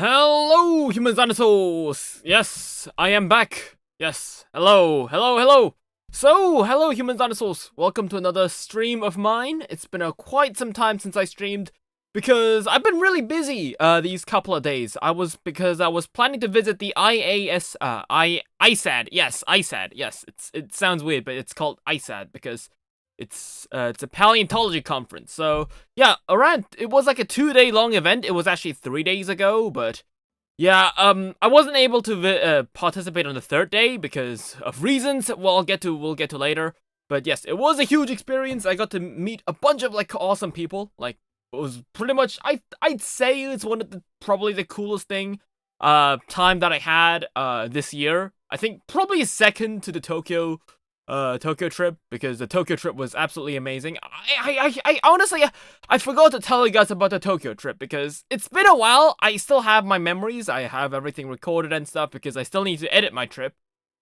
Hello, human dinosaurs! Yes, I am back. Yes, hello. So, hello, human dinosaurs. Welcome to another stream of mine. It's been quite some time since I streamed because I've been really busy these couple of days. I was planning to visit the ISAD. Yes, ISAD. Yes, it sounds weird, but it's called ISAD because it's a paleontology conference. So yeah, it was like a 2-day long event. It was actually 3 days ago, but yeah, I wasn't able to participate on the third day because of reasons. Well, we'll get to later. But yes, it was a huge experience. I got to meet a bunch of like awesome people. Like it was pretty much I'd say it's one of probably the coolest time that I had this year. I think probably second to the Tokyo trip, because the Tokyo trip was absolutely amazing. I honestly, I forgot to tell you guys about the Tokyo trip because it's been a while. I still have my memories. I have everything recorded and stuff because I still need to edit my trip.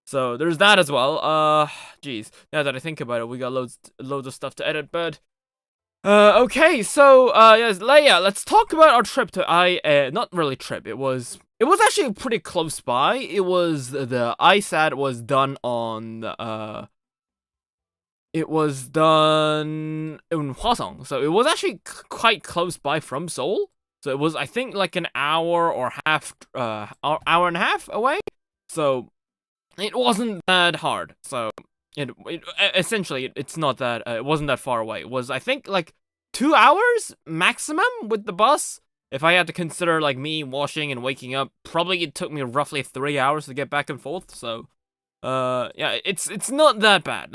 So there's that as well. Geez, now that I think about it, we got loads of stuff to edit, but okay, so yes, Leia, let's talk about our trip to not really trip. It was actually pretty close by. It was the ISAD was done on it was done in Hwasong, so it was actually quite close by from Seoul. So it was, I think, like an hour and a half away. So it wasn't that hard. So essentially, it's not that it wasn't that far away. It was, I think, like 2 hours maximum with the bus. If I had to consider like me washing and waking up, probably it took me roughly 3 hours to get back and forth. So yeah, it's not that bad,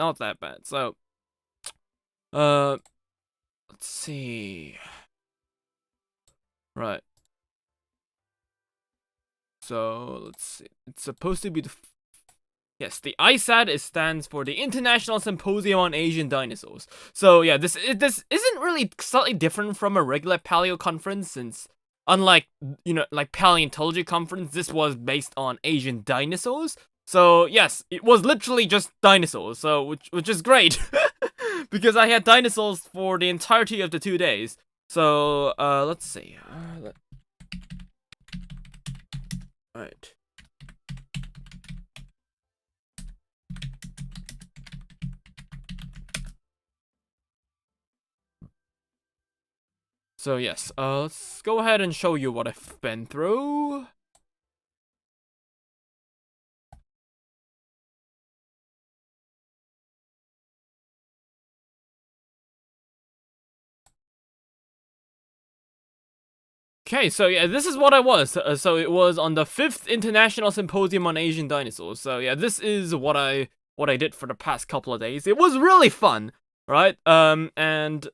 So let's see. Right. So let's see. It's supposed to be yes, the ISAD stands for the International Symposium on Asian Dinosaurs. So yeah, this isn't really slightly different from a regular paleo conference, since unlike, like paleontology conference, this was based on Asian dinosaurs. So yes, it was literally just dinosaurs, so which is great, because I had dinosaurs for the entirety of the 2 days. So let's see. Right. So yes, let's go ahead and show you what I've been through. Okay, so yeah, this is what I was. So it was on the 5th International Symposium on Asian Dinosaurs. So yeah, this is what I did for the past couple of days. It was really fun, right? And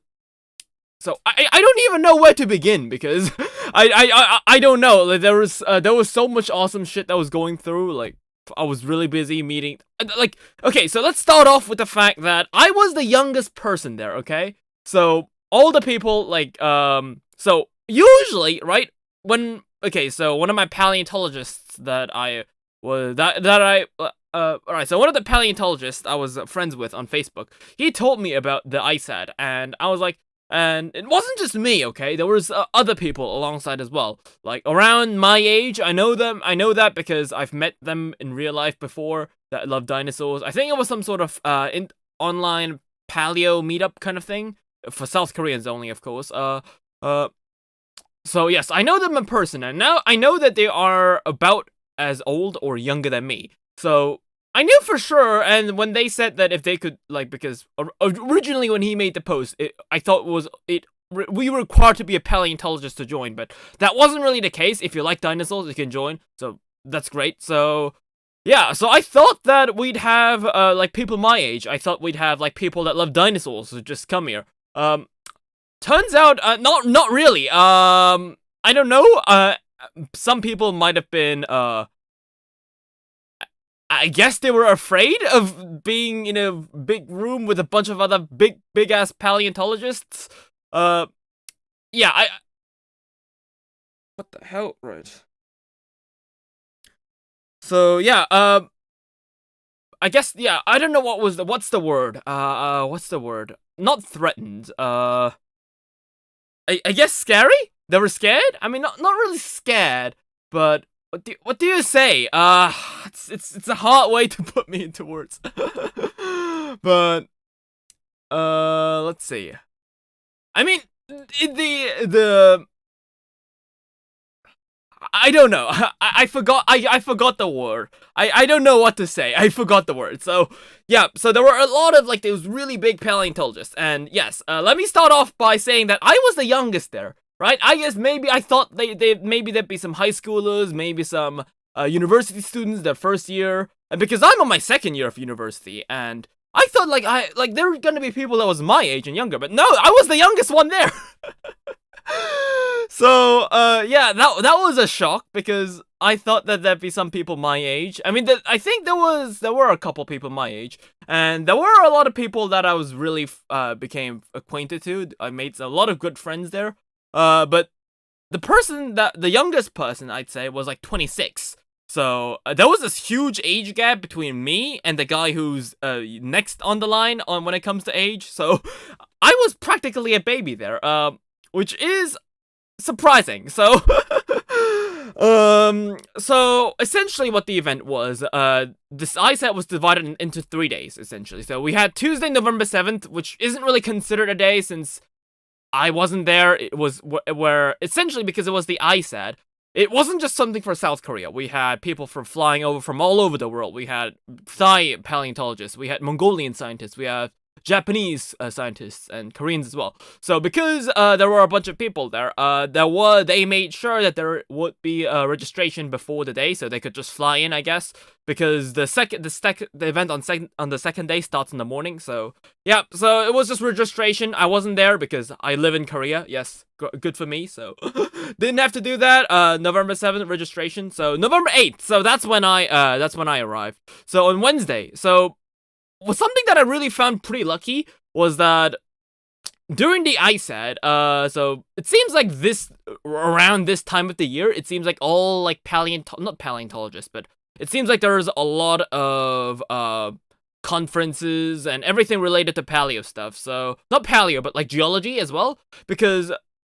so I don't even know where to begin because I don't know. Like, there was so much awesome shit that was going through. Like I was really busy meeting. Like okay, so let's start off with the fact that I was the youngest person there. Okay, so all the people so usually, right, so one of my paleontologists alright, so one of the paleontologists I was friends with on Facebook, he told me about the ISAD, and I was like, and it wasn't just me, okay, there was other people alongside as well, like around my age. I know that because I've met them in real life before that love dinosaurs. I think it was some sort of online paleo meetup kind of thing, for South Koreans only, of course. So yes, I know them in person, and now I know that they are about as old or younger than me. So I knew for sure, and when they said that if they could, like, because originally when he made the post, I thought we were required to be a paleontologist to join, but that wasn't really the case. If you like dinosaurs, you can join, so that's great. So yeah, so I thought that we'd have like people my age. I thought we'd have like people that love dinosaurs who just come here. Turns out, not really. I don't know. Some people might have been, I guess they were afraid of being in a big room with a bunch of other big ass paleontologists. Yeah, what the hell, right? So yeah, I guess, yeah, I don't know what's the word? What's the word? Not threatened. I guess scary? They were scared? I mean, not really scared, But what do you say? It's a hard way to put me into words. But let's see. I mean, the I don't know. I forgot. I forgot the word. I don't know what to say. I forgot the word. So yeah. So there were a lot of like those really big paleontologists. And yes. Let me start off by saying that I was the youngest there. Right. I guess maybe I thought maybe there'd be some high schoolers, maybe some university students their first year, and because I'm on my second year of university, and I thought like there were gonna be people that was my age and younger, but no, I was the youngest one there. So, yeah, that was a shock because I thought that there'd be some people my age. I mean, I think there were a couple people my age, and there were a lot of people that I was really became acquainted to. I made a lot of good friends there. But the youngest person I'd say was like 26. So there was this huge age gap between me and the guy who's next on the line on when it comes to age. So I was practically a baby there. Which is surprising. So, so essentially what the event was, this ISAD was divided into 3 days, essentially. So we had Tuesday, November 7th, which isn't really considered a day since I wasn't there. It was where essentially because it was the ISAD, it wasn't just something for South Korea. We had people from flying over from all over the world. We had Thai paleontologists. We had Mongolian scientists. We had Japanese scientists and Koreans as well. So because there were a bunch of people there, they made sure that there would be a registration before the day, so they could just fly in, I guess. Because the event on the second day starts in the morning. So yeah, so it was just registration. I wasn't there because I live in Korea. Yes, good for me. So didn't have to do that. November 7th registration. So November 8th. So that's when I arrived. So on Wednesday. So something that I really found pretty lucky was that during the ISAD, so it seems like around this time of the year, it seems like all like not paleontologists, but it seems like there's a lot of conferences and everything related to paleo stuff. So not paleo, but like geology as well, because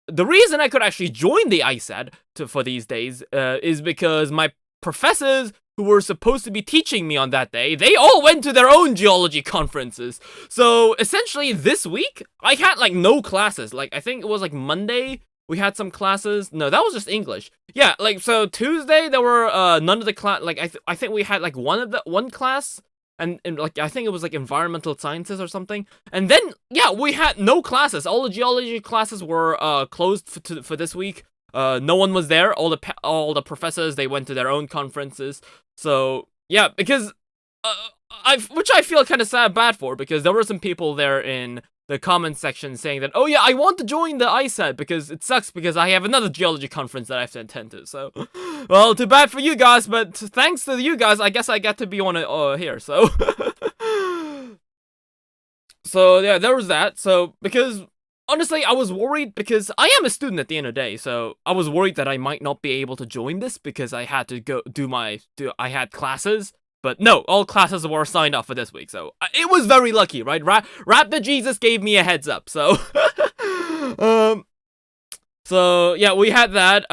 the reason I could actually join the ISAD for these days is because my professors who were supposed to be teaching me on that day, they all went to their own geology conferences. So essentially this week, I had like no classes. Like I think it was like Monday, we had some classes. No, that was just English. Yeah, like so Tuesday there were none of the class. Like I think we had like one class, and like I think it was like environmental sciences or something. And then yeah, we had no classes. All the geology classes were closed for this week. No one was there. All the professors, they went to their own conferences. So yeah, because which I feel kind of bad for, because there were some people there in the comment section saying that, oh yeah, I want to join the ISAD because it sucks because I have another geology conference that I have to attend to. So, well, too bad for you guys, but thanks to you guys, I guess I get to be on it here. So, so yeah, there was that. So because honestly, I was worried because I am a student at the end of the day, so I was worried that I might not be able to join this because I had to go I had classes. But no, all classes were signed up for this week, so it was very lucky, right? Rap the Jesus gave me a heads up, so so yeah, we had that.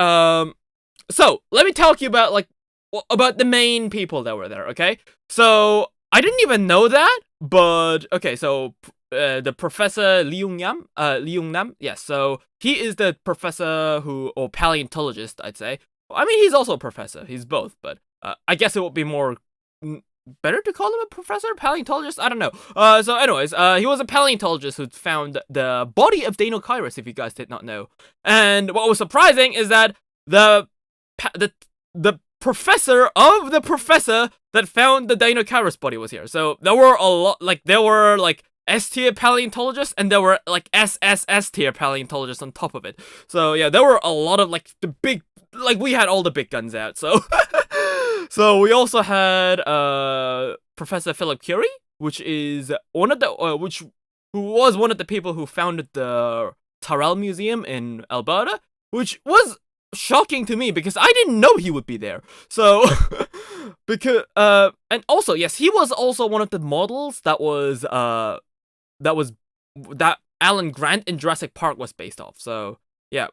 So let me talk to you about the main people that were there, okay? So I didn't even know that, but okay, so the professor Lee Young-nam, yes, so he is the professor or paleontologist, I'd say. I mean, he's also a professor, he's both, but I guess it would be more better to call him a professor, paleontologist, I don't know. So anyways, he was a paleontologist who found the body of Dinosaurus, if you guys did not know. And what was surprising is that the professor of the professor that found the Dinosaurus body was here. So there were there were S-tier paleontologists, and there were like SSS-tier paleontologists on top of it. So yeah, there were a lot of the big, we had all the big guns out. So so we also had Professor Philip Curie, which is one of the who was one of the people who founded the Tyrrell Museum in Alberta, which was shocking to me because I didn't know he would be there. So because and also yes, he was also one of the models that Alan Grant in Jurassic Park was based off. So yeah,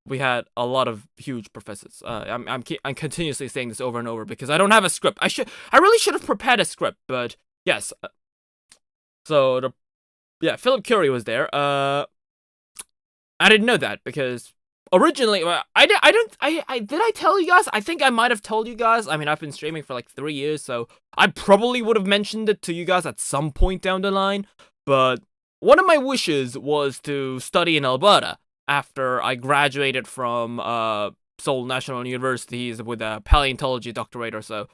we had a lot of huge professors. I'm continuously saying this over and over because I don't have a script. I really should have prepared a script, but yes. So Philip Curie was there. I didn't know that because originally, did I tell you guys? I think I might have told you guys. I mean, I've been streaming for like 3 years, so I probably would have mentioned it to you guys at some point down the line. But one of my wishes was to study in Alberta after I graduated from Seoul National Universities with a paleontology doctorate or so.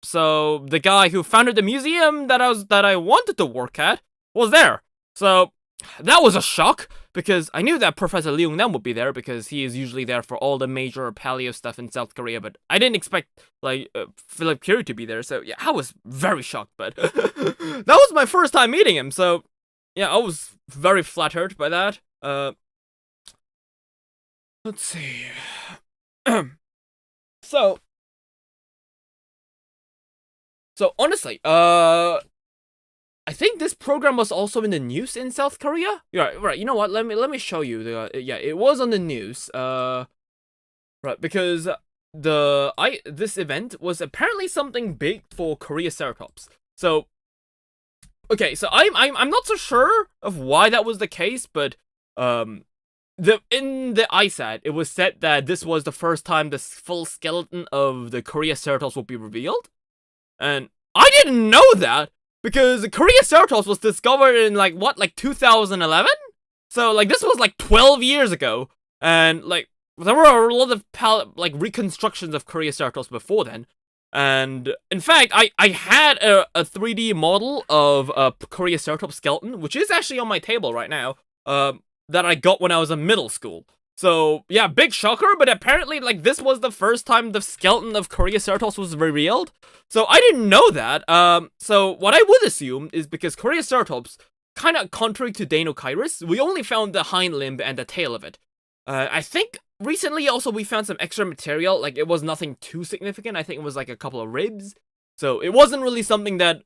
So the guy who founded the museum that I wanted to work at was there. So that was a shock because I knew that Professor Leung Nam would be there because he is usually there for all the major paleo stuff in South Korea, but I didn't expect Philip Curie to be there. So yeah, I was very shocked, but that was my first time meeting him. So yeah, I was very flattered by that. Let's see. So honestly, I think this program was also in the news in South Korea. Yeah, right. You know what? Let me show you. Yeah, it was on the news. Right, because this event was apparently something big for Koreaceratops. So okay, so I'm not so sure of why that was the case, but in the ISAD, it was said that this was the first time the full skeleton of the Koreaceratops would be revealed, and I didn't know that because the Koreaceratops was discovered in like 2011. So like this was like 12 years ago, and like there were a lot of reconstructions of Koreaceratops before then. And in fact, I had a 3D model of a Koreaceratops skeleton, which is actually on my table right now, that I got when I was in middle school. So yeah, big shocker, but apparently like this was the first time the skeleton of Koreaceratops was revealed. So I didn't know that. So what I would assume is because Koreaceratops, kind of contrary to Deinocheirus, we only found the hind limb and the tail of it. I think recently also we found some extra material, like it was nothing too significant. I think it was like a couple of ribs. So it wasn't really something that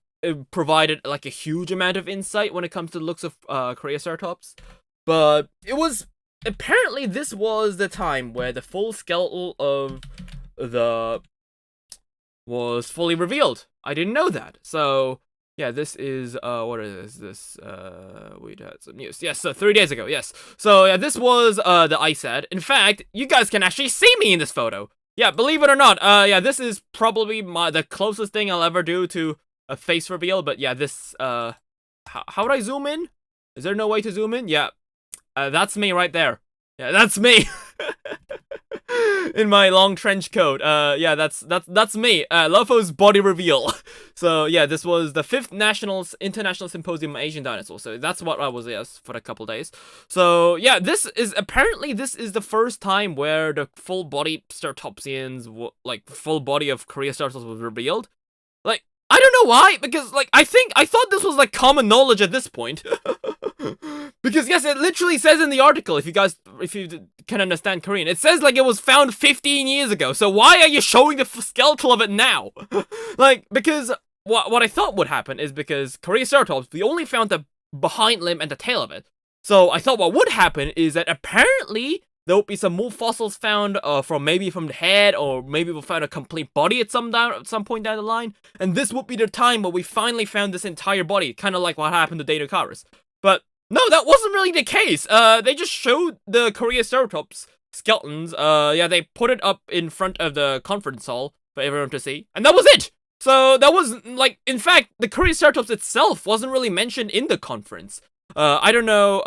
provided like a huge amount of insight when it comes to the looks of Koreaceratops. But it was, apparently this was the time where the full skeleton of the was fully revealed. I didn't know that. So yeah, this is what is this? We had some news. Yes, so 3 days ago. Yes. So yeah, this was the ISAD. In fact, you guys can actually see me in this photo. Yeah, believe it or not. Yeah, this is probably the closest thing I'll ever do to a face reveal. But yeah, this how would I zoom in? Is there no way to zoom in? Yeah, that's me right there. Yeah, that's me. In my long trench coat. Yeah, that's me. Lopho's body reveal. So yeah, this was the 5th International Symposium on Asian Dinosaurs. So that's what I was for a couple days. So yeah, this is the first time where the full body Ceratopsians, like full body of Koreaceratops was revealed. Like, I don't know why, because like I thought this was like common knowledge at this point. Because yes, it literally says in the article, if you can understand Korean, it says like it was found 15 years ago. So why are you showing the skeletal of it now? Like, because what I thought would happen is because Koreaceratops, we only found the behind limb and the tail of it. So I thought what would happen is that apparently there would be some more fossils found from the head, or maybe we'll find a complete body at some point down the line. And this would be the time where we finally found this entire body, kind of like what happened to Deinocheirus. But no, that wasn't really the case. They just showed the Koreaceratops skeletons. Yeah, they put it up in front of the conference hall for everyone to see, and that was it. So that was like, in fact, the Koreaceratops itself wasn't really mentioned in the conference. I don't know.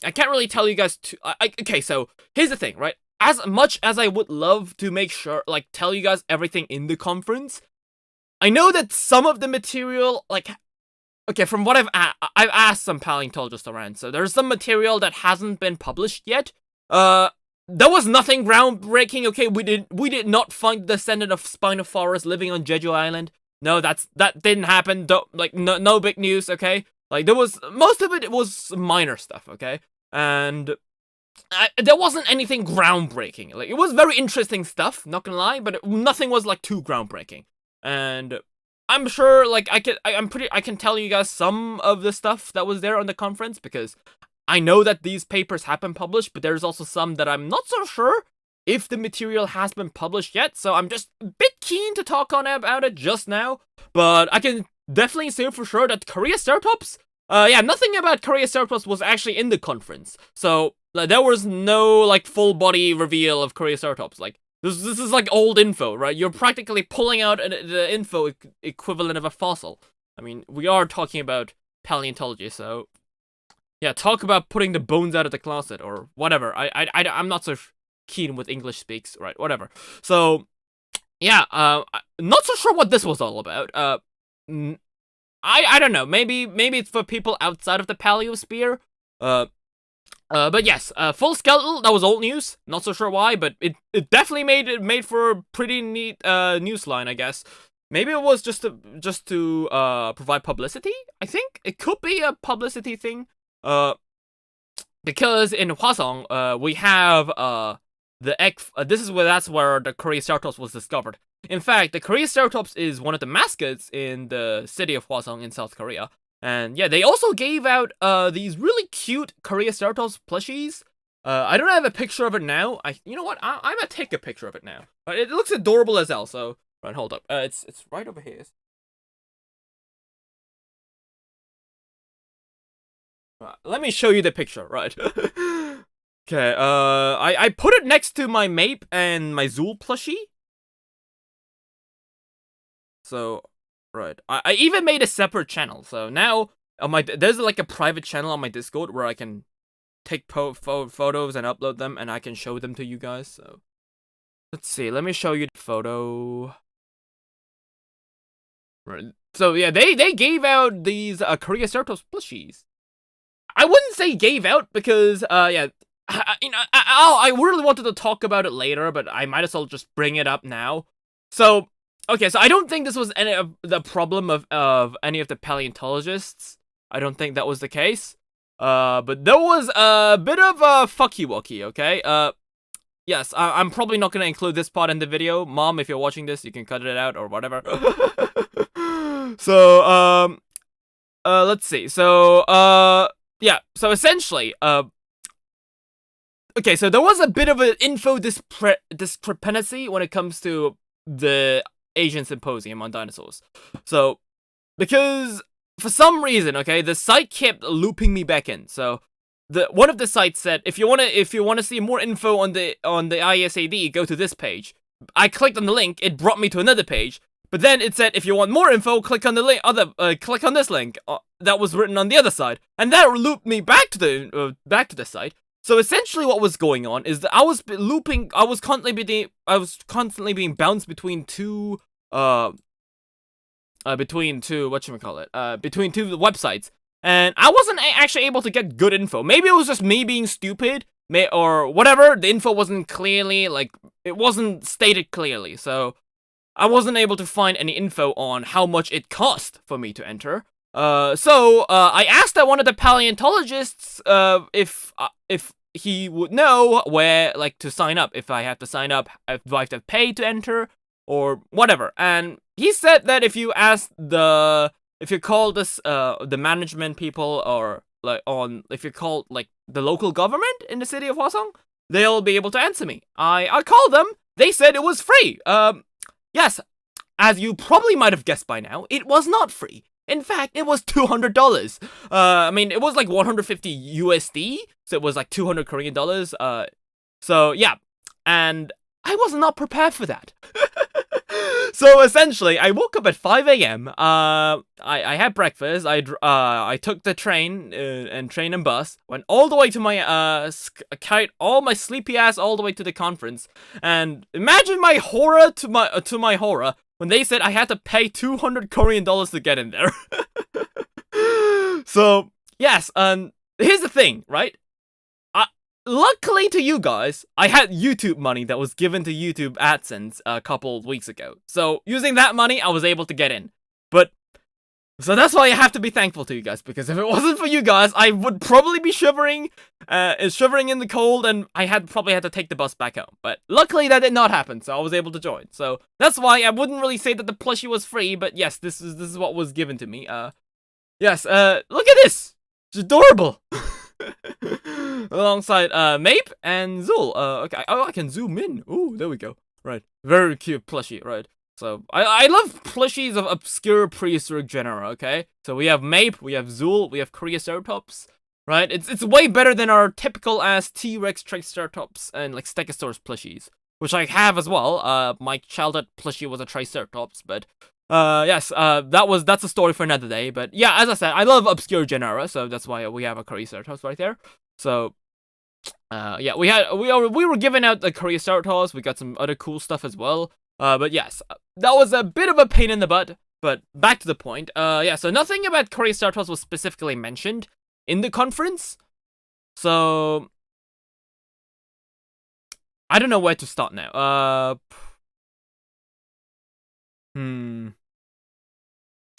I can't really tell you guys. Okay, so here's the thing, right? As much as I would love to make sure, like, tell you guys everything in the conference, I know that some of the material, like, okay, from what I've asked some paleontologists around, so there's some material that hasn't been published yet. There was nothing groundbreaking. Okay, we did not find the descendant of Spinoforest living on Jeju Island. No, that didn't happen. No big news. Okay, like there was, most of it was minor stuff. Okay, and there wasn't anything groundbreaking. Like, it was very interesting stuff, not gonna lie, but nothing was like too groundbreaking. And I'm sure, like, I can tell you guys some of the stuff that was there on the conference, because I know that these papers have been published, but there's also some that I'm not so sure if the material has been published yet, so I'm just a bit keen to talk on about it just now. But I can definitely say for sure that Coreoceratops, nothing about Coreoceratops was actually in the conference. So there was no like full body reveal of Coreoceratops. Like this is like old info, right? You're practically pulling out the info equivalent of a fossil. I mean, we are talking about paleontology, so yeah, talk about putting the bones out of the closet or whatever. I'm not so keen with English speaks, right? Whatever. So yeah, not so sure what this was all about. I don't know. Maybe it's for people outside of the paleosphere. But yes, full skeletal. That was old news. Not so sure why, but it definitely made for a pretty neat news line, I guess. Maybe it was just to provide publicity. I think it could be a publicity thing. Because in Hwasong, we have that's where the Coreoceratops was discovered. In fact, the Coreoceratops is one of the mascots in the city of Hwasong in South Korea. And yeah, they also gave out these really cute Coreoceratops plushies. I don't have a picture of it now. You know what? I'm gonna take a picture of it now. It looks adorable as hell. So right, hold up. It's right over here. Let me show you the picture. Right. Okay. I put it next to my Mape and my Zool plushie. So, right. I even made a separate channel. So now there's like a private channel on my Discord where I can take photos and upload them, and I can show them to you guys. So let's see. Let me show you the photo. Right. So yeah, they gave out these Coreoceratops plushies. I wouldn't say gave out because I really wanted to talk about it later, but I might as well just bring it up now. So okay, so I don't think this was any of the problem of any of the paleontologists. I don't think that was the case. But there was a bit of a fucky-wucky, okay? Yes, I'm probably not gonna include this part in the video. Mom, if you're watching this, you can cut it out or whatever. So, let's see. So, yeah, so essentially, okay, so there was a bit of an info discrepancy when it comes to the Asian Symposium on dinosaurs. So, because for some reason, okay, the site kept looping me back in. So, one of the sites said, if you wanna see more info on the ISAD, go to this page. I clicked on the link, it brought me to another page. But then it said, if you want more info, click on the link. Click on this link that was written on the other side, and that looped me back to the site. So essentially, what was going on is that I was constantly being bounced between two websites, and I wasn't actually able to get good info. Maybe it was just me being stupid, or whatever. The info wasn't clearly it wasn't stated clearly, so I wasn't able to find any info on how much it cost for me to enter. So I asked one of the paleontologists if he would know where to sign up, if I have to sign up, if I have to pay to enter, or whatever. And he said that if you call this the management people, or if you call the local government in the city of Hwasong, they'll be able to answer me. I called them. They said it was free. Yes, as you probably might have guessed by now, it was not free. In fact, it was $200. I mean, it was like 150 USD, so it was like 200 Korean dollars. So yeah, and I was not prepared for that. So essentially, I woke up at 5 a.m. I had breakfast. I took the train and bus. Went all the way to my carried all my sleepy ass all the way to the conference. And imagine my horror to my horror when they said I had to pay 200 Korean dollars to get in there. So yes, here's the thing, right? Luckily to you guys, I had YouTube money that was given to YouTube AdSense a couple of weeks ago. So, using that money, I was able to get in. So that's why I have to be thankful to you guys, because if it wasn't for you guys, I would probably be shivering in the cold, and I probably had to take the bus back home. But luckily that did not happen, so I was able to join. So, that's why I wouldn't really say that the plushie was free, but yes, this is what was given to me. Yes, look at this! It's adorable! Alongside Mape and Zul. Okay. Oh, I can zoom in. Ooh, there we go. Right. Very cute plushie. Right. So I love plushies of obscure prehistoric genera. Okay. So we have Mape, we have Zul, we have Triceratops. Right. It's way better than our typical ass T-Rex, Triceratops, and like Stegosaurus plushies, which I have as well. My childhood plushie was a Triceratops, but yes, that's a story for another day. But yeah, as I said, I love obscure genera, so that's why we have a Triceratops right there. So yeah, we were giving out the Triceratops. We got some other cool stuff as well. But yes, that was a bit of a pain in the butt. But back to the point. Yeah, so nothing about Triceratops was specifically mentioned in the conference. So I don't know where to start now.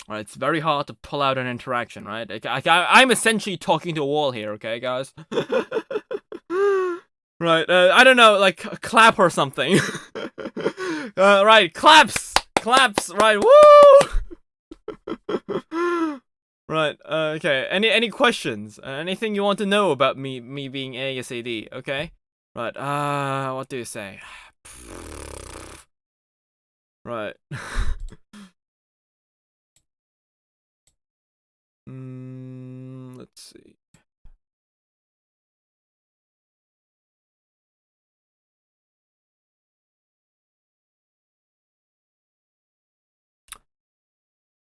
Right, it's very hard to pull out an interaction, right? I'm essentially talking to a wall here, okay, guys? Right, I don't know, like, a clap or something. Right, claps! Claps, right, woo! Right, okay, any questions? Anything you want to know about me being ISAD, okay? Right, what do you say? Right. Let's see.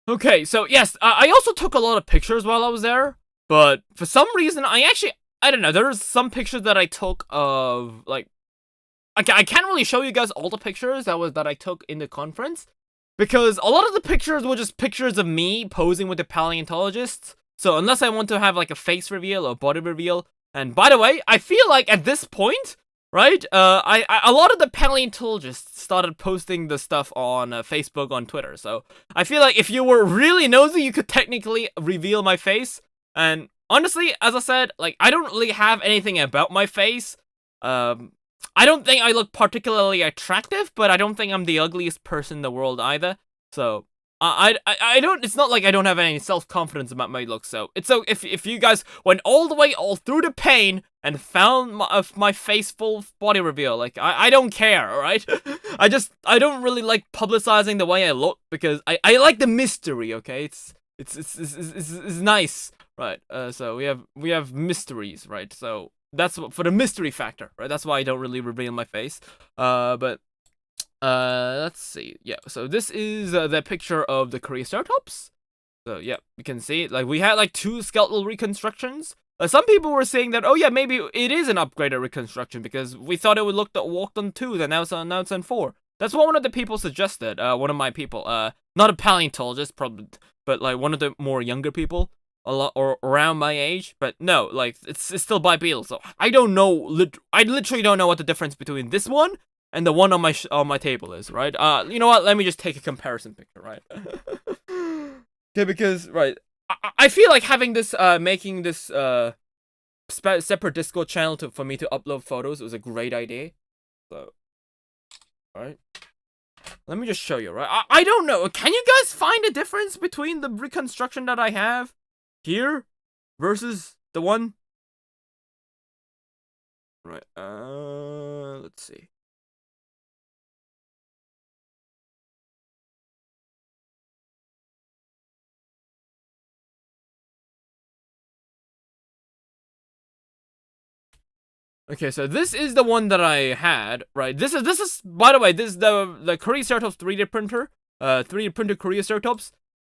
Okay, so yes, I also took a lot of pictures while I was there, but for some reason, I don't know, there's some pictures that I took of, like, I can't really show you guys all the pictures that I took in the conference, because a lot of the pictures were just pictures of me posing with the paleontologists, so unless I want to have, like, a face reveal or body reveal, and by the way, I feel like at this point, right, a lot of the paleontologists started posting the stuff on Facebook, on Twitter, so I feel like if you were really nosy, you could technically reveal my face, and honestly, as I said, like, I don't really have anything about my face. I don't think I look particularly attractive, but I don't think I'm the ugliest person in the world either. So I don't. It's not like I don't have any self-confidence about my look. So it's so if you guys went all the way all through the pain and found my face full body reveal, like I don't care. All right. I don't really like publicizing the way I look because I like the mystery. Okay, it's nice. Right. So we have mysteries. Right. So that's for the mystery factor, right? That's why I don't really reveal my face. But let's see. Yeah, so this is the picture of the Triceratops. So yeah, you can see it. Like we had like 2 skeletal reconstructions. Some people were saying that, oh yeah, maybe it is an upgraded reconstruction because we thought it would look that walked on 2, then now it's on 4. That's what one of the people suggested. One of my people. Not a paleontologist, probably, but like one of the more younger people. A lot or around my age, but no, like it's still bipedal, so I don't know. I literally don't know what the difference between this one and the one on my table is, right? You know what? Let me just take a comparison picture, right? Okay, because right, I feel like having this making this separate Discord channel for me to upload photos was a great idea. So, alright. Let me just show you, right? I don't know. Can you guys find a difference between the reconstruction that I have here versus the one? Right, let's see. Okay, so this is the one that I had, right? This is by the way, this is the Triceratops 3D printer, 3D printed Triceratops.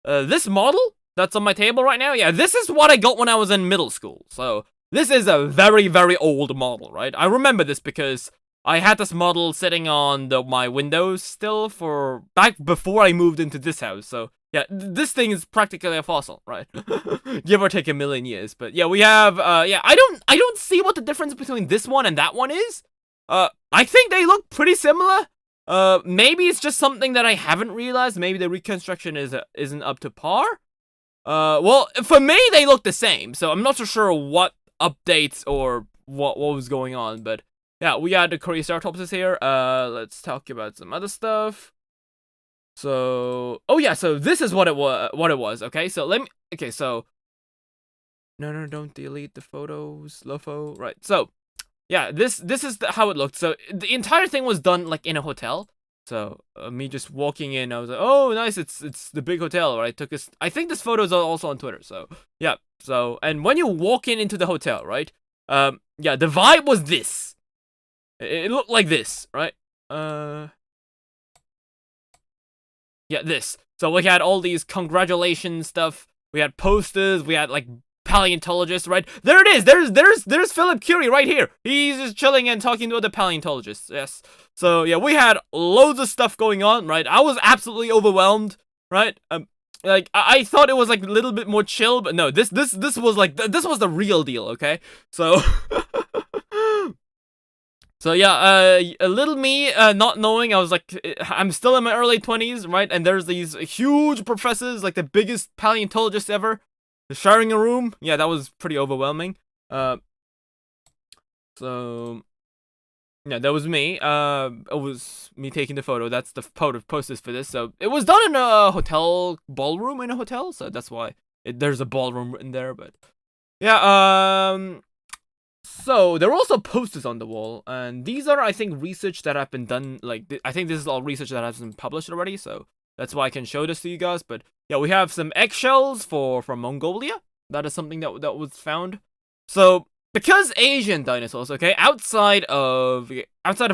This model that's on my table right now, yeah, this is what I got when I was in middle school. So this is a very, very old model, right? I remember this because I had this model sitting on my windows still for back before I moved into this house. So yeah, this thing is practically a fossil, right? Give or take a million years. But yeah, we have yeah, I don't see what the difference between this one and that one is. I think they look pretty similar. Maybe it's just something that I haven't realized. Maybe the reconstruction isn't up to par. Well, for me they look the same. So I'm not so sure what updates or what was going on, but yeah, we had the Triceratops here. Let's talk about some other stuff. So, oh yeah, so this is what it was. Okay, so so No, don't delete the photos, Lopho. Right. So, yeah, this is how it looked. So the entire thing was done like in a hotel. So me just walking in, I was like, oh, nice, it's the big hotel, right? I think this photo is also on Twitter. So yeah. So and when you walk into the hotel, right? Yeah, the vibe was this. It looked like this, right? Yeah, this. So we had all these congratulations stuff. We had posters. We had like paleontologists, right? There it is. There's Philip Curie right here. He's just chilling and talking to other paleontologists. Yes. So yeah, we had loads of stuff going on, right? I was absolutely overwhelmed, right? Like I thought it was like a little bit more chill, but no, this was like this was the real deal, okay? So So yeah, a little me, not knowing, I was like, I'm still in my early 20s, right? And there's these huge professors, like the biggest paleontologists ever, sharing a room. Yeah, that was pretty overwhelming. So yeah, that was me. It was me taking the photo. That's the photo posters for this. So it was done in a hotel ballroom in a hotel, so that's why there's a ballroom written there. But yeah, so there were also posters on the wall, and these are, I think, research that have been done. Like, I think this is all research that has been published already, so that's why I can show this to you guys. But yeah, we have some eggshells from Mongolia. That is something that was found. So because Asian dinosaurs, okay, outside of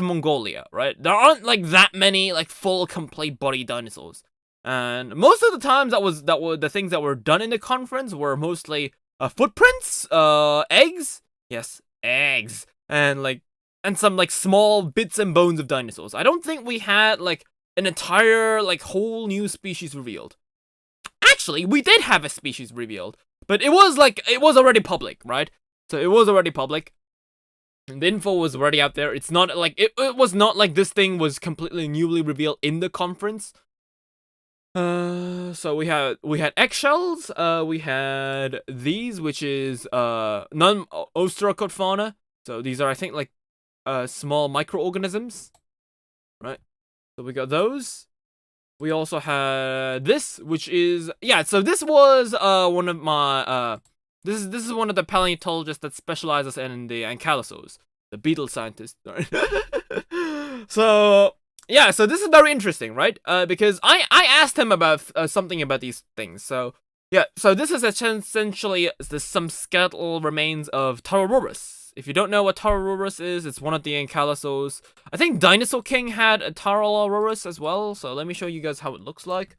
Mongolia, right? There aren't like that many like full complete body dinosaurs, and most of the times that were the things that were done in the conference were mostly footprints, eggs. Yes, eggs. And some like small bits and bones of dinosaurs. I don't think we had like an entire like whole new species revealed. Actually, we did have a species revealed, but it was already public, right? So it was already public. And the info was already out there. It's not like it was not like this thing was completely newly revealed in the conference. So we had eggshells. We had these, which is non-osterocote fauna. So these are, I think, like small microorganisms, right? So we got those. We also had this, which is So this was one of my this is one of the paleontologists that specializes in the ankylosaurs, the beetle scientist. Right? So yeah, so this is very interesting, right? Because I asked him about something about these things. So yeah, so this is essentially some skeletal remains of Tararurus. If you don't know what Tararurus is, it's one of the ankylosaurs. I think Dinosaur King had a Tararurus as well. So let me show you guys how it looks like.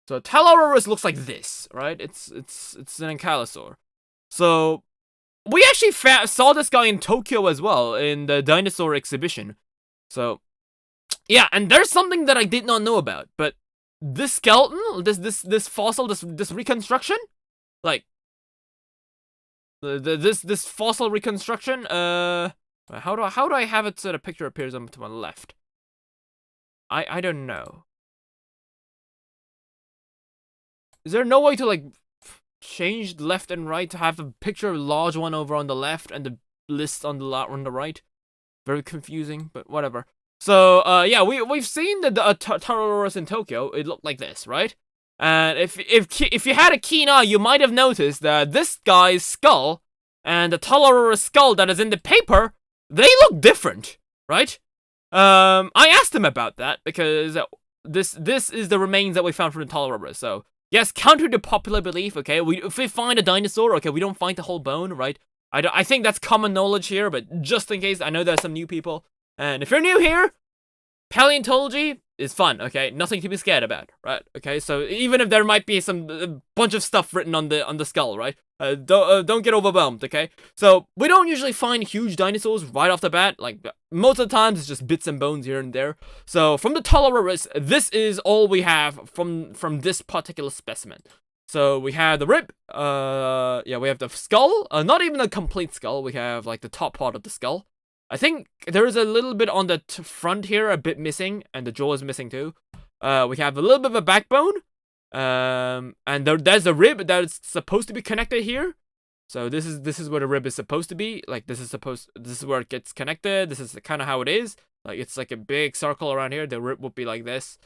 So Tararurus looks like this, right? It's an ankylosaur. So we actually saw this guy in Tokyo as well, in the dinosaur exhibition. So, yeah, and there's something that I did not know about, but this skeleton, this fossil, this reconstruction, like, this fossil reconstruction, how do I have it so the picture appears on to my left? I don't know. Is there no way to, like, change left and right to have a picture of a large one over on the left and the list on the right? Very confusing, but whatever. So yeah, we've seen the Tararurus in Tokyo. It looked like this, right? And if you had a keen eye, you might have noticed that this guy's skull and the Tararurus skull that is in the paper, they look different, right? I asked him about that because this is the remains that we found from the Tararurus. So yes, counter to popular belief, okay? If we find a dinosaur, okay, we don't find the whole bone, right? I think that's common knowledge here, but just in case, I know there's some new people. And if you're new here, paleontology is fun, okay? Nothing to be scared about, right? Okay, so even if there might be a bunch of stuff written on the skull, right? Don't get overwhelmed, okay? So we don't usually find huge dinosaurs right off the bat. Like most of the times, it's just bits and bones here and there. So from the Tararurus, this is all we have from this particular specimen. So we have the rib. Yeah, we have the skull. Not even a complete skull. We have like the top part of the skull. I think there is a little bit on the front here, a bit missing, and the jaw is missing too. We have a little bit of a backbone. And there's a rib that is supposed to be connected here. So this is where the rib is supposed to be. Like this is where it gets connected. This is kind of how it is. Like it's like a big circle around here. The rib would be like this.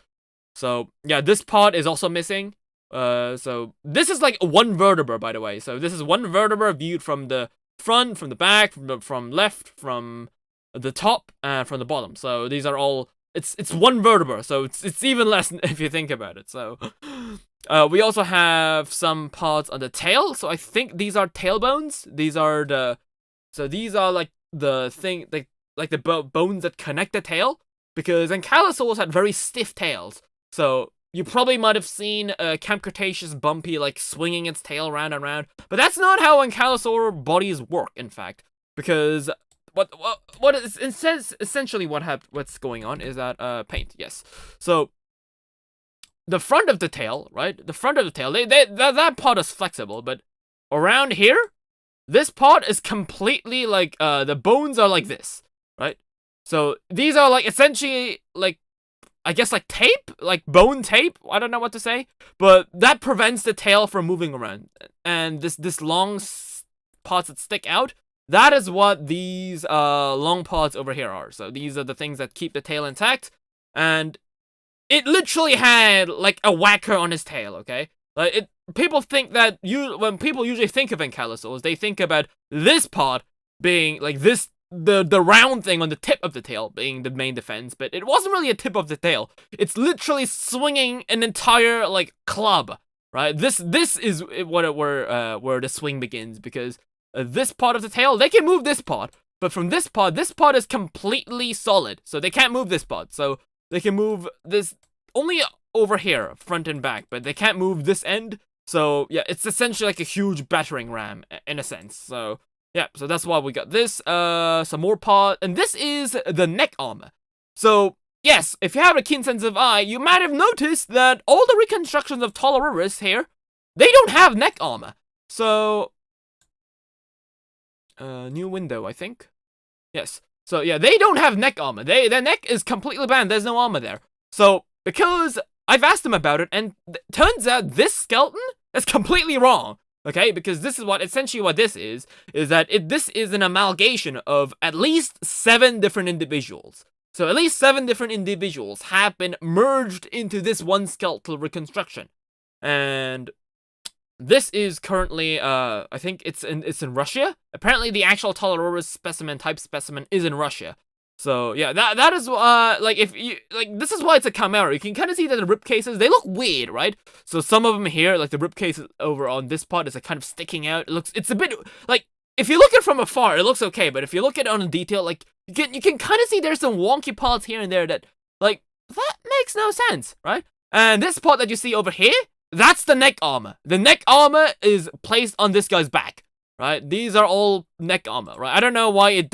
So yeah, this part is also missing. So this is like one vertebra, by the way. So this is one vertebra viewed from the front, from the back, from left, from the top, and from the bottom. So these are all. It's one vertebra, so it's even less if you think about it. So, we also have some parts on the tail. So I think these are tailbones. These are like the thing, like the bones that connect the tail. Because ankylosaurs had very stiff tails. So you probably might have seen Camp Cretaceous Bumpy like swinging its tail around and around. But that's not how ankylosaur bodies work, in fact. Because what is essentially what's going on is that paint, yes. So the front of the tail, right? The front of the tail, that part is flexible, but around here, this part is completely like the bones are like this, right? So these are like essentially like, I guess like tape, like bone tape. I don't know what to say, but that prevents the tail from moving around. And this long parts that stick out, that is what these long parts over here are. So these are the things that keep the tail intact. And it literally had like a whacker on his tail, okay? Like people think that when people usually think of ankylosaurs, they think about this part being like this, the round thing on the tip of the tail being the main defense, but it wasn't really a tip of the tail. It's literally swinging an entire like club, right? This is where the swing begins, because this part of the tail, they can move this part, but from this part is completely solid, so they can't move this part. So they can move this only over here, front and back, but they can't move this end. So yeah, it's essentially like a huge battering ram in a sense. So yeah, so that's why we got this. Some more part, and this is the neck armor. So yes, if you have a keen sense of eye, you might have noticed that all the reconstructions of Tolaururus here, they don't have neck armor. So new window, I think. Yes. So yeah, they don't have neck armor. Their neck is completely banned. There's no armor there. So because I've asked them about it, and turns out this skeleton is completely wrong. Okay, because this is essentially what this is that this is an amalgamation of at least 7 different individuals. So at least 7 different individuals have been merged into this one skeletal reconstruction. And this is currently, I think it's in Russia. Apparently the actual Tolaururus type specimen is in Russia. So yeah, that is like, if you like, this is why it's a chimera. You can kind of see that the rib cases, they look weird, right? So some of them here, like the rib cases over on this part, is like kind of sticking out. It's a bit like, if you look at it from afar, it looks okay, but if you look at it on detail, like you can kind of see there's some wonky parts here and there that, like, that makes no sense, right? And this part that you see over here, that's the neck armor. The neck armor is placed on this guy's back. Right, these are all neck armor, right? I don't know why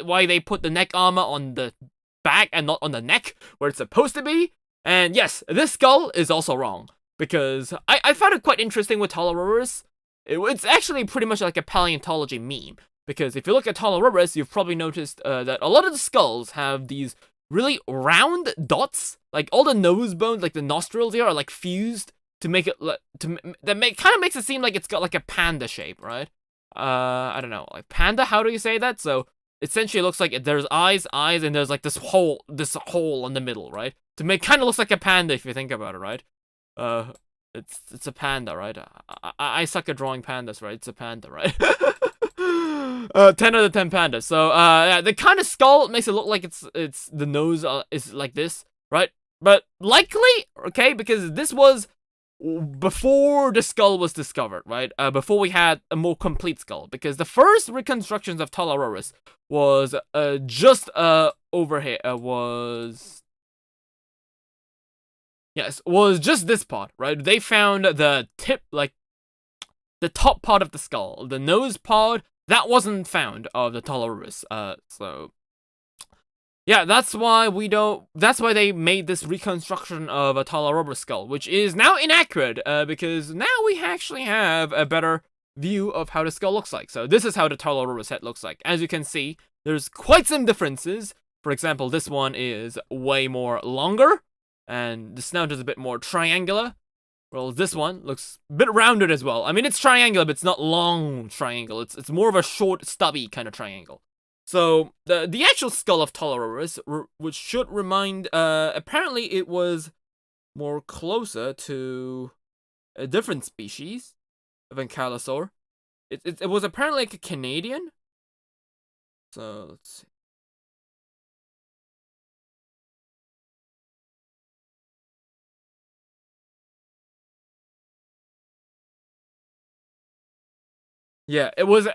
why they put the neck armor on the back and not on the neck, where it's supposed to be. And yes, this skull is also wrong, because I found it quite interesting with Tolaururus. It's actually pretty much like a paleontology meme, because if you look at Tolaururus, you've probably noticed that a lot of the skulls have these really round dots, like all the nose bones, like the nostrils here, are like fused to make it kind of makes it seem like it's got like a panda shape, right? I don't know, like panda, how do you say that? So essentially it looks like there's eyes, and there's like this hole in the middle, right? To make, kind of looks like a panda if you think about it, right? It's a panda, right? I suck at drawing pandas, right? It's a panda, right? 10 out of 10 pandas. So yeah, the kind of skull makes it look like it's the nose is like this, right? But likely, okay, because this was before the skull was discovered, right? Before we had a more complete skull, because the first reconstructions of Tolaururus was just over here. Was just this part, right? They found the tip, like the top part of the skull, the nose part. That wasn't found of the Tolaururus. So yeah, that's why they made this reconstruction of a Tolaururus skull, which is now inaccurate, because now we actually have a better view of how the skull looks like. So this is how the Tolaururus head looks like. As you can see, there's quite some differences. For example, this one is way more longer, and the snout is a bit more triangular. Well, this one looks a bit rounded as well. I mean, it's triangular, but it's not long triangle. It's more of a short, stubby kind of triangle. So, the actual skull of Tolaururus, which should remind, apparently it was more closer to, a different species of ankylosaur. It was apparently like a Canadian. So let's see. Yeah, it was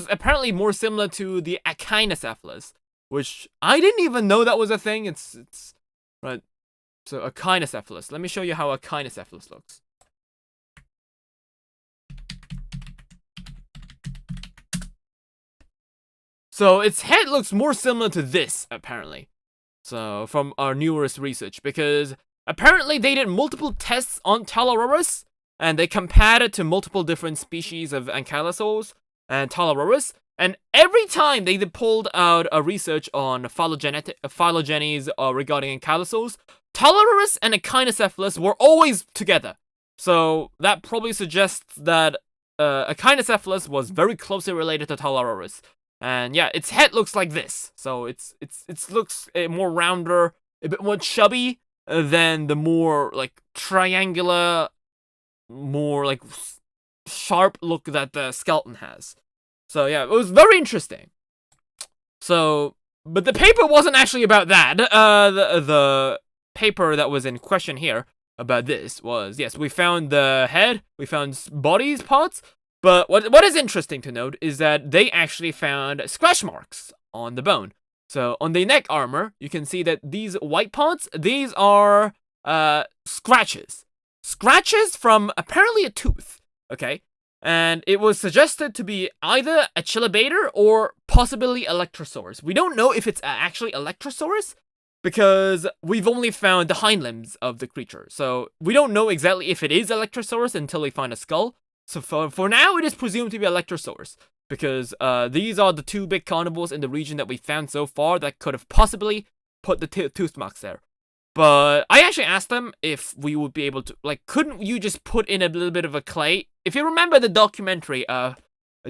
apparently more similar to the Echinocephalus, which I didn't even know that was a thing. It's right. So Echinocephalus. Let me show you how Echinocephalus looks. So its head looks more similar to this, apparently. So from our newest research, because apparently they did multiple tests on Tylosaurus, and they compared it to multiple different species of ankylosaurs and Tylosaurus, and every time they pulled out a research on phylogenies regarding ankylosaurs, Tylosaurus and Echinocephalus were always together. So that probably suggests that Echinocephalus was very closely related to Tylosaurus. And yeah, its head looks like this. So it looks more rounder, a bit more chubby than the more like triangular, more like sharp look that the skeleton has. So yeah, it was very interesting. So, but the paper wasn't actually about that. The paper that was in question here about this was, yes, we found the head, we found bodies parts, but what is interesting to note is that they actually found scratch marks on the bone. So on the neck armor, you can see that these white parts, these are scratches. Scratches from apparently a tooth, okay? And it was suggested to be either a chilobator or possibly Electrosaurus. We don't know if it's actually Electrosaurus, because we've only found the hind limbs of the creature. So we don't know exactly if it is Electrosaurus until we find a skull. So for now, it is presumed to be Electrosaurus, because these are the two big carnivores in the region that we found so far that could have possibly put the tooth marks there. But I actually asked them if we would be able to, like, couldn't you just put in a little bit of a clay? If you remember the documentary,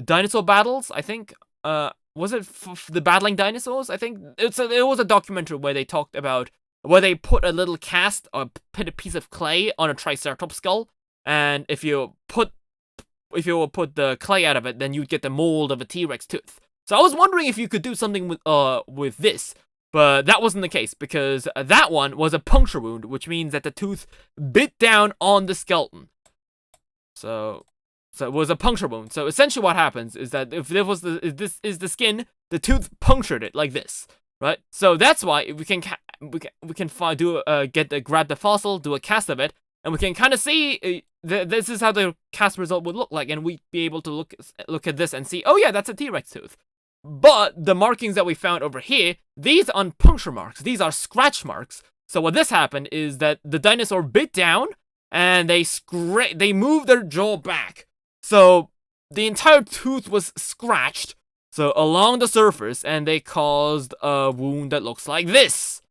Dinosaur Battles, I think, was it the Battling Dinosaurs? I think it was a documentary where they talked about, where they put a little cast or put a piece of clay on a Triceratops skull, and if you put the clay out of it, then you'd get the mold of a T-Rex tooth. So I was wondering if you could do something with this, but that wasn't the case, because that one was a puncture wound, which means that the tooth bit down on the skeleton. So it was a puncture wound. So essentially what happens is that if this is the skin, the tooth punctured it like this, right? So that's why we can grab the fossil, do a cast of it, and we can kind of see this is how the cast result would look like, and we'd be able to look at this and see, oh yeah, that's a T-Rex tooth. But the markings that we found over here, these aren't puncture marks, these are scratch marks. So what this happened is that the dinosaur bit down, and they moved their jaw back. So the entire tooth was scratched, so along the surface, and they caused a wound that looks like this.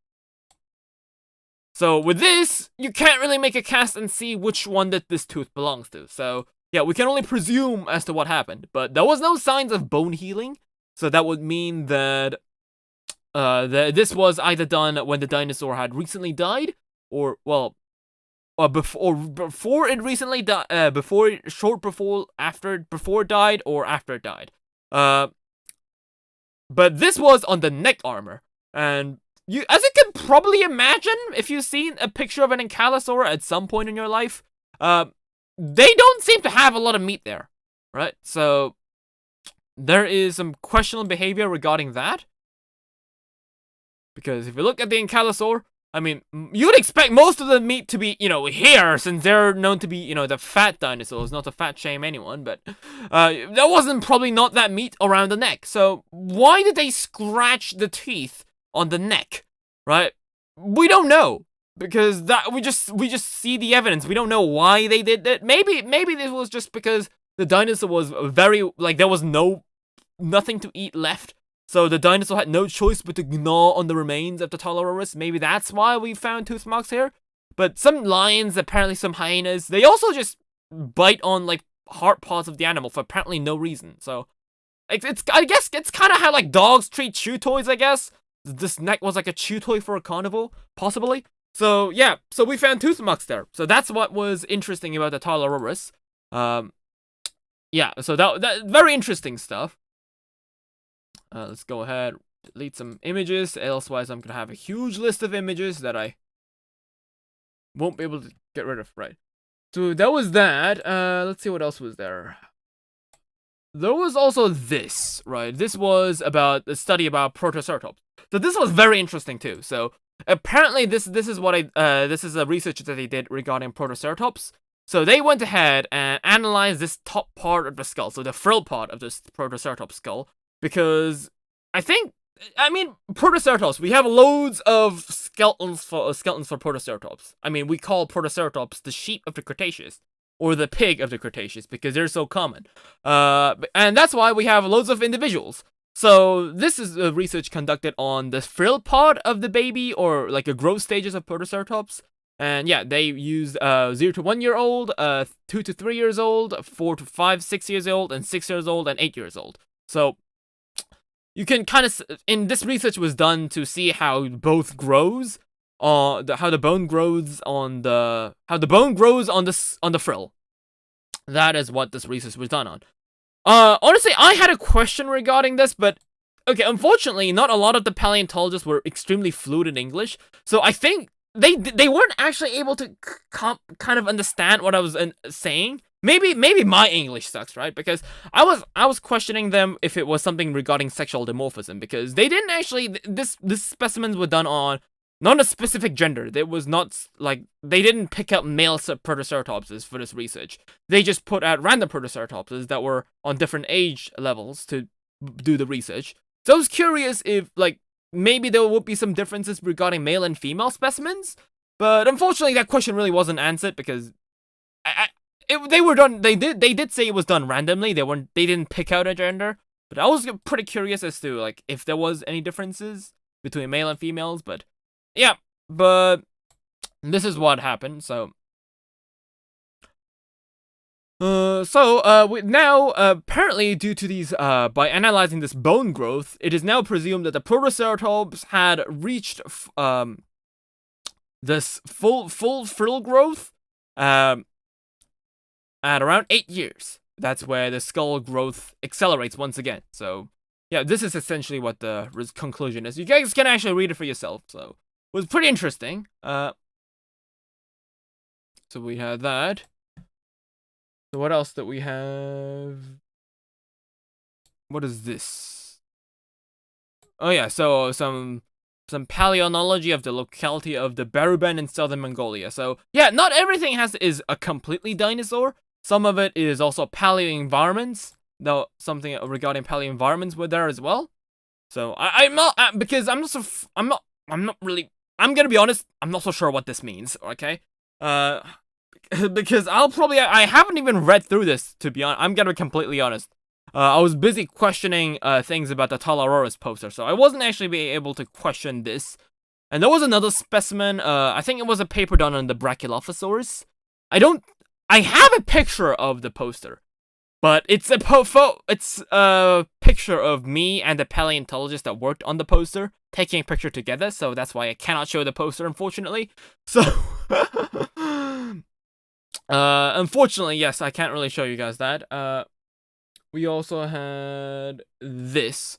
So with this, you can't really make a cast and see which one that this tooth belongs to. So yeah, we can only presume as to what happened. But there was no signs of bone healing, so that would mean that this was either done when the dinosaur had recently died, or before it recently died, before it died, or after it died. But this was on the neck armor, and as you can probably imagine, if you've seen a picture of an ankylosaur at some point in your life, they don't seem to have a lot of meat there, right? So there is some questionable behavior regarding that, because if you look at the ankylosaur, I mean, you'd expect most of the meat to be, here, since they're known to be, the fat dinosaurs, not to fat shame anyone, but there wasn't probably not that meat around the neck. So why did they scratch the teeth on the neck, right? We don't know, because that we just see the evidence. We don't know why they did that. Maybe this was just because the dinosaur was very, like, there was nothing to eat left. So the dinosaur had no choice but to gnaw on the remains of the Tylosaurus. Maybe that's why we found tooth marks here. But some lions, apparently some hyenas, they also just bite on, like, hard parts of the animal for apparently no reason. So I guess it's kind of how, like, dogs treat chew toys, I guess. This neck was like a chew toy for a carnivore, possibly. So yeah, so we found tooth marks there. So that's what was interesting about the Tylosaurus. Yeah, so that very interesting stuff. Let's go ahead, delete some images. Elsewise, I'm gonna have a huge list of images that I won't be able to get rid of. Right. So that was that. Let's see what else was there. There was also this, right? This was about the study about Protoceratops. So this was very interesting too. So apparently this is what this is a research that they did regarding Protoceratops. So they went ahead and analyzed this top part of the skull, so the frill part of this Protoceratops skull, because I mean, Protoceratops, we have loads of skeletons for Protoceratops. I mean, we call Protoceratops the sheep of the Cretaceous, or the pig of the Cretaceous, because they're so common. And that's why we have loads of individuals. So this is research conducted on the frill part of the baby, or like the growth stages of Protoceratops. And yeah, they used 0 to 1 year old, 2 to 3 years old, 4 to 5, 6 years old, and 6 years old, and 8 years old. So you can kind of, in this research was done to see how both grows, how the bone grows on the frill. That is what this research was done on. Honestly, I had a question regarding this, but okay, unfortunately, not a lot of the paleontologists were extremely fluent in English, so I think they weren't actually able to kind of understand what I was saying. Maybe my English sucks, right? Because I was questioning them if it was something regarding sexual dimorphism, because they didn't actually, this specimens were done on not a specific gender. There was not, like, they didn't pick up male Protoceratopses for this research. They just put out random Protoceratopses that were on different age levels to do the research. So I was curious if, like, maybe there would be some differences regarding male and female specimens, but unfortunately that question really wasn't answered, because they were done. They did say it was done randomly. They didn't pick out a gender, but I was pretty curious as to, like, if there was any differences between male and females. But yeah, but this is what happened. So now apparently, due to these by analyzing this bone growth, it is now presumed that the Protoceratops had reached this full frill growth at around 8 years. That's where the skull growth accelerates once again. So yeah, this is essentially what the conclusion is. You guys can actually read it for yourself. So it was pretty interesting. So we had that. So what else that we have? What is this? Oh yeah, so some paleontology of the locality of the Baruban in southern Mongolia. So yeah, not everything is a completely dinosaur. Some of it is also paleo environments, though something regarding paleo environments were there as well. So I'm not because I'm not really, I'm gonna be honest, I'm not so sure what this means. Okay, because I haven't even read through this, to be honest. I'm gonna be completely honest. I was busy questioning things about the Tylosaurus poster, so I wasn't actually being able to question this. And there was another specimen. I think it was a paper done on the Brachylophosaurus. I have a picture of the poster, but it's a picture of me and the paleontologist that worked on the poster taking a picture together. So that's why I cannot show the poster, unfortunately. So unfortunately, yes, I can't really show you guys that. We also had this.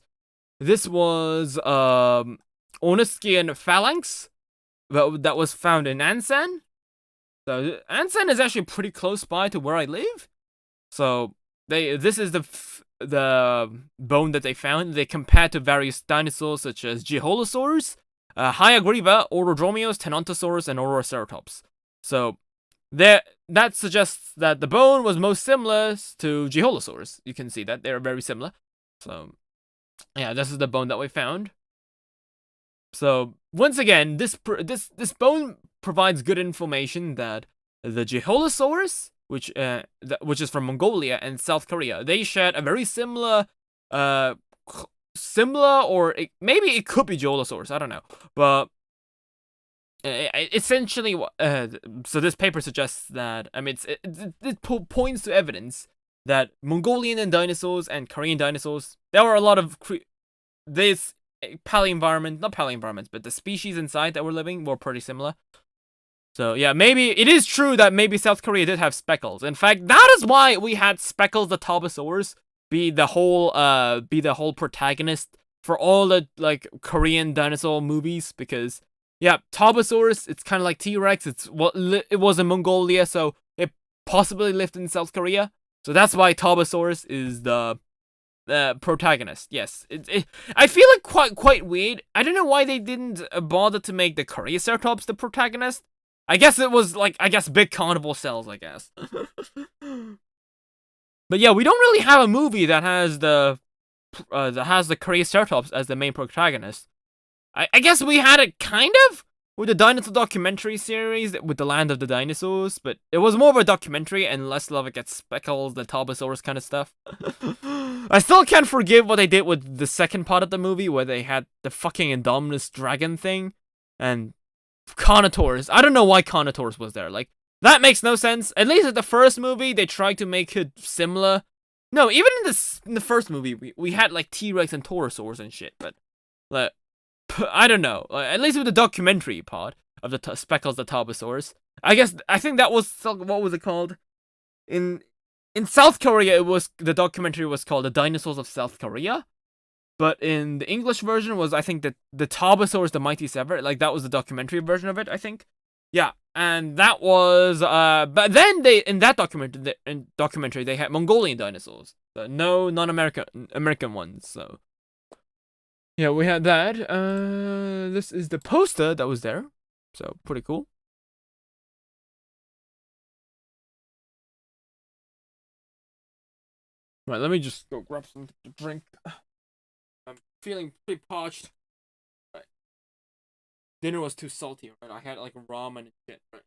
This was Orniskian phalanx that was found in Ansan. So Ansan is actually pretty close by to where I live. So this is the bone that they found. They compared to various dinosaurs such as Giholosaurs, Hyagriva, Orodromios, Tenontosaurus, and Oroceratops. So that suggests that the bone was most similar to Giholosaurs. You can see that they're very similar. So yeah, this is the bone that we found. So once again, this bone provides good information that the Giholosaurus, which is from Mongolia and South Korea, they shared a very similar, or maybe it could be Giholosaurus, I don't know, but essentially, so this paper suggests that, I mean, it points to evidence that Mongolian and dinosaurs and Korean dinosaurs, there were a lot of this not paleo environments, but the species inside that were living were pretty similar. So yeah, maybe it is true that maybe South Korea did have speckles. In fact, that is why we had Speckles the Tobosaurus be the whole protagonist for all the like Korean dinosaur movies, because yeah, Tobosaurus, it's kind of like T-Rex. It's it was in Mongolia, so it possibly lived in South Korea. So that's why Tobosaurus is the protagonist. Yes, I feel like quite weird. I don't know why they didn't bother to make the Koreaceratops the protagonist. I guess it was like big carnival cells, I guess. But yeah, we don't really have a movie that has the Koreaceratops as the main protagonist. I guess we had it kind of with the dinosaur documentary series with the Land of the Dinosaurs, but it was more of a documentary and less like at Speckles, the Tobosaurus kind of stuff. I still can't forgive what they did with the second part of the movie where they had the fucking Indominus dragon thing and Carnotaurus. I don't know why Carnotaurus was there. Like, that makes no sense. At least in the first movie, they tried to make it similar. No, even in the first movie, we had like T-Rex and Taurosaurs and shit, but like, I don't know. At least with the documentary part of the Speckles the Tobosaurus, I think that was, what was it called? In South Korea, the documentary was called The Dinosaurs of South Korea. But in the English version was, I think, the Tobosaurus the Mighty Sever. Like, that was the documentary version of it, I think. Yeah, and that was, but then in that documentary, they had Mongolian dinosaurs. No non-American ones, so. Yeah, we had that. This is the poster that was there. So, pretty cool. Right, let me just go grab something to drink. I'm feeling pretty parched. Right. Dinner was too salty, right? I had like ramen and shit, right?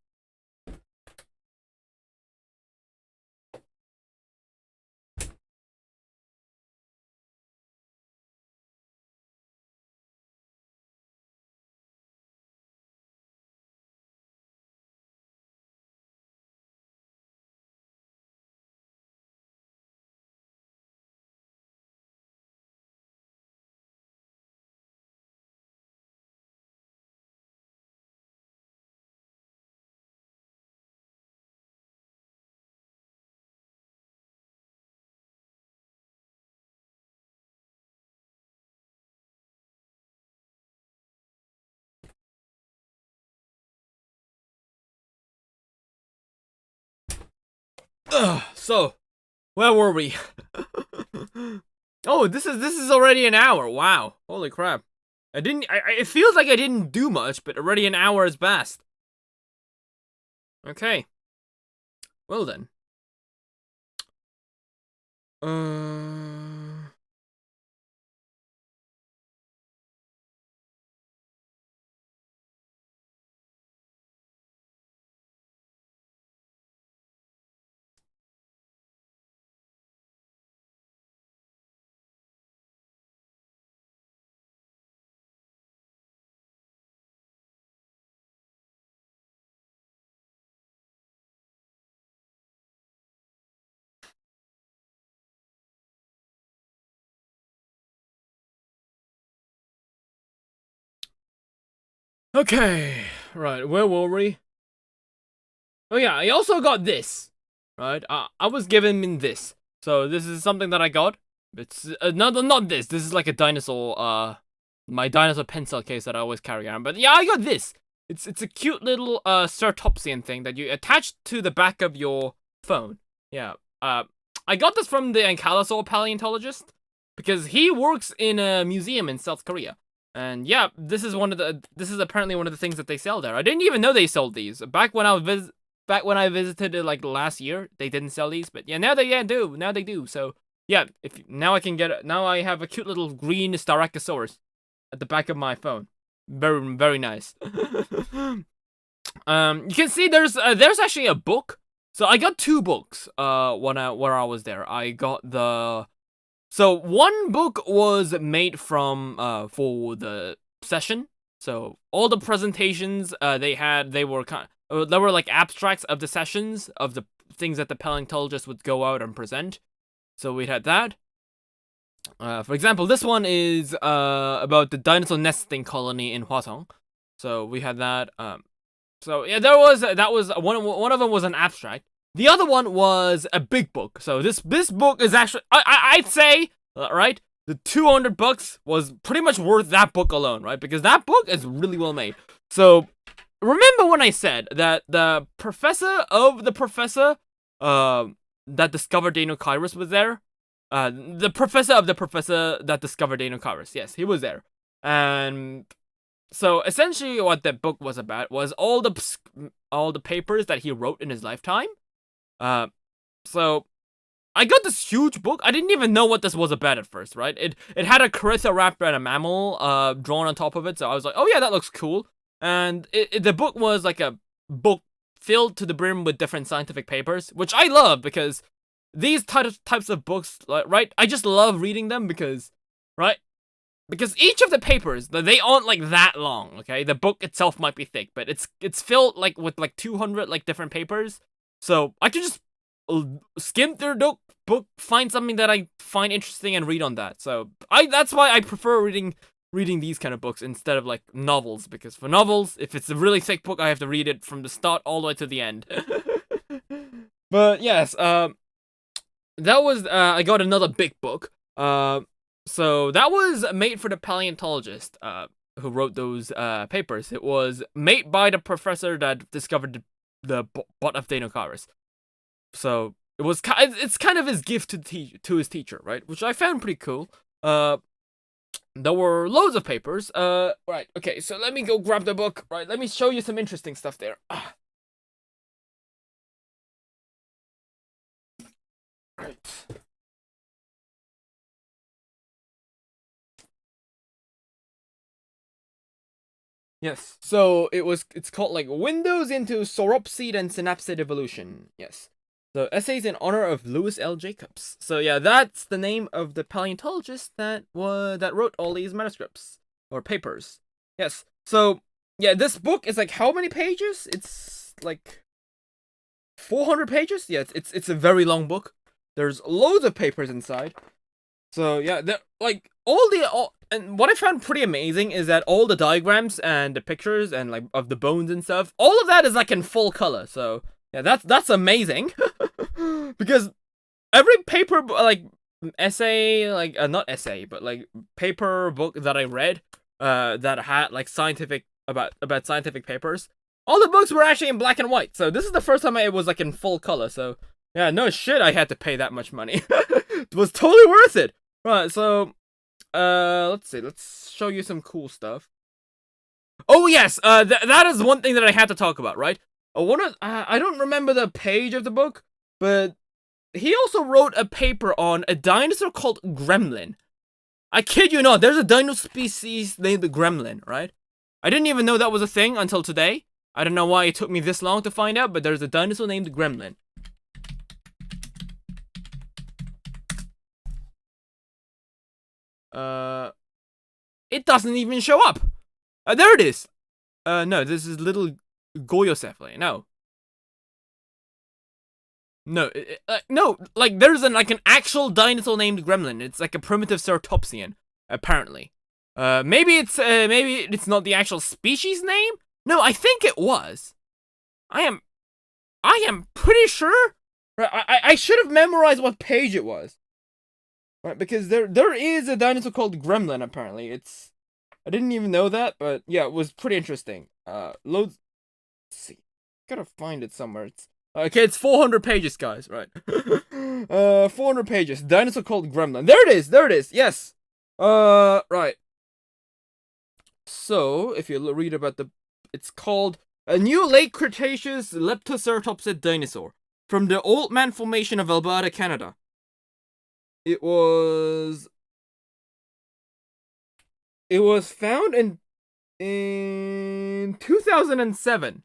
So, where were we? Oh, this is already an hour. Wow. Holy crap. It feels like I didn't do much, but already an hour has passed. Okay. Well then. Okay. Right, where were we? Oh yeah, I also got this. Right? I was given this. So this is something that I got. It's not this. This is like a dinosaur my dinosaur pencil case that I always carry around. But yeah, I got this. It's a cute little Ceratopsian thing that you attach to the back of your phone. Yeah. I got this from the Ankalasaur paleontologist because he works in a museum in South Korea. And yeah, this is apparently one of the things that they sell there. I didn't even know they sold these. Back when I visited it like last year, they didn't sell these, but yeah, now they do. Now they do. So yeah, now I have a cute little green Styracosaurus at the back of my phone. Very, very nice. You can see there's actually a book. So I got two books. Where I was there, I got So one book was made from for the session. So all the presentations they were like abstracts of the sessions of the things that the paleontologists would go out and present. So we had that. For example, this one is about the dinosaur nesting colony in Hwasong. So we had that. So yeah, that was one of them was an abstract. The other one was a big book. So this book is actually I'd say right, the $200 was pretty much worth that book alone, right? Because that book is really well made. So remember when I said that the professor of the professor that discovered Dinosaurs was there? The professor of the professor that discovered Dinosaurs. Yes, he was there. And so essentially what that book was about was all the papers that he wrote in his lifetime. So I got this huge book. I didn't even know what this was about at first, right? It had a raptor and a mammal drawn on top of it. So I was like, oh yeah, that looks cool. And the book was like a book filled to the brim with different scientific papers, which I love because these types of books, right? I just love reading them because, right? Because each of the papers, they aren't like that long, okay? The book itself might be thick, but it's filled like with like 200 like different papers. So I can just skim through the book, find something that I find interesting, and read on that. So that's why I prefer reading these kind of books instead of like novels, because for novels, if it's a really thick book, I have to read it from the start all the way to the end. But yes, that was I got another big book. So that was made for the paleontologist who wrote those papers. It was made by the professor that discovered the butt of Dinosaurs. So it's kind of his gift to his teacher, right? Which I found pretty cool. There were loads of papers. Right, okay, so let me go grab the book. Right, let me show you some interesting stuff there. Right. Yes. So it's called like Windows into Sauropsid and Synapsid Evolution. Yes. So essays in honor of Louis L. Jacobs. So yeah, that's the name of the paleontologist that wrote all these manuscripts or papers. Yes. So yeah, this book is like how many pages? It's like 400 pages. Yeah, it's a very long book. There's loads of papers inside. So yeah, like and what I found pretty amazing is that all the diagrams and the pictures and like of the bones and stuff, all of that is like in full color. So yeah, that's amazing. Because every paper like essay, like not essay, but like paper book that I read, that had like about scientific papers, all the books were actually in black and white. So this is the first time it was like in full color. So yeah, no shit, I had to pay that much money. It was totally worth it. Right, so let's see. Let's show you some cool stuff. Oh yes, that is one thing that I had to talk about, right? I don't remember the page of the book, but he also wrote a paper on a dinosaur called Gremlin. I kid you not, there's a dino species named the Gremlin, right? I didn't even know that was a thing until today. I don't know why it took me this long to find out, but there's a dinosaur named Gremlin. It doesn't even show up. There it is. No, this is little Goyocephaly. No. No, no, like there's an actual dinosaur named Gremlin. It's like a primitive ceratopsian, apparently. Maybe it's not the actual species name. No, I think it was. I am pretty sure. Right, I should have memorized what page it was. Right, because there is a dinosaur called Gremlin, apparently. I didn't even know that, but yeah, it was pretty interesting. Loads. Let's see, gotta find it somewhere. Okay, it's 400 pages, guys. Right. 400 pages. Dinosaur called Gremlin. There it is. There it is. Yes. Right. So if you read about it's called a new late Cretaceous leptoceratopsid dinosaur from the Old Man Formation of Alberta, Canada. It was found in 2007.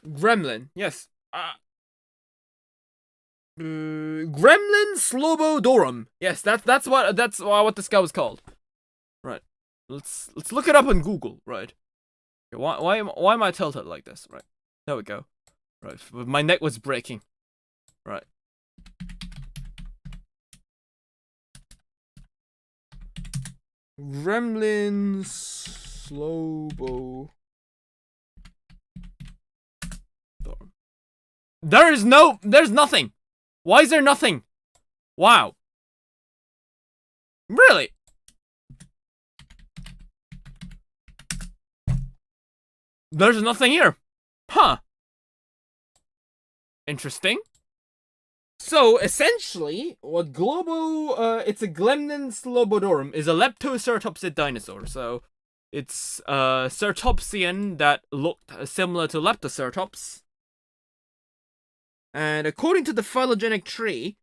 Gremlin, yes. Gremlin slobodorum. Yes, that's what this guy was called. Right. Let's look it up on Google. Right. Why am I tilted like this? Right. There we go. Right. My neck was breaking. Right. Gremlins, Slobo. There's nothing. Why is there nothing? Wow. Really? There's nothing here. Huh. Interesting. So, essentially, what it's a Gremlin Slobodorum is a leptocertopsid dinosaur. So, it's a Certopsian that looked similar to Leptoceratops. And according to the phylogenetic tree,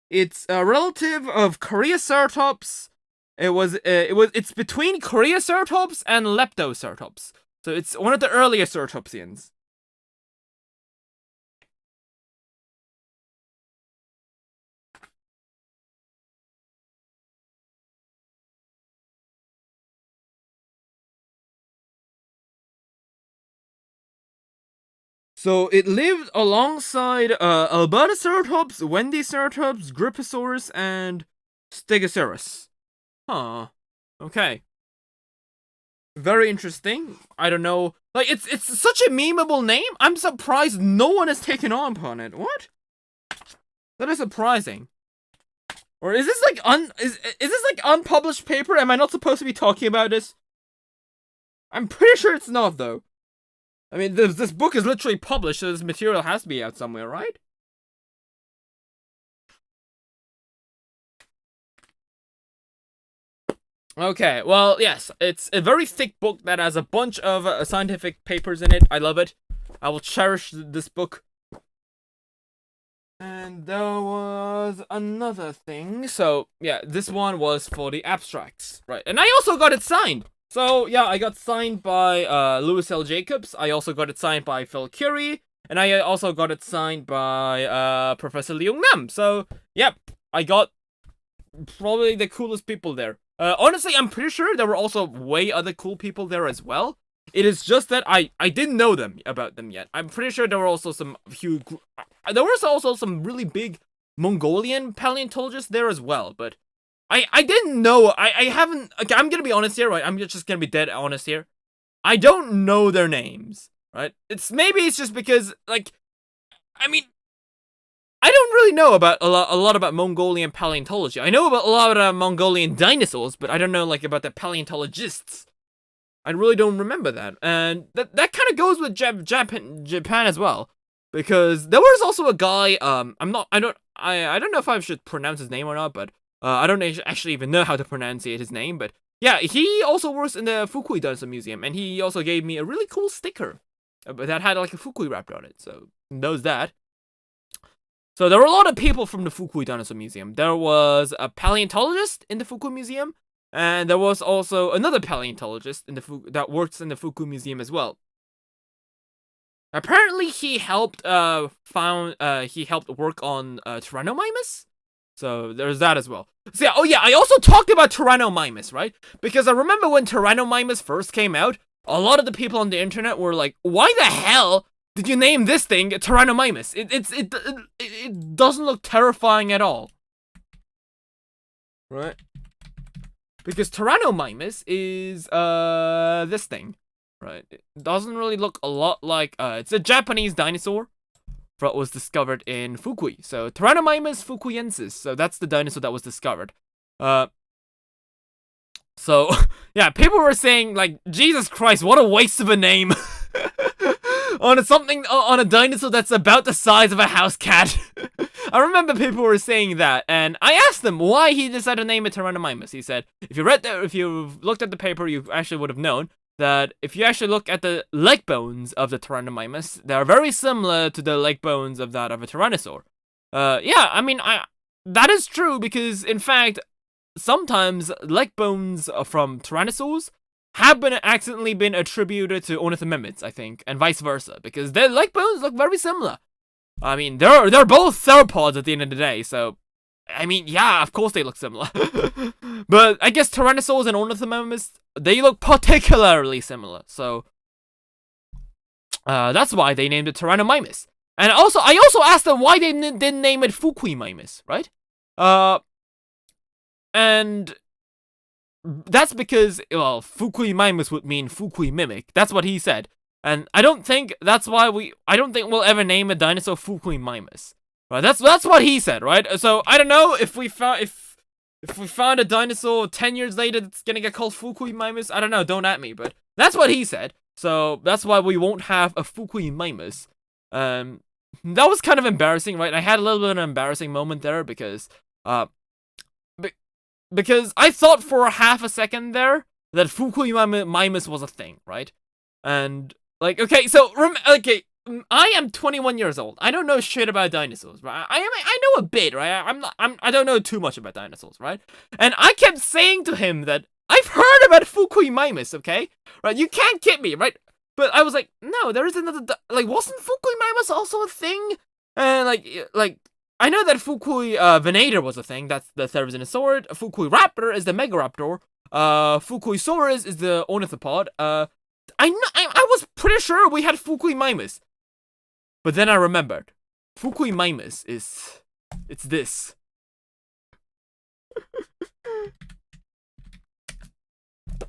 it's a relative of Coreoceratops. It's between Coreoceratops and Leptoceratops. So it's one of the earlier Certopsians. So it lived alongside Albertoceratops, Wendyceratops, Griposaurus, and Stegosaurus. Huh. Okay. Very interesting. I don't know. Like, it's such a memeable name. I'm surprised no one has taken on upon it. What? That is surprising. Or is this like is this like unpublished paper? Am I not supposed to be talking about this? I'm pretty sure it's not, though. I mean, this book is literally published, so this material has to be out somewhere, right? Okay, well, yes, it's a very thick book that has a bunch of scientific papers in it. I love it. I will cherish this book. And there was another thing. So, yeah, this one was for the abstracts, right? And I also got it signed. So, yeah, I got signed by Louis L. Jacobs. I also got it signed by Phil Curie. And I also got it signed by Professor Leung Nam. So, yep, I got probably the coolest people there. Honestly, I'm pretty sure there were also way other cool people there as well. It is just that I didn't know about them yet. I'm pretty sure there were also some there was also some really big Mongolian paleontologists there as well, but I didn't know. I haven't. Okay, I'm gonna be honest here, right? I'm just gonna be dead honest here. I don't know their names, right? Maybe it's just because, like, I mean, I don't really know about a lot about Mongolian paleontology. I know about a lot of Mongolian dinosaurs, but I don't know like about the paleontologists. I really don't remember that, and that kind of goes with Japan as well, because there was also a guy. I don't know if I should pronounce his name or not, but I don't actually even know how to pronunciate his name. But yeah, he also works in the Fukui Dinosaur Museum, and he also gave me a really cool sticker that had like a Fukui wrapped on it. So knows that. So there were a lot of people from the Fukui Dinosaur Museum. There was a paleontologist in the Fukui Museum, and there was also another paleontologist that works in the Fukui Museum as well. Apparently, he helped work on Tyrannomimus. So there's that as well. So yeah, oh yeah, I also talked about Tyrannomimus, right? Because I remember when Tyrannomimus first came out, a lot of the people on the internet were like, "Why the hell did you name this thing Tyrannomimus? It doesn't look terrifying at all." Right? Because Tyrannomimus is this thing, right? It doesn't really look a lot like it's a Japanese dinosaur that was discovered in Fukui. So Tyrannomimus fukuiensis. So that's the dinosaur that was discovered. So yeah, people were saying like, Jesus Christ, what a waste of a name. on a dinosaur that's about the size of a house cat. I remember people were saying that, and I asked them why he decided to name it Tyrannomimus. He said, if you looked at the paper, you actually would have known that if you actually look at the leg bones of the Tyrannomimus, they are very similar to the leg bones of that of a Tyrannosaur. Yeah, I mean, that is true because, in fact, sometimes leg bones from Tyrannosaurs have accidentally been attributed to ornithomimids, I think, and vice versa, because their leg bones look very similar. I mean, they're both theropods at the end of the day, so I mean, yeah, of course they look similar. But I guess Tyrannosaurs and ornithomimids, they look particularly similar. So That's why they named it Tyrannomimus. And also, I also asked them why they didn't name it Fukuimimus, right? And that's because, well, Fukuimimus would mean Fukui mimic. That's what he said. And I don't think that's why I don't think we'll ever name a dinosaur Fukuimimus. Right? That's what he said, right? So I don't know if we found a dinosaur 10 years later that's gonna get called Fukuimimus. I don't know, don't at me, but that's what he said. So that's why we won't have a Fukuimimus. That was kind of embarrassing, right? I had a little bit of an embarrassing moment there because I thought for half a second there that Fukuimimus was a thing, right? And like, okay, so okay, I am 21 years old. I don't know shit about dinosaurs, right? I know a bit, right? I don't know too much about dinosaurs, right? And I kept saying to him that I've heard about Fukuimimus, okay? Right? You can't kid me, right? But I was like, no, there is another, like, wasn't Fukuimimus also a thing? And like, I know that Fukui Venator was a thing. That's the Therizinosaur. Fukui Raptor is the Megaraptor. Fukuisaurus is the Ornithopod. I was pretty sure we had Fukuimimus. But then I remembered. Fukuimimus it's this.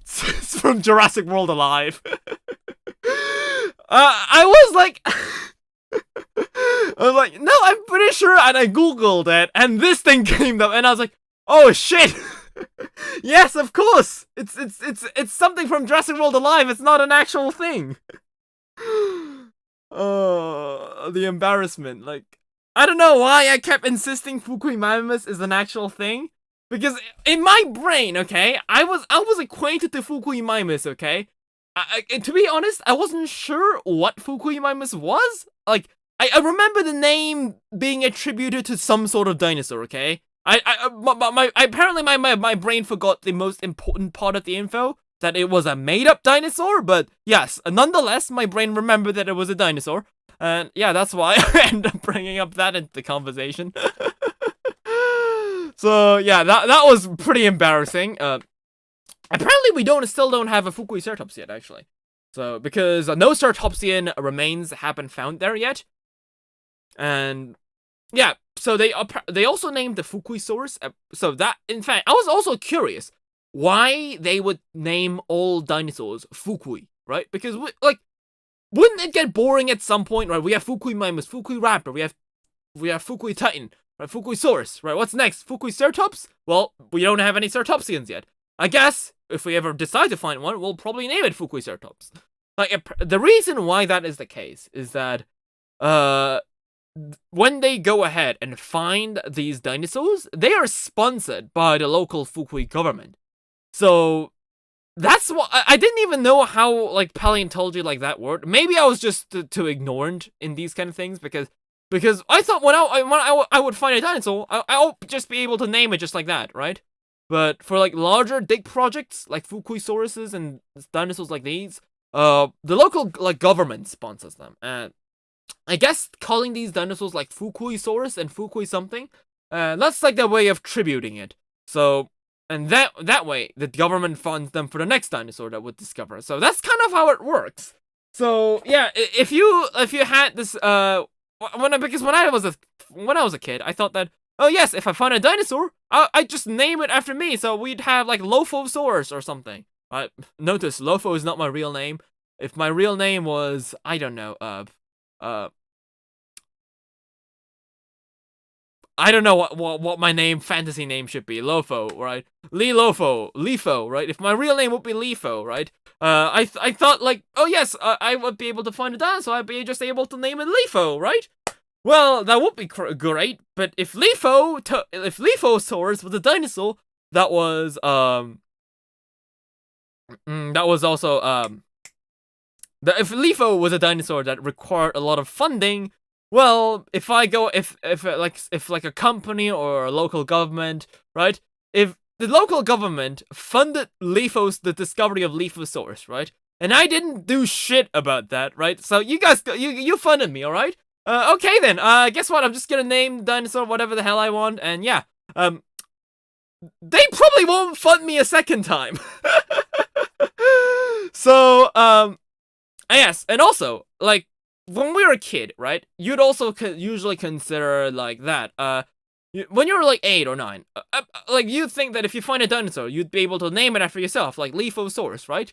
It's from Jurassic World Alive. I was like, no, I'm pretty sure, and I googled it, and this thing came up, and I was like, oh shit, yes, of course, it's something from Jurassic World Alive. It's not an actual thing. Oh, the embarrassment. Like, I don't know why I kept insisting Fukuimimus is an actual thing. Because in my brain, okay, I was acquainted to Fukuimimus, okay? To be honest, I wasn't sure what Fukuimimus was. Like, I remember the name being attributed to some sort of dinosaur, okay? Apparently my brain forgot the most important part of the info, that it was a made-up dinosaur, but yes, nonetheless, my brain remembered that it was a dinosaur. And yeah, that's why I ended up bringing up that into the conversation. So yeah, that was pretty embarrassing. Apparently we still don't have a Fukuiceratops yet, actually. So because no Ceratopsian remains have been found there yet, and yeah, so they also named the Fukuisaurus. So that, in fact, I was also curious why they would name all dinosaurs Fukui, right? Because wouldn't it get boring at some point, right? We have Fukuimimus, Fukui Raptor, we have Fukui Titan. Right, Fukuisaurus, right? What's next? Fukuiceratops? Well, we don't have any Ceratopsians yet. I guess, if we ever decide to find one, we'll probably name it Fukuiceratops. Like, the reason why that is the case is that, when they go ahead and find these dinosaurs, they are sponsored by the local Fukui government. So, that's what, I didn't even know how, like, paleontology like that worked. Maybe I was just too ignorant in these kind of things, because I thought when I would find a dinosaur, I'll just be able to name it just like that, right? But for like larger dig projects like Fukuisauruses and dinosaurs like these, the local like government sponsors them, and I guess calling these dinosaurs like Fukuisaurus and Fukui something, that's like their way of tributing it. So, and that way the government funds them for the next dinosaur that would discover. So that's kind of how it works. So yeah, if you had this because when I was a kid, I thought that, oh yes, if I find a dinosaur, I'd just name it after me, so we'd have like Lophosaurus or something. Notice, Lopho is not my real name. If my real name was, I don't know, I don't know what my fantasy name should be. Lopho, right? Lefo, right? If my real name would be Lefo, right? I thought like, oh yes, I would be able to find a dinosaur. I'd be just able to name it Lefo, right? Well, that would be great. But if Lefosaurus was a dinosaur, that was also if Lefo was a dinosaur that required a lot of funding. Well, if like a company or a local government, right? If the local government funded the discovery of Lefosaurus, right? And I didn't do shit about that, right? So you guys, you funded me, all right? Okay then. Guess what? I'm just gonna name the dinosaur whatever the hell I want, and yeah. They probably won't fund me a second time. So, yes, and also, like, when we were a kid, right, you'd also usually consider like that. When you were like 8 or 9, like you'd think that if you find a dinosaur, you'd be able to name it after yourself, like Lophosaurus, right?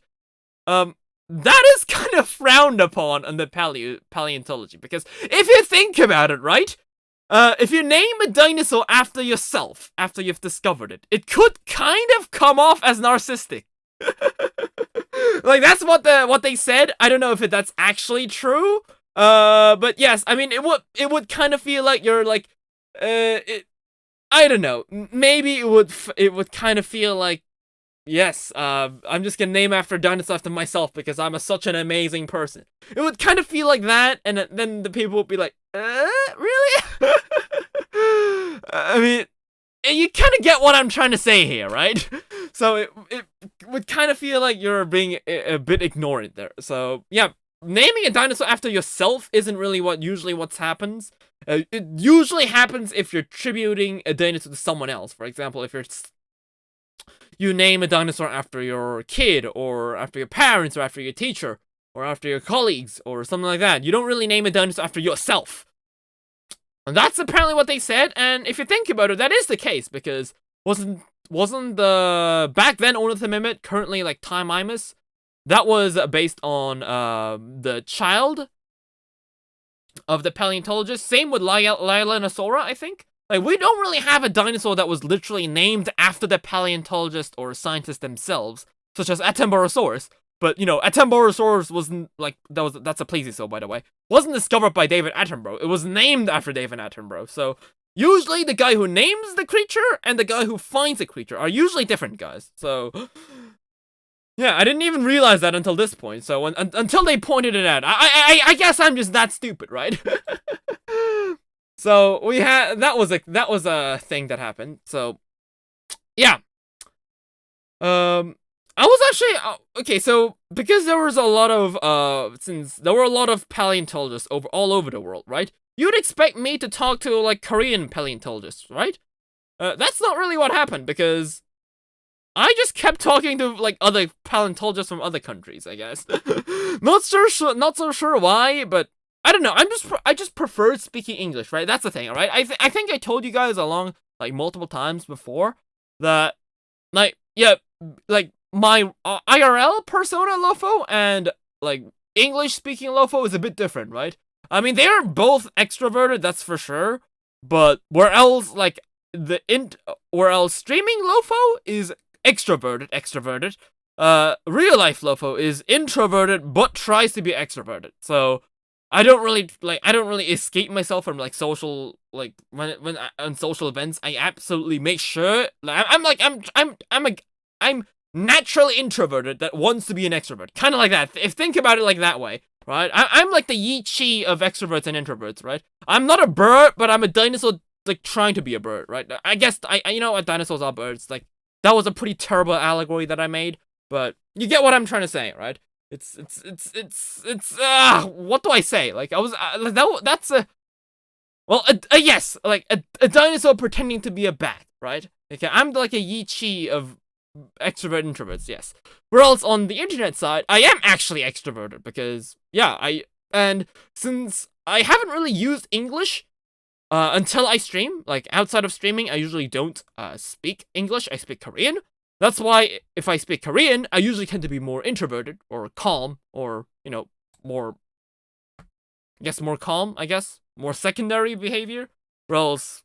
That is kind of frowned upon in the paleontology, because if you think about it, right? If you name a dinosaur after yourself, after you've discovered it, it could kind of come off as narcissistic. Like, that's what they said. I don't know if that's actually true. But yes, I mean, it would kind of feel like you're like, I don't know. Maybe it would kind of feel like, yes, I'm just gonna name after a dinosaur after myself because I'm such an amazing person. It would kind of feel like that, and then the people would be like, really? I mean, you kind of get what I'm trying to say here, right? So it would kind of feel like you're being a bit ignorant there. So yeah, naming a dinosaur after yourself isn't really what happens. It usually happens if you're tributing a dinosaur to someone else. For example, if you name a dinosaur after your kid, or after your parents, or after your teacher, or after your colleagues, or something like that. You don't really name a dinosaur after yourself. And that's apparently what they said, and if you think about it, that is the case, because wasn't the back then ornithomimid, currently like Timeimus, that was based on the child of the paleontologist. Same with Lilanosaura, I think. Like, we don't really have a dinosaur that was literally named after the paleontologist or scientists themselves, such as Attenborosaurus. But, you know, Attenborosaurus wasn't, like, that's a plesiosaur, by the way. Wasn't discovered by David Attenborough. It was named after David Attenborough. So, usually the guy who names the creature and the guy who finds the creature are usually different guys. So, yeah, I didn't even realize that until this point. So, until they pointed it out. I guess I'm just that stupid, right? So, that was a thing that happened. So, yeah. I was actually, okay, so, because there was a lot of, since there were a lot of paleontologists all over the world, right? You'd expect me to talk to, like, Korean paleontologists, right? That's not really what happened, because I just kept talking to, like, other paleontologists from other countries, I guess. Not so sure why, but I don't know, I just prefer speaking English, right? That's the thing, alright? I think I told you guys along, like, multiple times before, that, like, yeah, like, my IRL persona Lopho and, like, English-speaking Lopho is a bit different, right? I mean, they're both extroverted, that's for sure, but whereas streaming Lopho is extroverted, real-life Lopho is introverted, but tries to be extroverted, so I don't really escape myself from, like, social, like, when on social events. I absolutely make sure, like, I'm naturally introverted that wants to be an extrovert. Kind of like that. If think about it like that way, right? I'm like the Yi Chi of extroverts and introverts, right? I'm not a bird, but I'm a dinosaur, like, trying to be a bird, right? I guess, you know what, dinosaurs are birds. Like, that was a pretty terrible allegory that I made, but you get what I'm trying to say, right? It's what do I say? Like, I was, that's a, well, yes, like, a dinosaur pretending to be a bat, right? Okay, I'm like a Yi Chi of extrovert introverts, yes. Whereas on the internet side, I am actually extroverted because, yeah, and since I haven't really used English until I stream, like, outside of streaming, I usually don't speak English, I speak Korean. That's why if I speak Korean, I usually tend to be more introverted or calm, or, you know, more calm, I guess, more secondary behavior. Whereas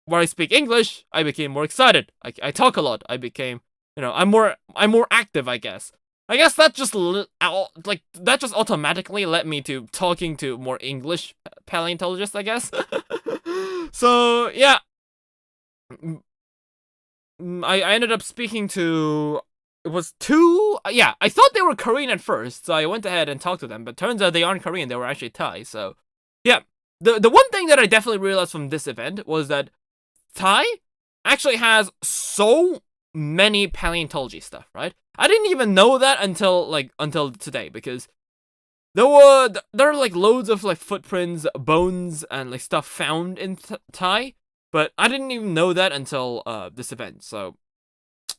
when I speak English, I became more excited. I talk a lot. I became, you know, I'm more active, I guess. I guess that just automatically led me to talking to more English paleontologists, I guess. So, yeah. I ended up speaking to, it was two, yeah, I thought they were Korean at first, so I went ahead and talked to them, but turns out they aren't Korean, they were actually Thai, so, yeah. The one thing that I definitely realized from this event was that Thai actually has so many paleontology stuff, right? I didn't even know that until today, because there are like loads of, like, footprints, bones, and, like, stuff found in Thai, but I didn't even know that until this event. So,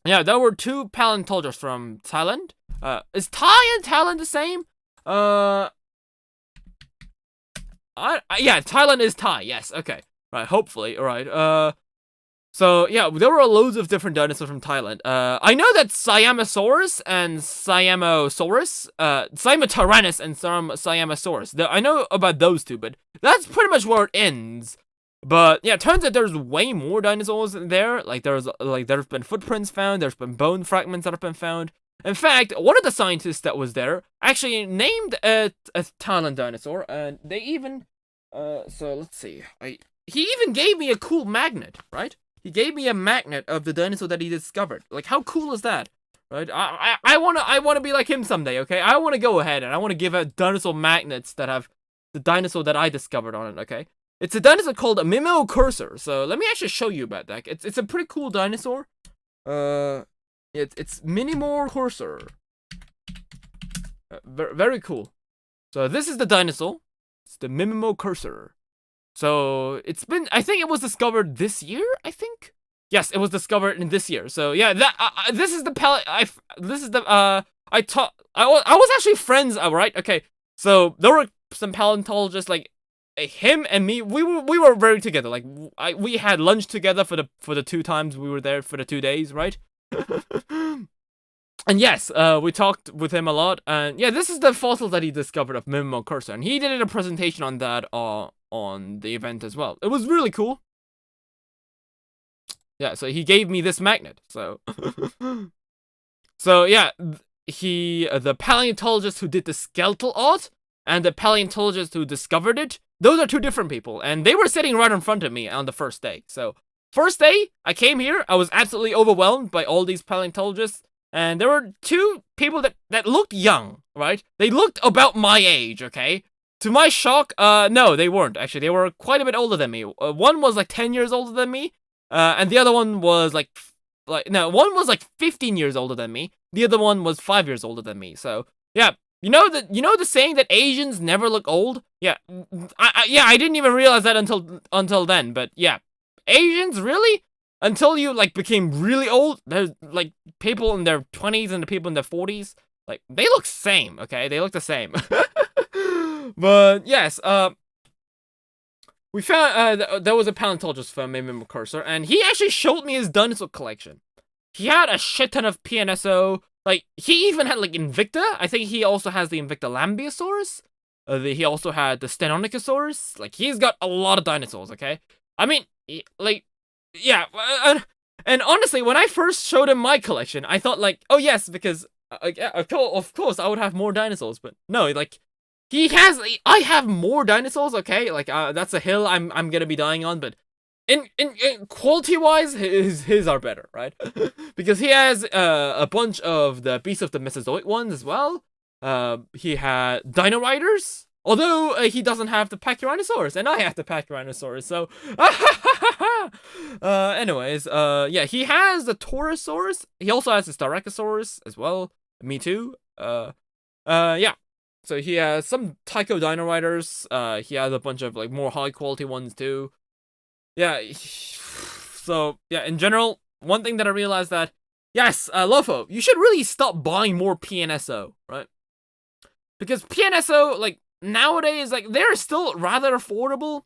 yeah, there were two paleontologists from Thailand. Is Thai and Thailand the same? Yeah, Thailand is Thai. Yes. Okay. Right. Hopefully. All right. So yeah, there were loads of different dinosaurs from Thailand. I know that Siamosaurus and Siamosaurus, Siamotyrannus and Siamosaurus. I know about those two, but that's pretty much where it ends. But yeah, it turns out there's way more dinosaurs in there. Like there's been footprints found. There's been bone fragments that have been found. In fact, one of the scientists that was there actually named a Thailand dinosaur, and they even so let's see. He even gave me a cool magnet, right? He gave me a magnet of the dinosaur that he discovered. Like, how cool is that? Right? I wanna be like him someday, okay? I wanna go ahead and I wanna give out dinosaur magnets that have the dinosaur that I discovered on it, okay? It's a dinosaur called a Mimocursor. So let me actually show you about that. It's a pretty cool dinosaur. It's Mimocursor. Very cool. So this is the dinosaur. It's the Mimocursor. So it's been, I think it was discovered this year, I think. Yes, it was discovered in this year. So yeah, this is the I was actually friends, right? Okay. So there were some paleontologists like him and me. We were very together. Like we had lunch together for the 2 times we were there for the 2 days, right? And yes, we talked with him a lot. And yeah, this is the fossil that he discovered of Mimocursor, and he did a presentation on that on the event as well. It was really cool. Yeah, so he gave me this magnet. So so yeah, the paleontologist who did the skeletal art and the paleontologist who discovered it, those are 2 different people, and they were sitting right in front of me on the first day. So first day I came here, I was absolutely overwhelmed by all these paleontologists, and there were 2 people that looked young, right? They looked about my age, okay? To my shock, no, they weren't, actually. They were quite a bit older than me. One was like 10 years older than me, and the other one was no, one was like 15 years older than me. The other one was 5 years older than me. So, yeah, you know the saying that Asians never look old? Yeah, I didn't even realize that until then, but yeah. Asians, really? Until you, like, became really old, there's, like, people in their 20s and the people in their 40s, like, they look same, okay? They look the same. But yes, we found there was a paleontologist from Mimocursor, and he actually showed me his dinosaur collection. He had a shit ton of PNSO. Like, he even had like Invicta. I think he also has the Invicta Lambeosaurus. He also had the Stenonychosaurus. Like, he's got a lot of dinosaurs. Okay, I mean, like, yeah. And honestly, when I first showed him my collection, I thought like, oh yes, because yeah, of course I would have more dinosaurs. But no, like. I have more dinosaurs, okay? Like, that's a hill I'm gonna be dying on, but in quality-wise, his are better, right? Because he has a bunch of the Beasts of the Mesozoic ones as well. He had Dino Riders, although he doesn't have the Pachyrhinosaurus, and I have the Pachyrhinosaurus, so... anyways, yeah, he has the Taurosaurus. He also has the Styracosaurus as well. Me too. Yeah. So he has some Tycho Dino Riders. He has a bunch of like more high quality ones too. Yeah. So yeah, in general, one thing that I realized that yes, Lopho, you should really stop buying more PNSO, right? Because PNSO, like nowadays, like they're still rather affordable.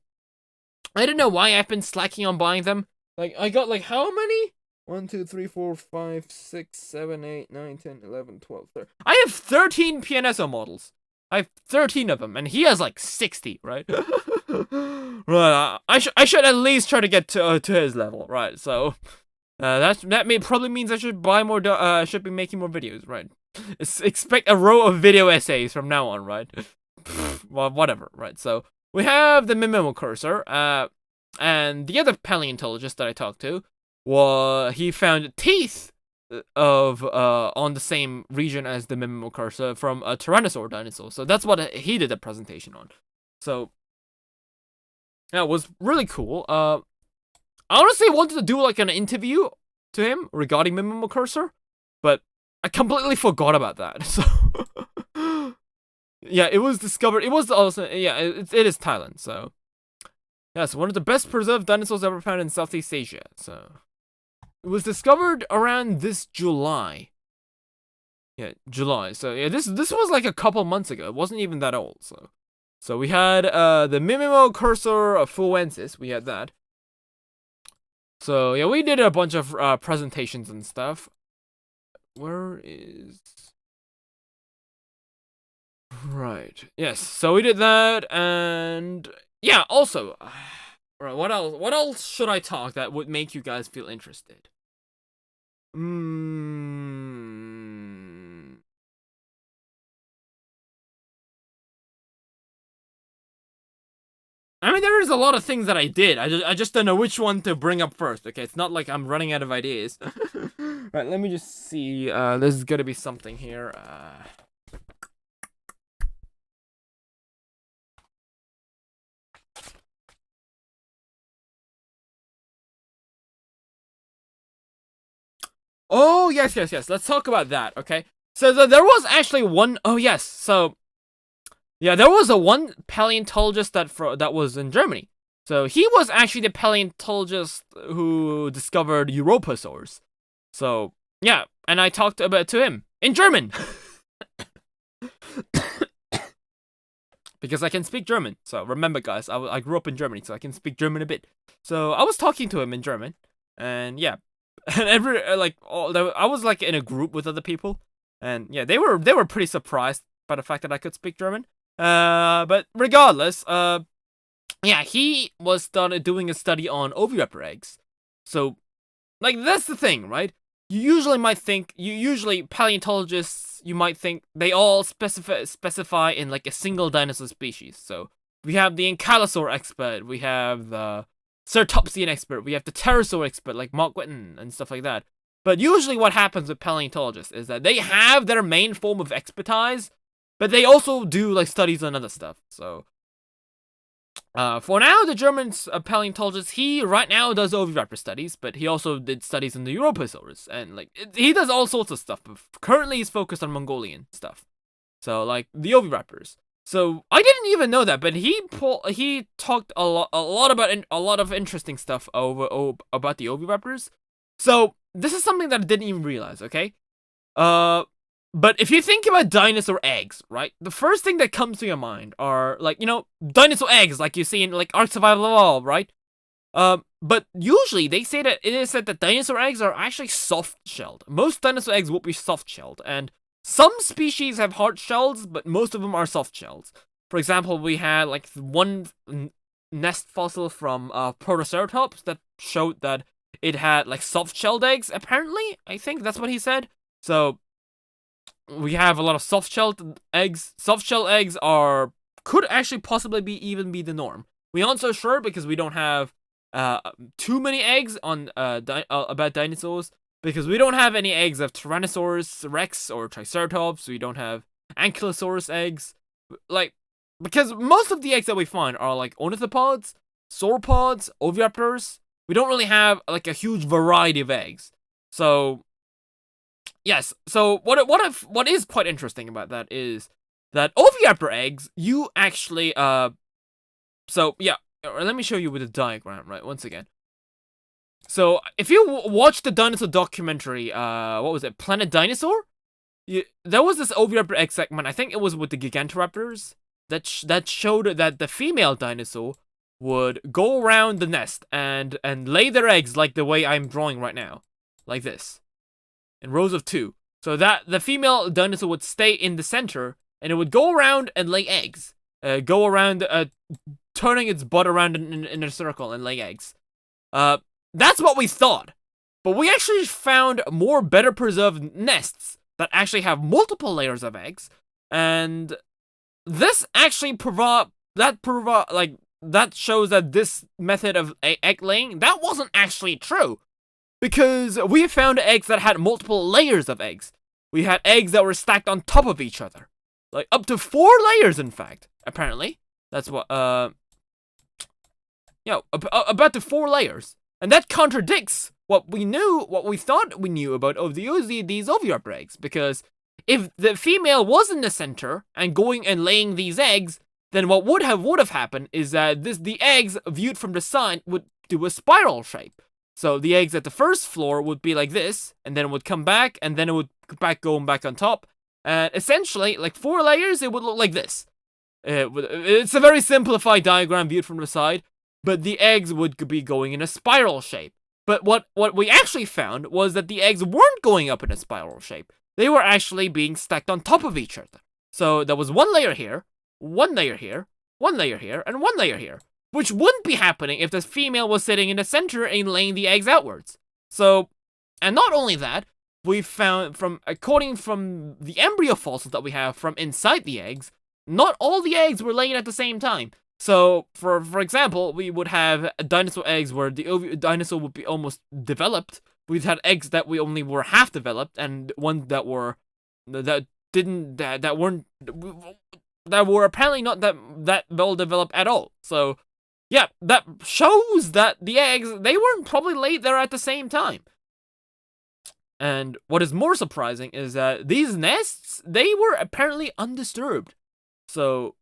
I don't know why I've been slacking on buying them. Like I got like how many? 1, 2, 3, 4, 5, 6, 7, 8, 9, 10, 11, 12, 13. I have 13 PNSO models. I have 13 of them, and he has like 60, right? Right, I should at least try to get to his level, right? So, probably means I should buy more. Should be making more videos, right? Expect a row of video essays from now on, right? Well, whatever, right? So we have the Mimocursor, and the other paleontologist that I talked to, he found teeth of on the same region as the Mimocursor from a Tyrannosaur dinosaur. So that's what he did a presentation on. So yeah, it was really cool. I honestly wanted to do like an interview to him regarding Mimocursor, but I completely forgot about that. So yeah, it was discovered. It was also it is Thailand. So yes, one of the best preserved dinosaurs ever found in Southeast Asia. So. It was discovered around this July. Yeah, July. So yeah, this was like a couple months ago. It wasn't even that old. So So we had the Mimimo cursor fuensis. We had that. So yeah, we did a bunch of presentations and stuff. Where is... Right. Yes. So we did that, and yeah. Also, right. What else? What else should I talk that would make you guys feel interested? I mean, there is a lot of things that I did. I just don't know which one to bring up first. Okay, it's not like I'm running out of ideas. Right. Let me just see. There's gotta be something here. Oh, yes. Let's talk about that, okay? So there was actually one... Oh, yes. So, yeah, there was one paleontologist that was in Germany. So he was actually the paleontologist who discovered Europasaurs. So, yeah, and I talked about to him in German. Because I can speak German. So remember, guys, I grew up in Germany, so I can speak German a bit. So I was talking to him in German, and yeah, and I was like in a group with other people, and yeah, they were pretty surprised by the fact that I could speak German. But regardless, yeah, he was doing a study on oviraptor eggs. So, like, that's the thing, right? Usually paleontologists, you might think they all specify in like a single dinosaur species. So we have the ankylosaur expert, we have the ceratopsian expert, we have the pterosaur expert like Mark Whitten and stuff like that. But usually what happens with paleontologists is that they have their main form of expertise, but they also do like studies on other stuff. So for now, the German paleontologist, he right now does oviraptor studies, but he also did studies in the Europasaurs, and like he does all sorts of stuff. But currently, he's focused on Mongolian stuff, so like the oviraptors. So I didn't even know that, but he talked a lot about a lot of interesting stuff about the oviraptors. So this is something that I didn't even realize. Okay, but if you think about dinosaur eggs, right? The first thing that comes to your mind are, like, dinosaur eggs, like you see in, like, Ark Survival Evolved, right? But usually they say that it is said that dinosaur eggs are actually soft-shelled. Most dinosaur eggs will be soft-shelled, and some species have hard shells, but most of them are soft-shelled. For example, we had, like, one nest fossil from Protoceratops that showed that it had, like, soft-shelled eggs, apparently. I think that's what he said. So we have a lot of soft-shelled eggs. Soft-shell eggs could actually possibly even be the norm. We aren't so sure because we don't have too many eggs on about dinosaurs, because we don't have any eggs of Tyrannosaurus Rex or Triceratops. We don't have Ankylosaurus eggs, like, because most of the eggs that we find are like ornithopods, sauropods, oviraptors. We don't really have like a huge variety of eggs. So yes, so what is quite interesting about that is that oviraptor eggs, you actually, so yeah, let me show you with a diagram, right, once again. So if you watch the dinosaur documentary, what was it, Planet Dinosaur? There was this oviraptor egg segment, I think it was with the Gigantoraptors, that showed that the female dinosaur would go around the nest and lay their eggs like the way I'm drawing right now, like this, in rows of 2. So that the female dinosaur would stay in the center, and it would go around and lay eggs. Go around, turning its butt around in a circle and lay eggs. That's what we thought. But we actually found more better preserved nests that actually have multiple layers of eggs. And this actually that shows that this method of egg laying, that wasn't actually true. Because we found eggs that had multiple layers of eggs. We had eggs that were stacked on top of each other. Like, up to 4 layers, in fact, apparently. That's what, about to 4 layers. And that contradicts what we thought we knew about these oviraptor eggs. Because if the female was in the center and going and laying these eggs, then what would have happened is that the eggs, viewed from the side, would do a spiral shape. So the eggs at the first floor would be like this, and then it would come back, and then it would go back on top. And essentially, like 4 layers, it would look like this. It's a very simplified diagram viewed from the side, but the eggs would be going in a spiral shape. But what we actually found was that the eggs weren't going up in a spiral shape. They were actually being stacked on top of each other. So there was one layer here, one layer here, one layer here, and one layer here, which wouldn't be happening if the female was sitting in the center and laying the eggs outwards. So, and not only that, we found according from the embryo fossils that we have from inside the eggs, not all the eggs were laid at the same time. So, for example, we would have dinosaur eggs where the dinosaur would be almost developed. We've had eggs that we only were half developed, and ones that were that were apparently not that well developed at all. So, yeah, that shows that the eggs, they weren't probably laid there at the same time. And what is more surprising is that these nests, they were apparently undisturbed. So,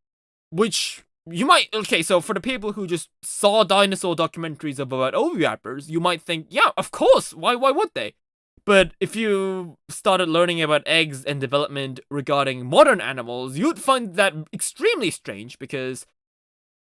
which you might, okay, so for the people who just saw dinosaur documentaries about oviraptors, you might think, yeah, of course, why would they? But if you started learning about eggs and development regarding modern animals, you'd find that extremely strange, because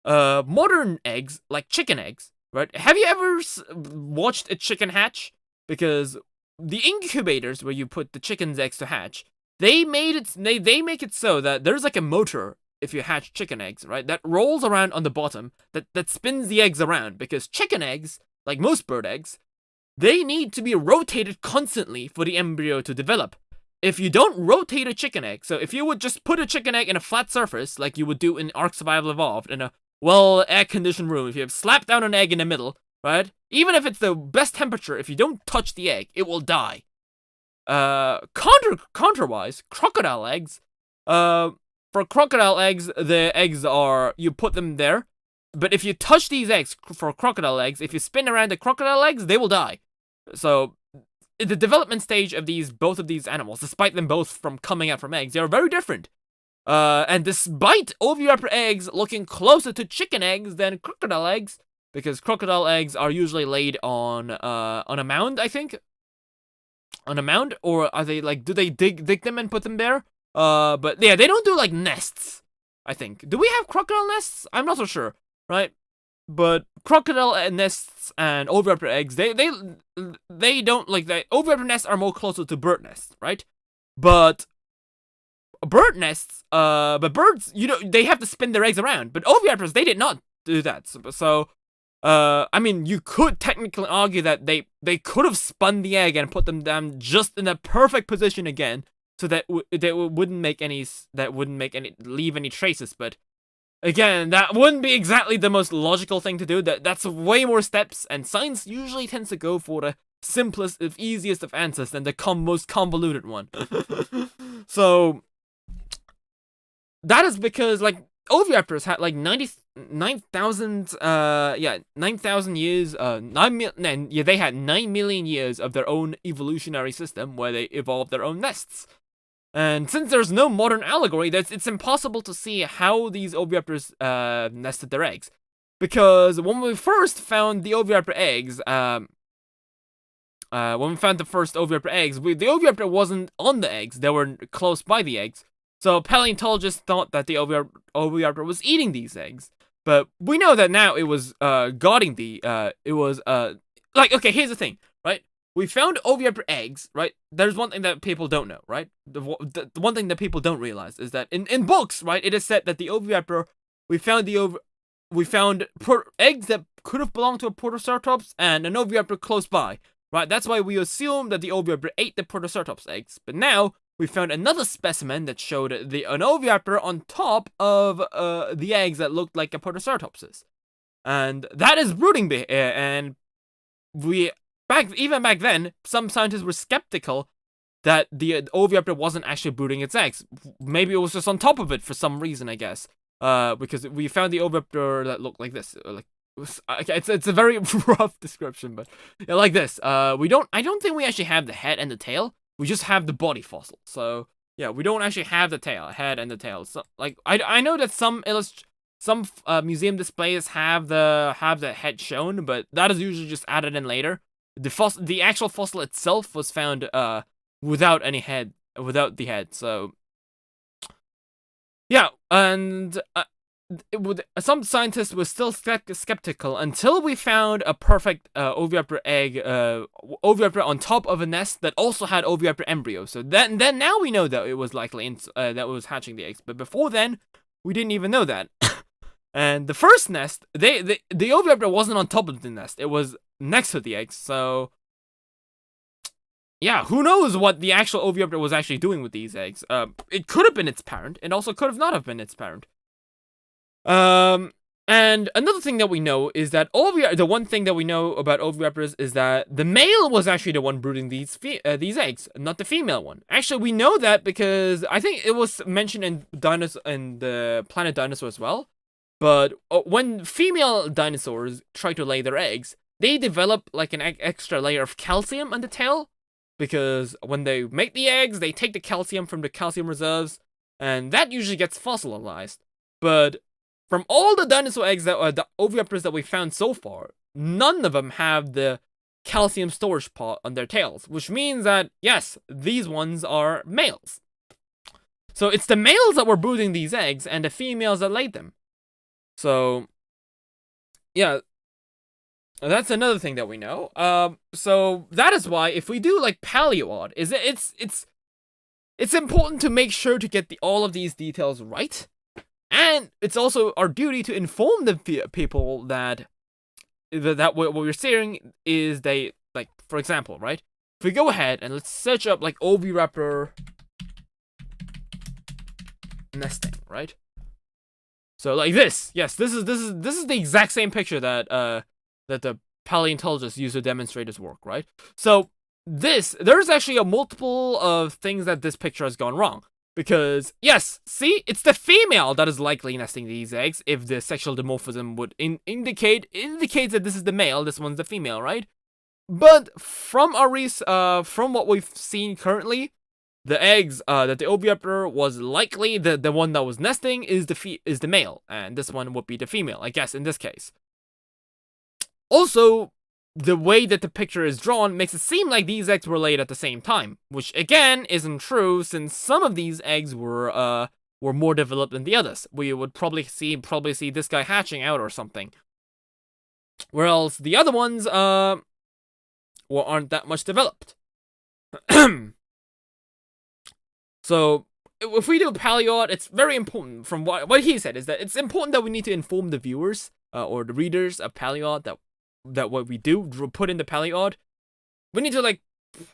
modern eggs, like chicken eggs, right? Have you ever watched a chicken hatch? Because the incubators where you put the chicken's eggs to hatch, they make it so that there's like a motor if you hatch chicken eggs, right? That rolls around on the bottom, that spins the eggs around, because chicken eggs, like most bird eggs, they need to be rotated constantly for the embryo to develop. If you don't rotate a chicken egg, so if you would just put a chicken egg in a flat surface, like you would do in Ark Survival Evolved, in a air-conditioned room, if you have slapped down an egg in the middle, right? Even if it's the best temperature, if you don't touch the egg, it will die. Counterwise, crocodile eggs, for crocodile eggs, the eggs are, you put them there, but if you touch these eggs for crocodile eggs, if you spin around the crocodile eggs, they will die. So, the development stage of both of these animals, despite them both from coming out from eggs, they are very different. And despite oviraptor eggs looking closer to chicken eggs than crocodile eggs, because crocodile eggs are usually laid on a mound, I think. On a mound, or are they like, do they dig them and put them there? But yeah, they don't do like nests, I think. Do we have crocodile nests? I'm not so sure, right? But crocodile nests and oviraptor eggs, they don't like that. Oviraptor nests are more closer to bird nests, right? But bird nests, but birds, they have to spin their eggs around. But oviraptors, they did not do that. So I mean, you could technically argue that they could have spun the egg and put them down just in a perfect position again, so that leave any traces. But again, that wouldn't be exactly the most logical thing to do. That's way more steps, and science usually tends to go for the simplest, easiest of answers than the most convoluted one. So that is because, like, oviraptors had like 9,000 years, they had 9 million years of their own evolutionary system where they evolved their own nests. And since there's no modern allegory, it's impossible to see how these oviraptors nested their eggs. Because when we first found the oviraptor eggs, the oviraptor wasn't on the eggs, they were close by the eggs. So paleontologists thought that the oviraptor was eating these eggs. But we know that now it was guarding okay, here's the thing, right? We found oviraptor eggs, right? There's one thing that people don't know, right? The one thing that people don't realize is that in books, right, it is said that the oviraptor, we found eggs that could have belonged to a protoceratops and an oviraptor close by, right? That's why we assume that the oviraptor ate the protoceratops eggs. But now we found another specimen that showed an oviraptor on top of the eggs that looked like a protoceratops's, and that is brooding. And even back then, some scientists were skeptical that the oviraptor wasn't actually brooding its eggs. Maybe it was just on top of it for some reason, I guess. Because we found the oviraptor that looked like this, it's a very rough description, but yeah, like this. I don't think we actually have the head and the tail. We just have the body fossil. So yeah, we don't actually have the head and the tail. So like I know that some museum displays have the head shown, but that is usually just added in later. The actual fossil itself was found without the head. So Yeah, and some scientists were still skeptical until we found a perfect ovipositor egg, ovipositor on top of a nest that also had ovipositor embryos. So then now we know that it was likely that it was hatching the eggs. But before then, we didn't even know that. And the first nest, the ovipositor wasn't on top of the nest; it was next to the eggs. So yeah, who knows what the actual ovipositor was actually doing with these eggs? It could have been its parent. It also could have not have been its parent. And another thing that we know is that the one thing that we know about ovipositors is that the male was actually the one brooding these eggs, not the female one. Actually, we know that because I think it was mentioned in the Planet Dinosaur as well. But when female dinosaurs try to lay their eggs, they develop like an extra layer of calcium on the tail, because when they make the eggs, they take the calcium from the calcium reserves, and that usually gets fossilized. But from all the dinosaur eggs that are the ovipositors that we found so far, none of them have the calcium storage pot on their tails, which means that, yes, these ones are males. So it's the males that were brooding these eggs and the females that laid them. So, yeah, that's another thing that we know. So that is why if we do like Paleontologists, it's important to make sure to get all of these details right. And it's also our duty to inform the people that what we're seeing is they, like, for example, right? If we go ahead and let's search up like oviraptor nesting, right? So like this, yes, this is the exact same picture that the paleontologists used to demonstrate his work, right? So there's actually a multiple of things that this picture has gone wrong. Because, yes, see, it's the female that is likely nesting these eggs if the sexual dimorphism would indicates that this is the male, this one's the female, right? But from from what we've seen currently, the eggs that the ovipositor was likely the one that was nesting is the male, and this one would be the female, I guess, in this case. Also, the way that the picture is drawn makes it seem like these eggs were laid at the same time, which again isn't true, since some of these eggs were more developed than the others. We would probably see this guy hatching out or something, whereas the other ones aren't that much developed. So if we do Paleontologists, it's very important. From what he said is that it's important that we need to inform the viewers or the readers of Paleontologists that what we do put in the Paleontologists, we need to like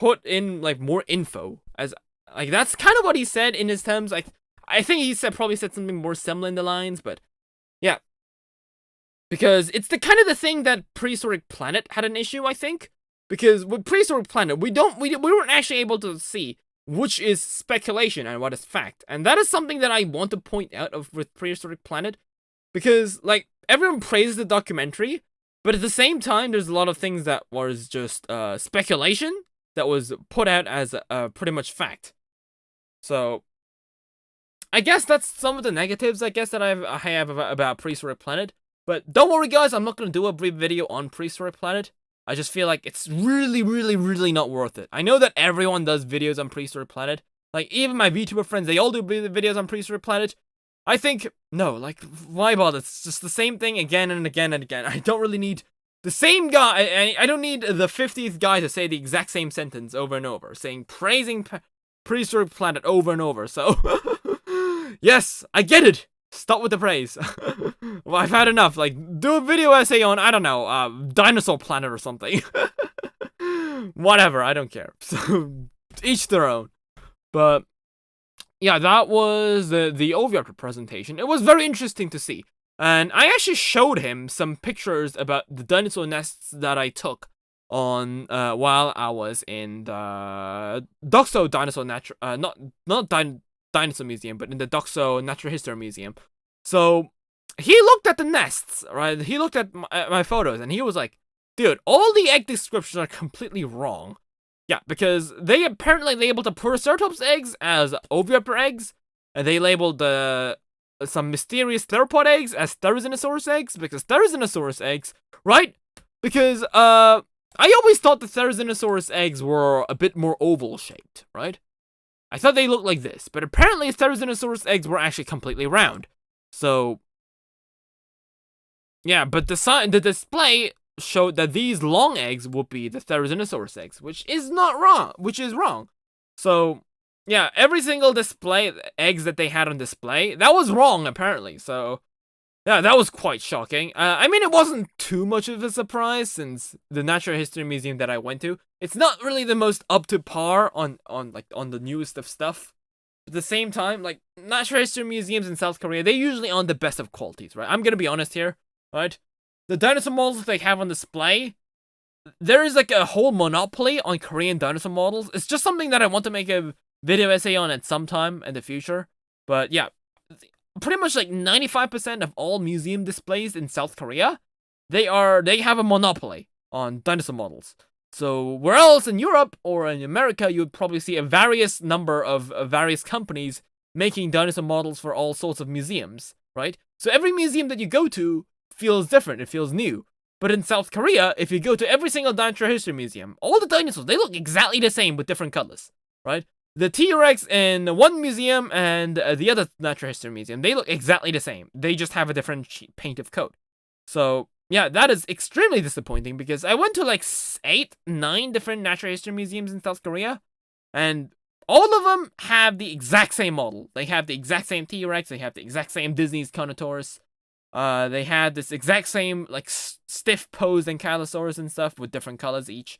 put in like more info, as like that's kind of what he said in his terms. Like I think he probably said something more similar in the lines, but yeah, because it's the kind of the thing that Prehistoric Planet had an issue, I think, because with Prehistoric Planet we weren't actually able to see which is speculation and what is fact, and that is something that I want to point out with Prehistoric Planet, because like everyone praises the documentary. But at the same time, there's a lot of things that was just speculation that was put out as pretty much fact. So, I guess that's some of the negatives, I guess, that I have about Prehistoric Planet. But don't worry, guys, I'm not going to do a brief video on Prehistoric Planet. I just feel like it's really, really, really not worth it. I know that everyone does videos on Prehistoric Planet. Like, even my VTuber friends, they all do videos on Prehistoric Planet. I think, no, like, why bother? It's just the same thing again and again and again. I don't really need the same guy. I don't need the 50th guy to say the exact same sentence over and over, praising Prehistoric Planet over and over. So, yes, I get it. Stop with the praise. Well, I've had enough. Like, do a video essay on, I don't know, Dinosaur Planet or something. Whatever, I don't care. So, each their own. But yeah, that was the ovipositor presentation. It was very interesting to see. And I actually showed him some pictures about the dinosaur nests that I took on while I was in the Doxo Dinosaur Dinosaur Museum, but in the Doxo Natural History Museum. So he looked at the nests, right? He looked at my photos, and he was like, dude, all the egg descriptions are completely wrong. Yeah, because they apparently labeled the Proceratops eggs as ovipositor eggs, and they labeled some mysterious theropod eggs as Therizinosaurus eggs, because Therizinosaurus eggs, right? Because I always thought the Therizinosaurus eggs were a bit more oval shaped, right? I thought they looked like this, but apparently Therizinosaurus eggs were actually completely round. So, yeah, but the display showed that these long eggs would be the Therizinosaurus eggs, which is wrong. So, yeah, every single display eggs that they had on display, that was wrong apparently. So, yeah, that was quite shocking. I mean, it wasn't too much of a surprise since the Natural History Museum that I went to, it's not really the most up to par on the newest of stuff. At the same time, like, Natural History Museums in South Korea, they're usually on the best of qualities, right? I'm gonna be honest here, right? The dinosaur models that they have on display, there is like a whole monopoly on Korean dinosaur models. It's just something that I want to make a video essay on at some time in the future. But yeah, pretty much like 95% of all museum displays in South Korea, they have a monopoly on dinosaur models. So where else in Europe or in America, you would probably see a various number of various companies making dinosaur models for all sorts of museums, right? So every museum that you go to feels different, it feels new. But in South Korea, if you go to every single natural history museum, all the dinosaurs, they look exactly the same with different colors, right? The T-Rex in one museum and the other natural history museum, they look exactly the same. They just have a different paint of coat. So, yeah, that is extremely disappointing because I went to like 8, 9 different natural history museums in South Korea, and all of them have the exact same model. They have the exact same T-Rex, they have the exact same Disney's Carnotaurus. They had this exact same, like, stiff pose ankylosaurus and stuff with different colors each.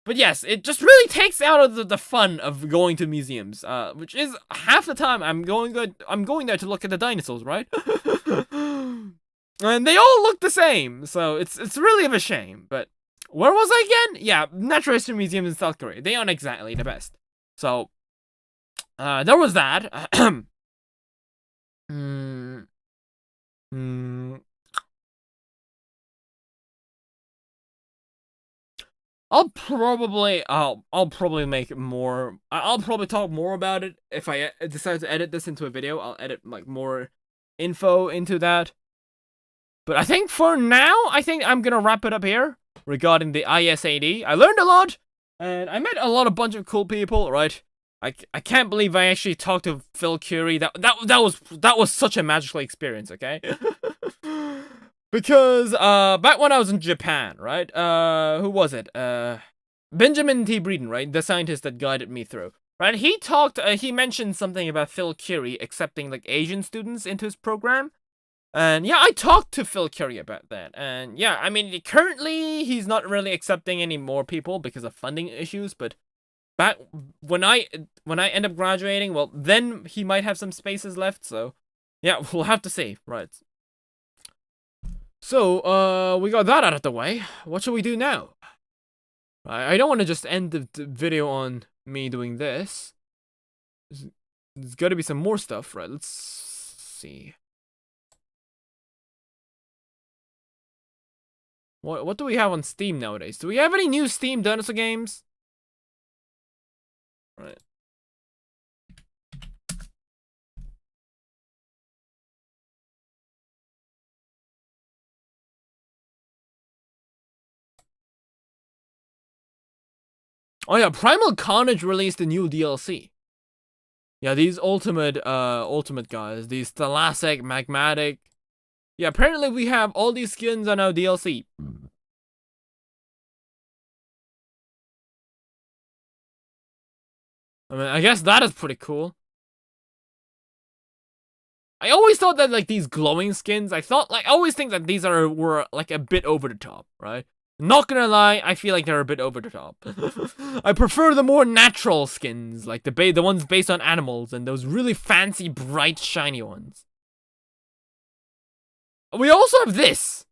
But yes, it just really takes out of the fun of going to museums, which is half the time I'm going there to look at the dinosaurs, right? And they all look the same, so it's really of a shame. But where was I again? Yeah, natural history museums in South Korea. They aren't exactly the best. So, there was that. I'll probably make more. I'll probably talk more about it if I decide to edit this into a video. I'll edit like more info into that. But I think for now, I think I'm gonna wrap it up here regarding the ISAD. I learned a lot, and I met a bunch of cool people. Right? I can't believe I actually talked to Phil Currie. That was such a magical experience. Okay. Because, back when I was in Japan, right, who was it, Benjamin T. Breeden, right, the scientist that guided me through, right, he mentioned something about Phil Currie accepting, like, Asian students into his program, and, yeah, I talked to Phil Currie about that, and, yeah, I mean, currently, he's not really accepting any more people because of funding issues, but back when I end up graduating, well, then he might have some spaces left, so, yeah, we'll have to see, right. So, we got that out of the way. What should we do now? I don't want to just end the video on me doing this. There's got to be some more stuff, right? Let's see. What do we have on Steam nowadays? Do we have any new Steam dinosaur games? Right. Oh yeah, Primal Carnage released a new DLC. Yeah, these ultimate guys, these thalassic, magmatic. Yeah, apparently we have all these skins on our DLC. I mean, I guess that is pretty cool. I always thought that, like, these glowing skins, I always think that these were, like, a bit over the top, right? Not gonna lie, I feel like they're a bit over the top. I prefer the more natural skins, like the ones based on animals, and those really fancy, bright, shiny ones. We also have this!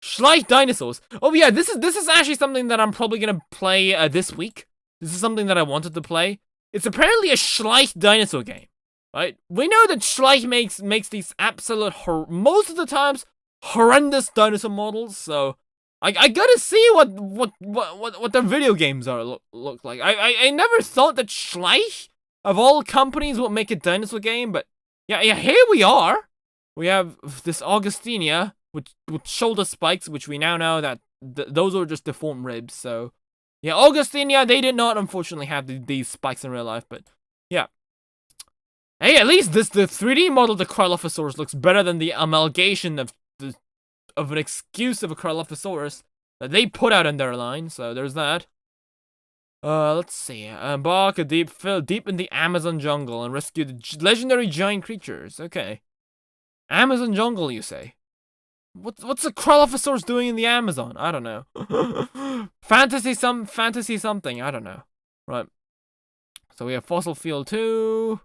Schleich Dinosaurs. Oh yeah, this is actually something that I'm probably gonna play this week. This is something that I wanted to play. It's apparently a Schleich dinosaur game, right? We know that Schleich makes these absolute, most of the times, horrendous dinosaur models, so I gotta see what their video games look like. I never thought that Schleich, of all companies, would make a dinosaur game, but yeah, here we are. We have this Augustinia with shoulder spikes, which we now know that those are just deformed ribs. So yeah, Augustinia, they did not unfortunately have these spikes in real life, but yeah, Hey, at least the 3D model of the Cryolophosaurus looks better than the amalgamation of an excuse of a Cryolophosaurus that they put out in their line. So there's that. Let's see. Embark deep in the Amazon jungle and rescue the legendary giant creatures. Okay. Amazon jungle, you say? What's a Cryolophosaurus doing in the Amazon? I don't know. fantasy something. I don't know. Right. So we have fossil fuel 2.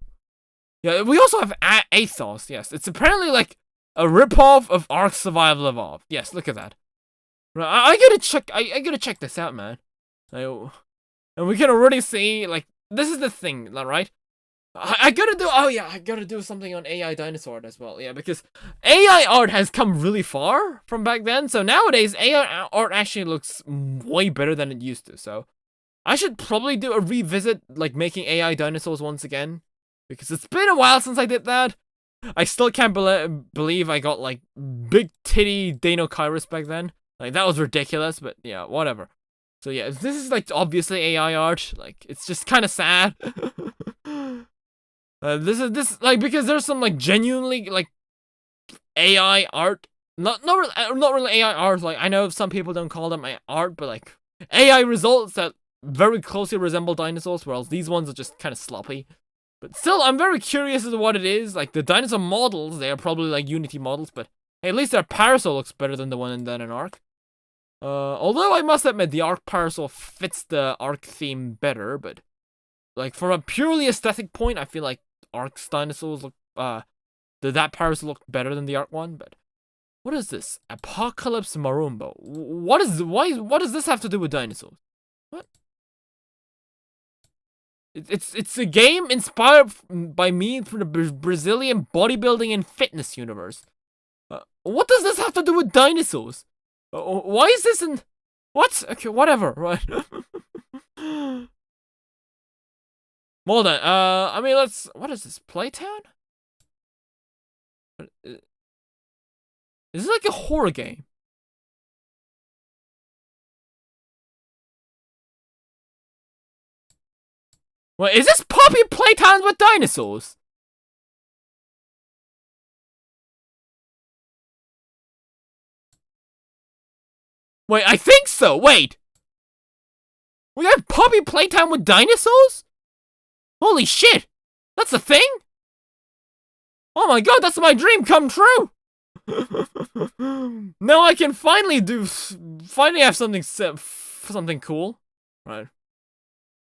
Yeah, we also have Athos. Yes, it's apparently like a ripoff of Ark Survival Evolved. Yes, look at that. Right, I gotta check. I gotta check this out, man. And we can already see, like, this is the thing, right? I gotta do. Oh yeah, I gotta do something on AI Dinosaur as well. Yeah, because AI art has come really far from back then. So nowadays, AI art actually looks way better than it used to. So I should probably do a revisit, like making AI dinosaurs once again, because it's been a while since I did that. I still can't believe I got like big titty Dino Kairos back then. Like that was ridiculous, but yeah, whatever. So yeah, this is like obviously AI art. Like it's just kind of sad. This like because there's some like genuinely like AI art. Not really AI art. Like I know some people don't call them art, but like AI results that very closely resemble dinosaurs, whereas these ones are just kind of sloppy. But still, I'm very curious as to what it is. Like the dinosaur models, they are probably like Unity models, but hey, at least their parasol looks better than the one in Ark. Although I must admit the Ark parasol fits the Ark theme better, but like from a purely aesthetic point, I feel like Ark's dinosaurs look that parasol looked better than the Ark one. But what is this? Apocalypse Marumbo. What does this have to do with dinosaurs? What? It's a game inspired by me from the Brazilian bodybuilding and fitness universe. What does this have to do with dinosaurs? Why is this in... What? Okay, whatever, right. Well then, I mean, let's... What is this, Playtown? Is this like a horror game? Wait, is this Poppy Playtowns with dinosaurs? Wait, I think so. Wait. We have Poppy Playtime with dinosaurs? Holy shit. That's a thing? Oh my god, that's my dream come true. Now I can finally have something cool. Right.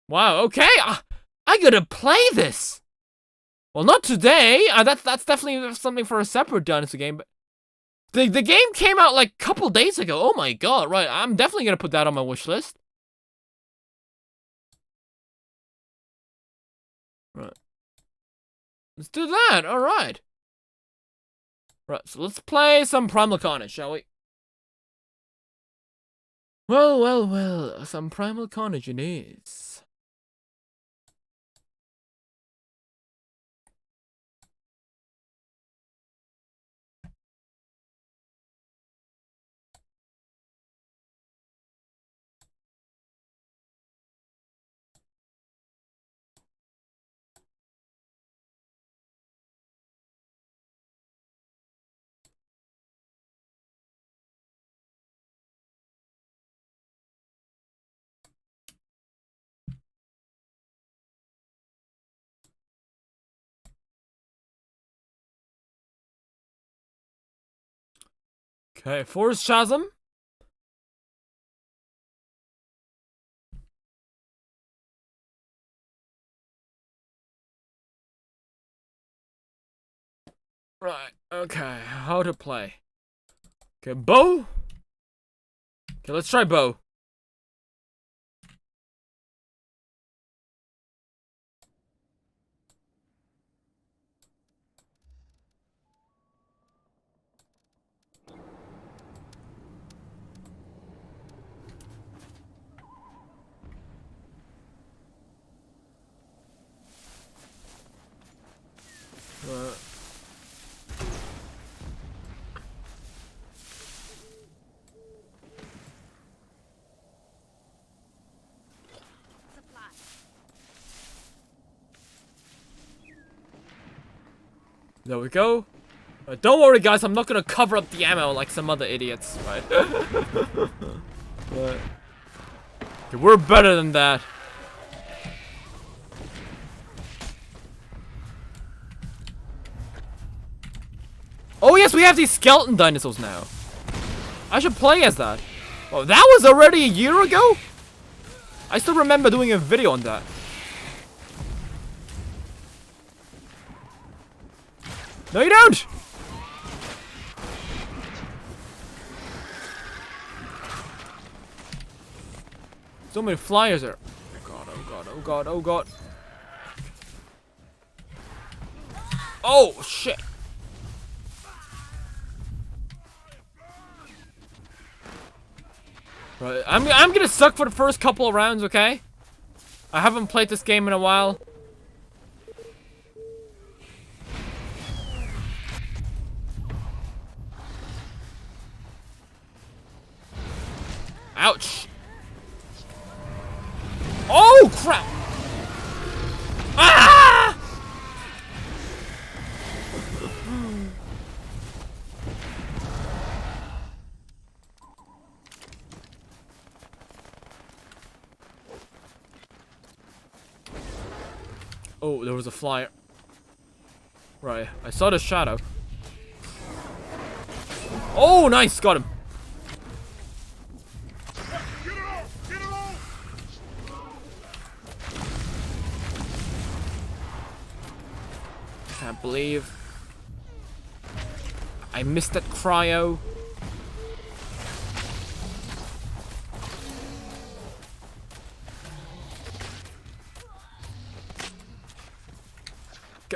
Wow, okay. I gotta play this. Well, not today. That's definitely something for a separate dinosaur game, but the game came out like a couple days ago. Oh my god, right. I'm definitely gonna put that on my wish list. Right. Let's do that. Alright. Right, so let's play some Primal Carnage, shall we? Well, some Primal Carnage it is. Okay, Forest Chasm. Right, okay, how to play. Okay, bow. Okay, let's try bow. There we go. Don't worry, guys. I'm not gonna cover up the ammo like some other idiots, right? But okay, we're better than that. Oh yes, we have these skeleton dinosaurs now. I should play as that. Oh, that was already a year ago? I still remember doing a video on that. No, you don't! So many flyers there. Oh god, oh god, oh god, oh god. Oh, shit. Right, I'm gonna suck for the first couple of rounds, okay? I haven't played this game in a while. Ouch! Oh crap! Ah! Oh, there was a flyer. Right, I saw the shadow. Oh, nice, got him. Can't believe I missed that cryo.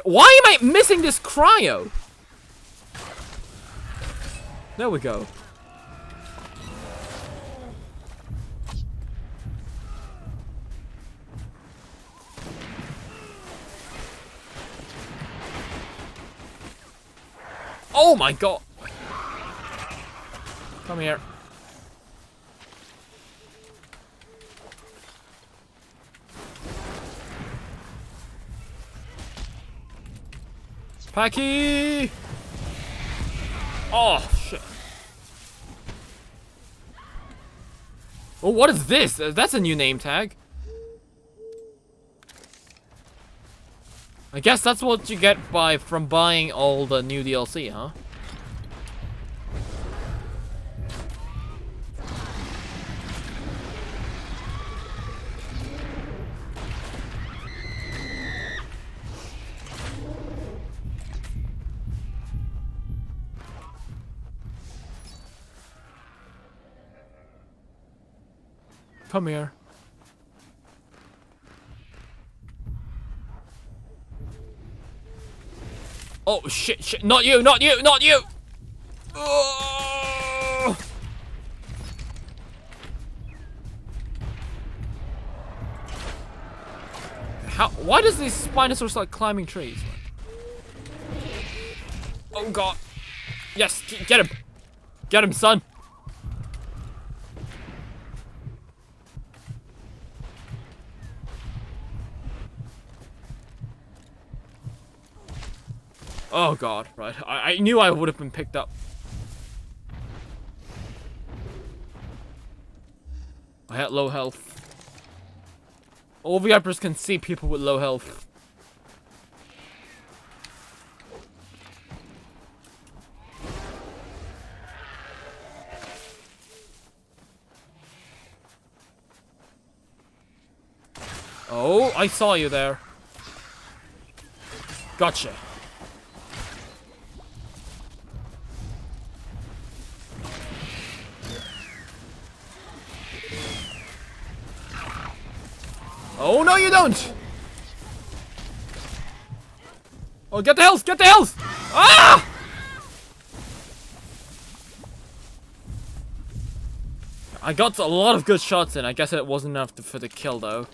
Why am I missing this cryo? There we go. Oh my god. Come here. Packy! Oh, shit. Oh, what is this? That's a new name tag. I guess that's what you get from buying all the new DLC, huh? Come here. Oh shit, shit, not you, not you, not you! Oh! Why does this Spinosaurus like climbing trees? Oh god. Yes, get him. Get him, son. Oh god, right. I knew I would have been picked up. I had low health. All VIPers can see people with low health. Oh, I saw you there. Gotcha. Oh, no, you don't! Oh, get the health! Get the health! Ah! I got a lot of good shots in. I guess it wasn't enough for the kill, though.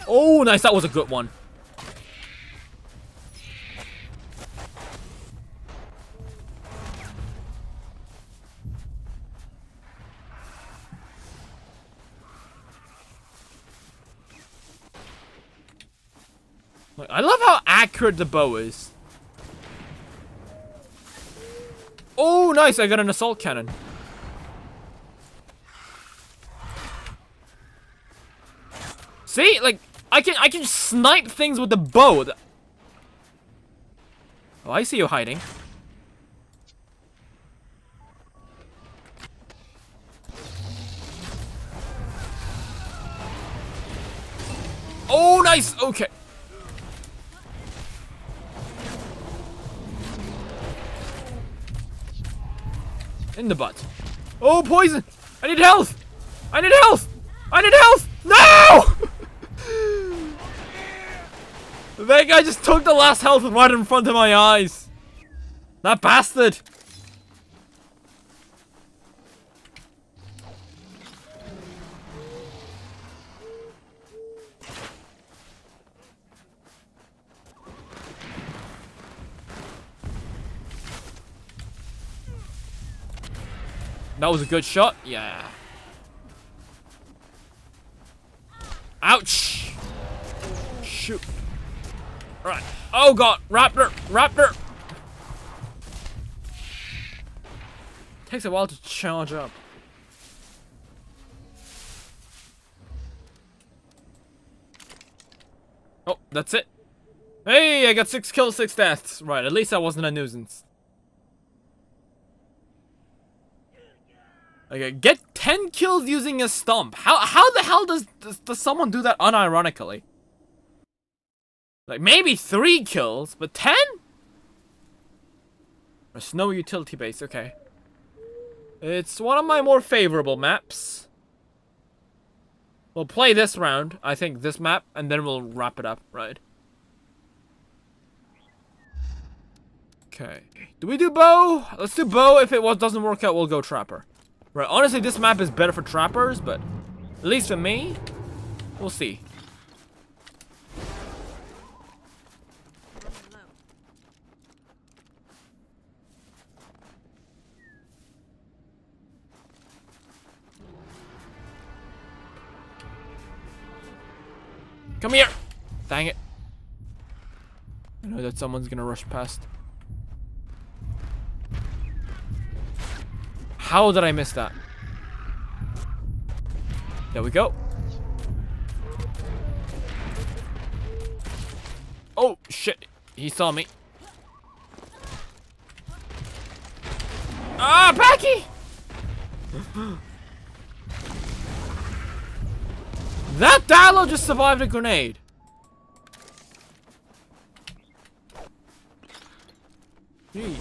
Oh, nice. That was a good one. Like, I love how accurate the bow is. Oh, nice! I got an assault cannon. See, like I can snipe things with the bow. Oh, I see you hiding. Oh, nice. Okay. In the butt. Oh, poison! I need health! I need health! I need health! No! That guy just took the last health right in front of my eyes. That bastard! That was a good shot. Yeah. Ouch. Shoot. Alright. Oh god. Raptor. Raptor. Takes a while to charge up. Oh, that's it. Hey, I got 6 kills, 6 deaths. Right, at least I wasn't a nuisance. Okay, get 10 kills using a stomp. How the hell does someone do that unironically? Like, maybe 3 kills, but 10? A snow utility base, okay. It's one of my more favorable maps. We'll play this round, I think this map, and then we'll wrap it up, right? Okay. Do we do bow? Let's do bow. If it doesn't work out, we'll go trapper. Right, honestly, this map is better for trappers, but at least for me, we'll see. Come here! Dang it. I know that someone's gonna rush past. How did I miss that? There we go. Oh, shit. He saw me. Ah, Packy! That Dino just survived a grenade. Jeez.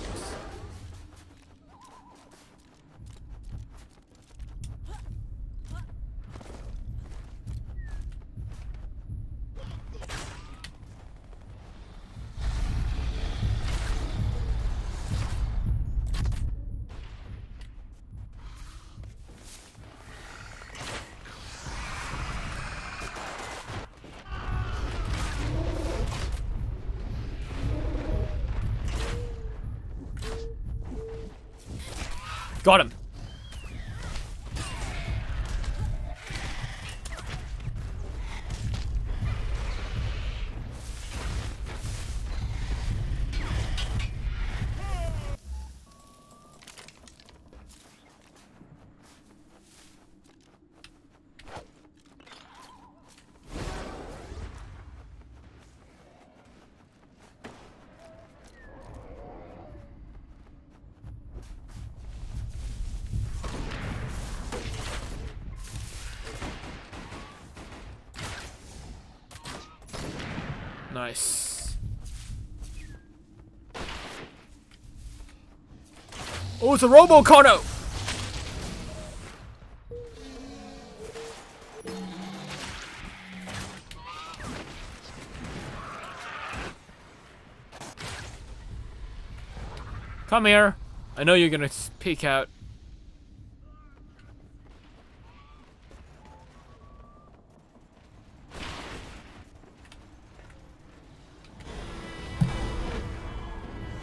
Got him. Nice. Oh, it's a Robocono! Come here. I know you're gonna peek out.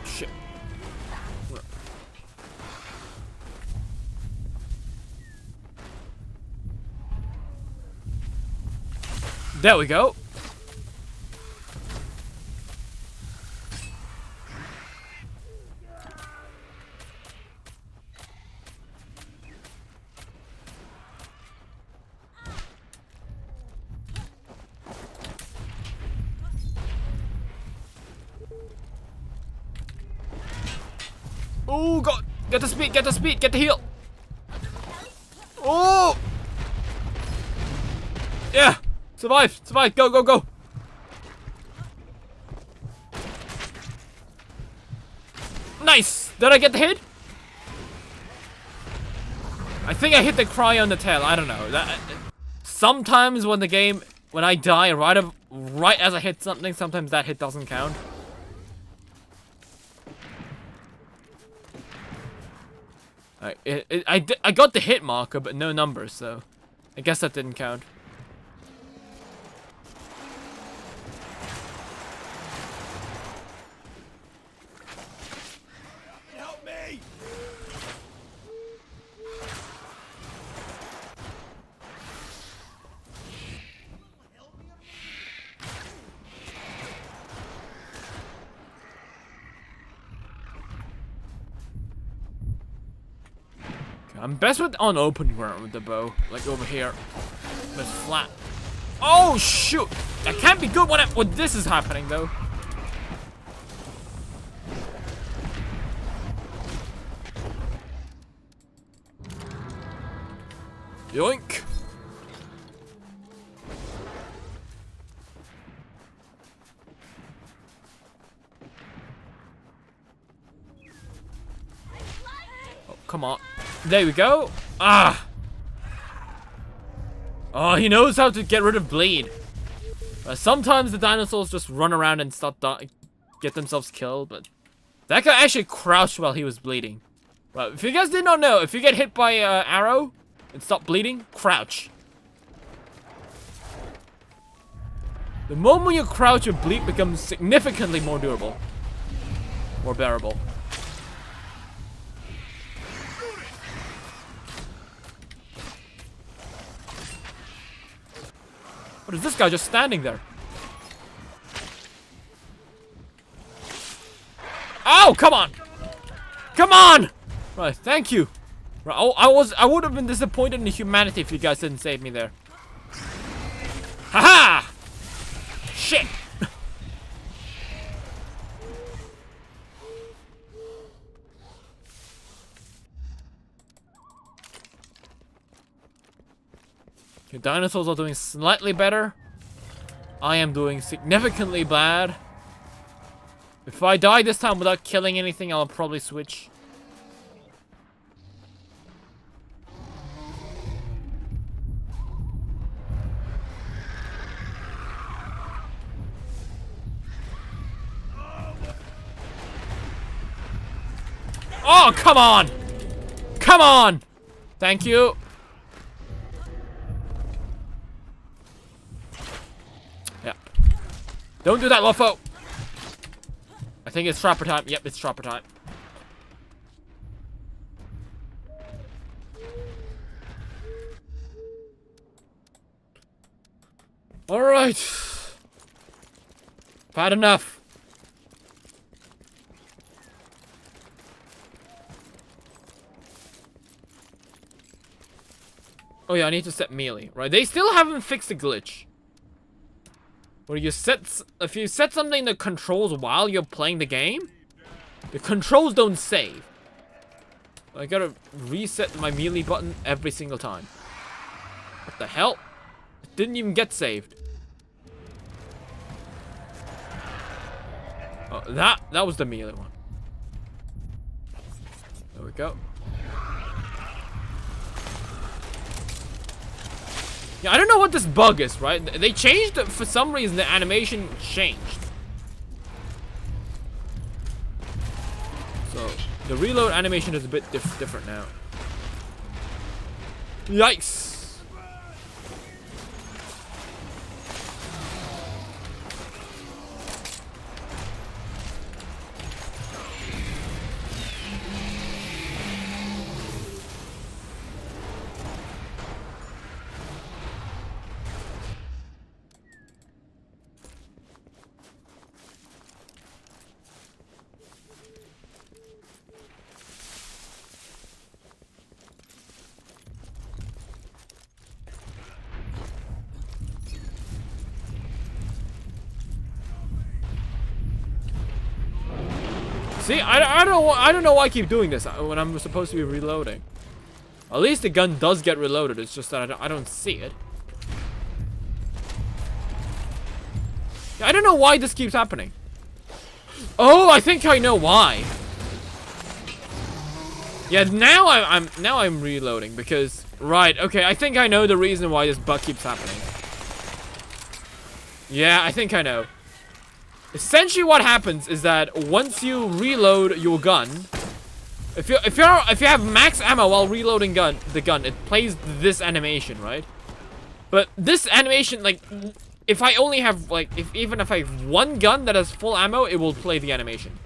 Shit. There we go. Oh god! Get the speed! Get the speed! Get the heal! Oh! Yeah! Survive! Survive! Go! Go! Go! Nice! Did I get the hit? I think I hit the cry on the tail. I don't know. Sometimes when I die right as I hit something, sometimes that hit doesn't count. I got the hit marker, but no numbers, so I guess that didn't count. Help me! I'm best on open ground with the bow, like over here. But it's flat. Oh shoot! That can't be good when this is happening though. Yoink! Oh, come on. There we go. Ah! Oh, he knows how to get rid of bleed. Sometimes the dinosaurs just run around and get themselves killed, but that guy actually crouched while he was bleeding. Well, if you guys did not know, if you get hit by an arrow and stop bleeding, crouch. The moment you crouch, your bleed becomes significantly more durable. More bearable. What is this guy just standing there? Oh, come on! Come on! Right, thank you. Right, I would have been disappointed in humanity if you guys didn't save me there. Haha! Shit! Your dinosaurs are doing slightly better. I am doing significantly bad. If I die this time without killing anything, I'll probably switch. Oh, come on! Come on! Thank you. Yep. Don't do that, Lopho! I think it's trapper time. Yep, it's trapper time. Alright. I've had enough. Oh yeah, I need to set melee. Right, they still haven't fixed the glitch. Where you if you set something that controls while you're playing the game, the controls don't save. I gotta reset my melee button every single time. What the hell? It didn't even get saved. Oh, that was the melee one. There we go. Yeah, I don't know what this bug is, right? They changed it, for some reason the animation changed. So, the reload animation is a bit different now. Yikes! See, I don't know why I keep doing this when I'm supposed to be reloading. At least the gun does get reloaded. It's just that I don't see it. I don't know why this keeps happening. Oh, I think I know why. Yeah, now I'm reloading because right. Okay, I think I know the reason why this bug keeps happening. Yeah, I think I know. Essentially, what happens is that once you reload your gun, if you have max ammo while reloading the gun, it plays this animation, right? But this animation, like, if I only have like, even if I have one gun that has full ammo, it will play the animation.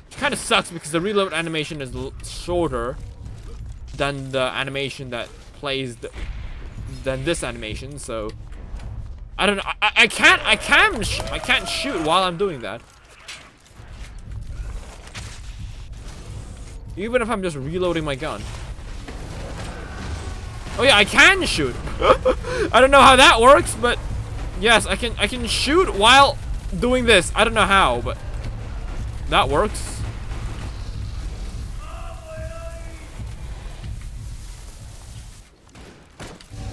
Which kind of sucks because the reload animation is shorter than the animation that plays than this animation, so. I don't know. I can't shoot while I'm doing that. Even if I'm just reloading my gun. Oh yeah, I can shoot. I don't know how that works, but yes, I can shoot while doing this. I don't know how, but that works.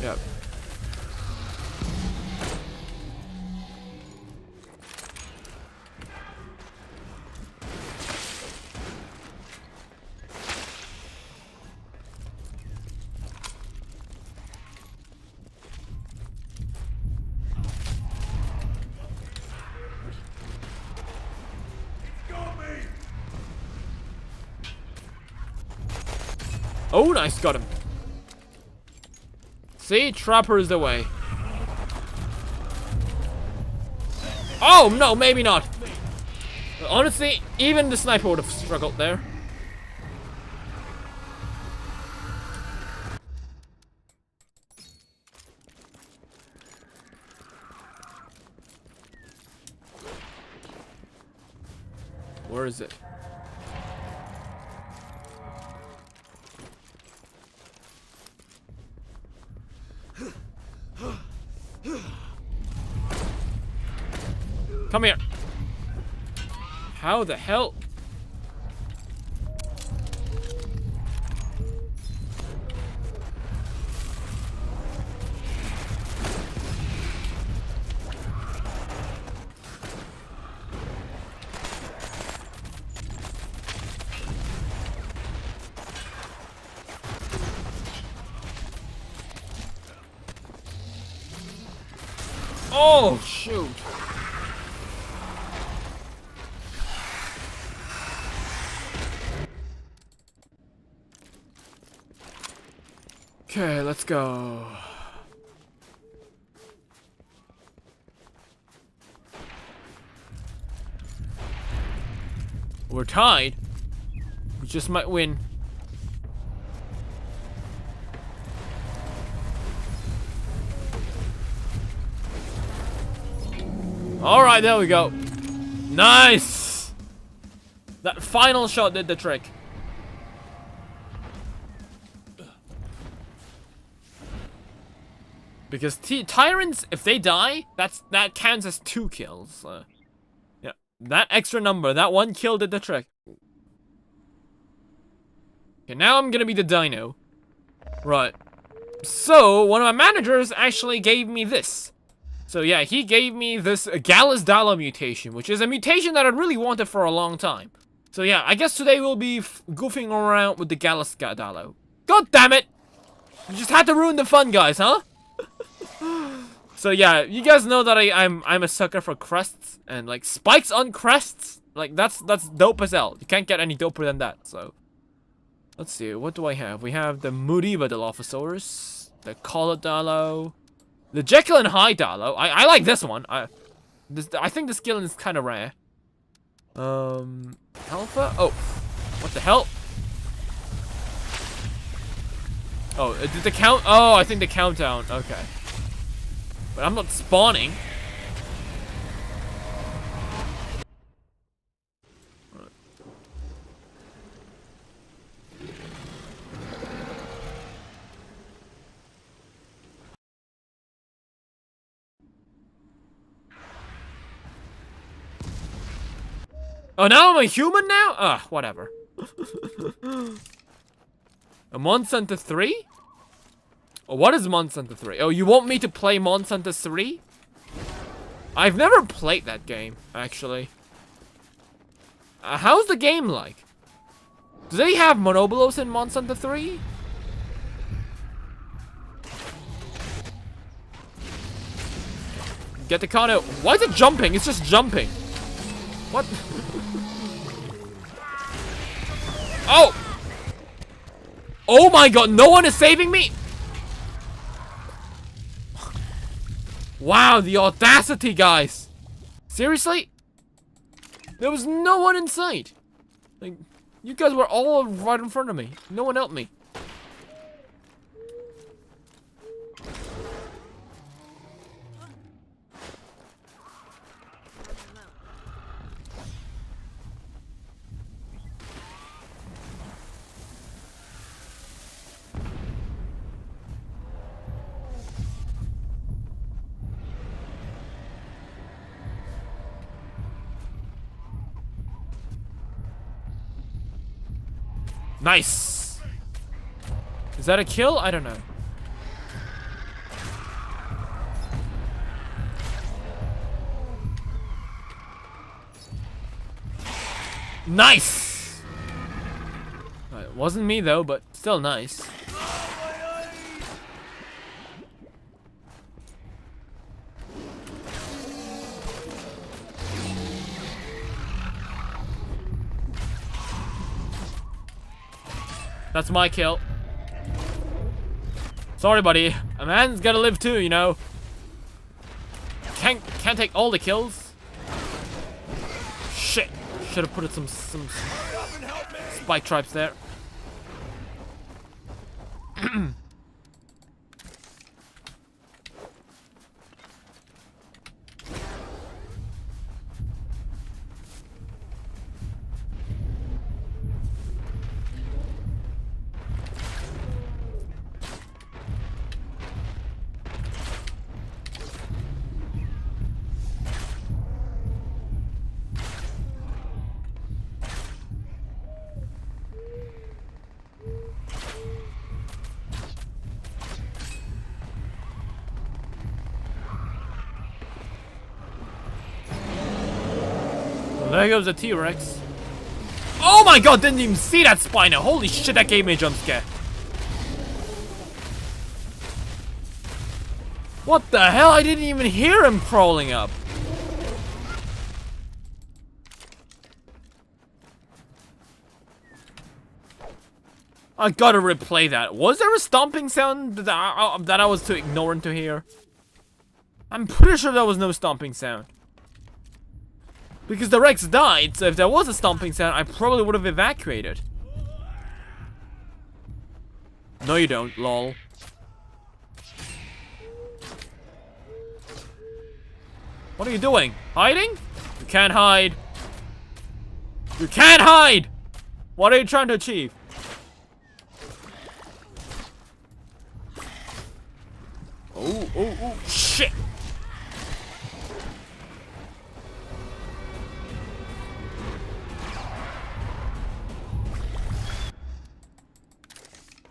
Yep. Oh, nice, got him. See, trapper is the way. Oh, no, maybe not. Honestly, even the sniper would have struggled there. Where is it? Come here. How the hell? Oh, shoot. Okay, let's go. We're tied. We just might win. All right, there we go. Nice. That final shot did the trick. Because tyrants, if they die, that counts as 2 kills. Yeah, that extra number, that 1 kill did the trick. Okay, now I'm gonna be the dino. Right. So, one of my managers actually gave me this. So yeah, he gave me this Gallus Dalo mutation, which is a mutation that I really wanted for a long time. So yeah, I guess today we'll be goofing around with the Gallus Dalo. God damn it! You just had to ruin the fun, guys, huh? So yeah, you guys know that I'm a sucker for crests and like spikes on crests. Like that's dope as hell. You can't get any doper than that. So let's see, what do I have? We have the Mudiba Dilophosaurus, the Colodalo, the Jekyll and Hyde Dalo. I like this one. I think the skill is kind of rare. Alpha. Oh, what the hell? Oh, did the count? Oh, I think the countdown. Okay. But I'm not spawning. Oh, now I'm a human now? Ugh, whatever. A Monsanto 3? Oh, what is Monsanto 3? Oh, you want me to play Monsanto 3? I've never played that game, actually. How's the game like? Do they have monobolos in Monsanto 3? Get the car out. Why is it jumping? It's just jumping. What? Oh! Oh my god, no one is saving me! Wow, the audacity, guys! Seriously? There was no one in sight. Like, you guys were all right in front of me. No one helped me. Nice! Is that a kill? I don't know. Nice! It wasn't me though, but still nice. That's my kill. Sorry, buddy. A man's gotta live too, you know. Can't take all the kills. Shit. Should have put some spike traps there. There goes the T-Rex. Oh my god, didn't even see that Spino. Holy shit, that gave me a jump scare. What the hell? I didn't even hear him crawling up. I gotta replay that. Was there a stomping sound that I was too ignorant to hear? I'm pretty sure there was no stomping sound. Because the Rex died, so if there was a stomping sound, I probably would have evacuated. No, you don't, lol. What are you doing? Hiding? You can't hide. You can't hide! What are you trying to achieve? Oh, shit!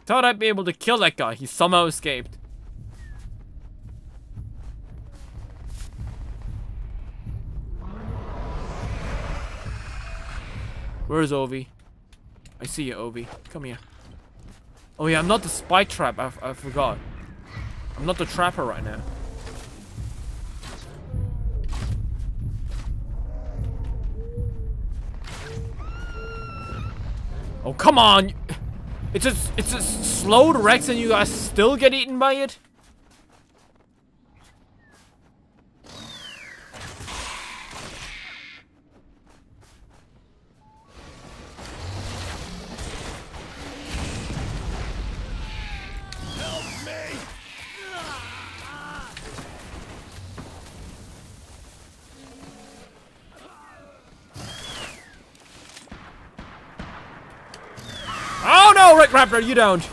Thought I'd be able to kill that guy. He somehow escaped. Where's Ovi? I see you, Ovi. Come here. Oh yeah, I'm not the spike trap. I forgot. I'm not the trapper right now. Oh, come on! It's a slowed Rex and you guys still get eaten by it? Help me! Oh no, Rick Raptor, you don't.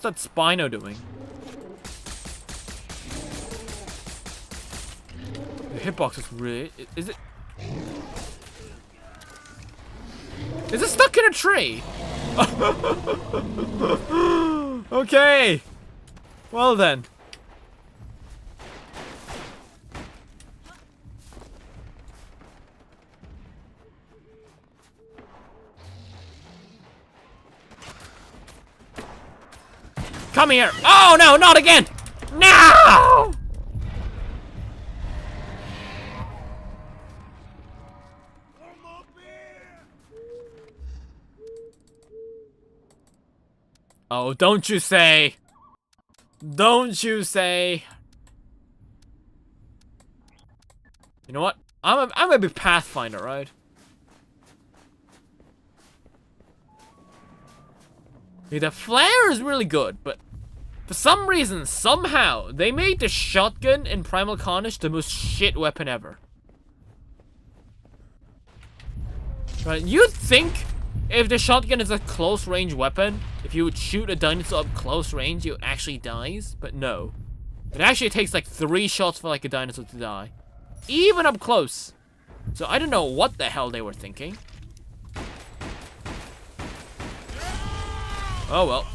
What's that Spino doing? The hitbox is really... Is it... Is it stuck in a tree? Okay. Well then. Come here! Oh no, not again! No! Oh, don't you say! Don't you say! You know what? I'm a big Pathfinder, right? Yeah, the flare is really good, but for some reason, somehow, they made the shotgun in Primal Carnage the most shit weapon ever. Right, you'd think if the shotgun is a close range weapon, if you would shoot a dinosaur up close range, it actually dies, but no. It actually takes like 3 shots for like a dinosaur to die. Even up close. So I don't know what the hell they were thinking. Oh well.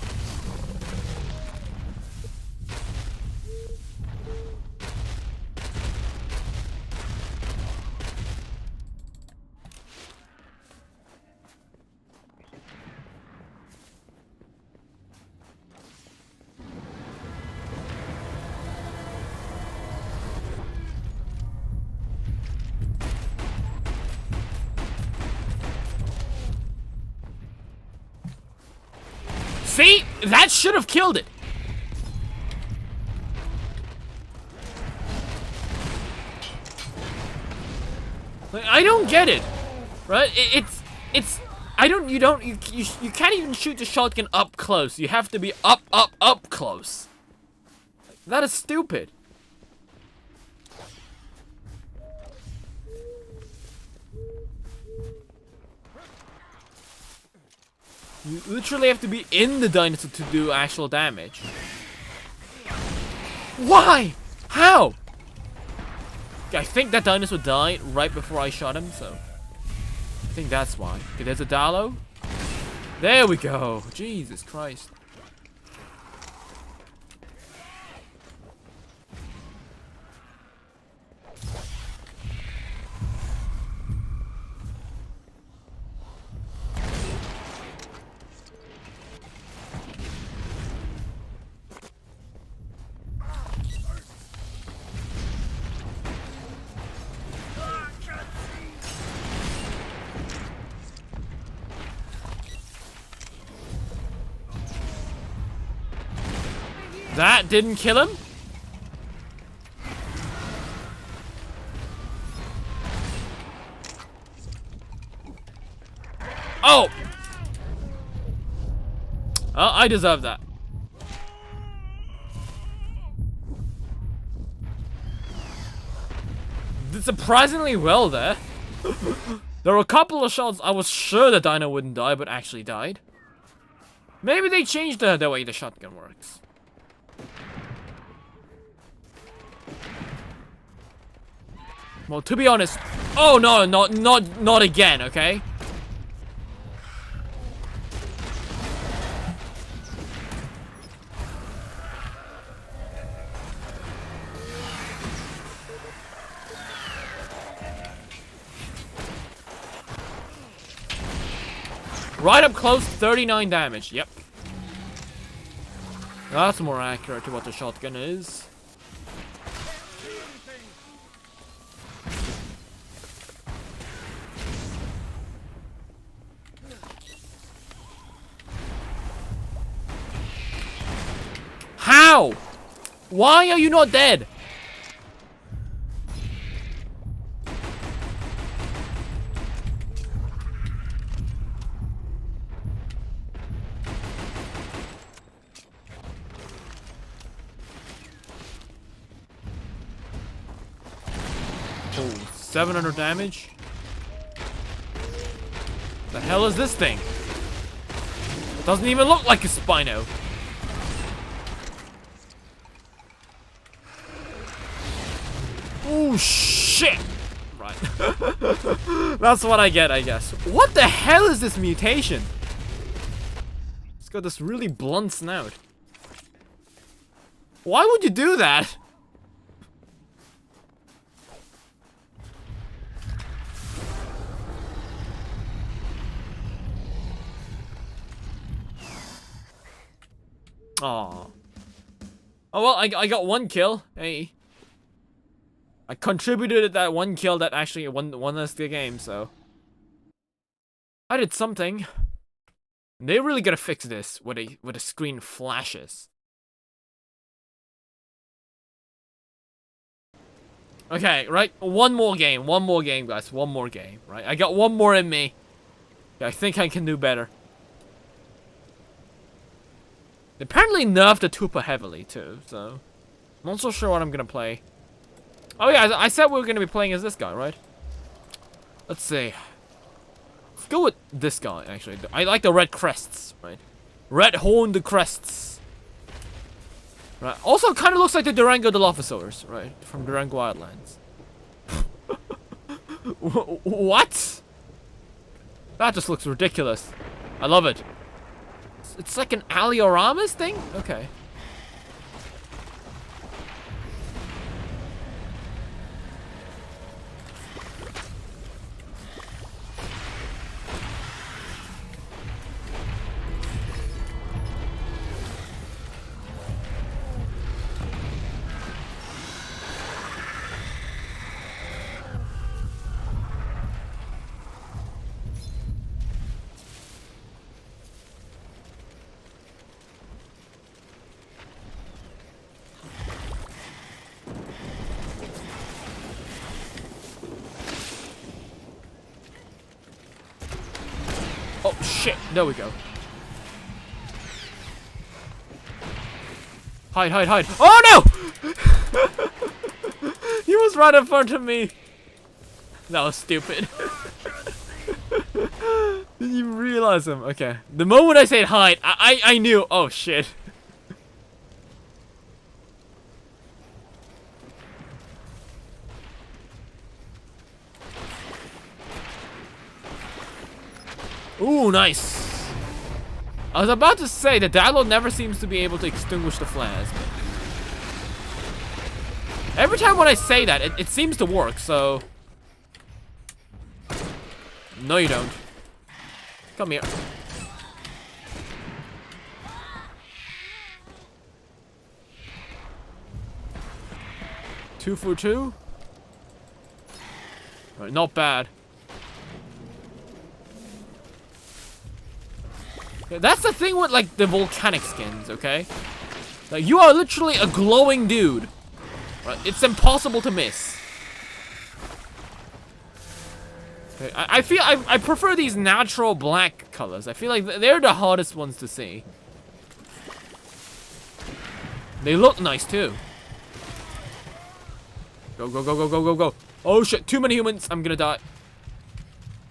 See? That should have killed it. Like, I don't get it. Right? It's you can't even shoot the shotgun up close. You have to be up close. That is stupid. You literally have to be in the dinosaur to do actual damage. Why? How? I think that dinosaur died right before I shot him, so I think that's why. Okay, there's a Dalo. There we go. Jesus Christ. That didn't kill him? Oh! Oh, I deserve that. Did surprisingly well there. There were a couple of shots I was sure the dino wouldn't die, but actually died. Maybe they changed the way the shotgun works. Well, to be honest, oh no, not again, okay? Right up close, 39 damage, yep. That's more accurate to what the shotgun is. How? Why are you not dead? Oh, 700 damage? The hell is this thing? It doesn't even look like a Spino. Oh shit! Right. That's what I get, I guess. What the hell is this mutation? It's got this really blunt snout. Why would you do that? Aww. Oh well, I got one kill. Hey. I contributed to that one kill that actually won us the game, so. I did something. They really gotta fix this when a screen flashes. Okay, right? One more game, guys. One more game, right? I got one more in me. I think I can do better. They apparently nerfed the Tupa heavily, too, so... I'm not so sure what I'm gonna play. Oh yeah, I said we were gonna be playing as this guy, right? Let's see. Let's go with this guy, actually. I like the red crests, right? Red horned crests. Right. Also, kind of looks like the Durango Dilophosaurus, right? From Durango Wildlands. What? That just looks ridiculous. I love it. It's like an Alioramas thing? Okay. Oh shit, there we go. Hide, hide, hide. Oh no! He was right in front of me. That was stupid. Didn't even realize him. Okay. The moment I said hide, I knew. Oh shit. Ooh, nice. I was about to say, the Dino never seems to be able to extinguish the flares. But every time when I say that, it seems to work, so... No, you don't. Come here. Two for two? Right, not bad. Yeah, that's the thing with, like, the volcanic skins, okay? Like, you are literally a glowing dude. Right? It's impossible to miss. Okay, I prefer these natural black colors. I feel like they're the hardest ones to see. They look nice, too. Go, go, go, go, go, go, go. Oh, shit. Too many humans. I'm gonna die.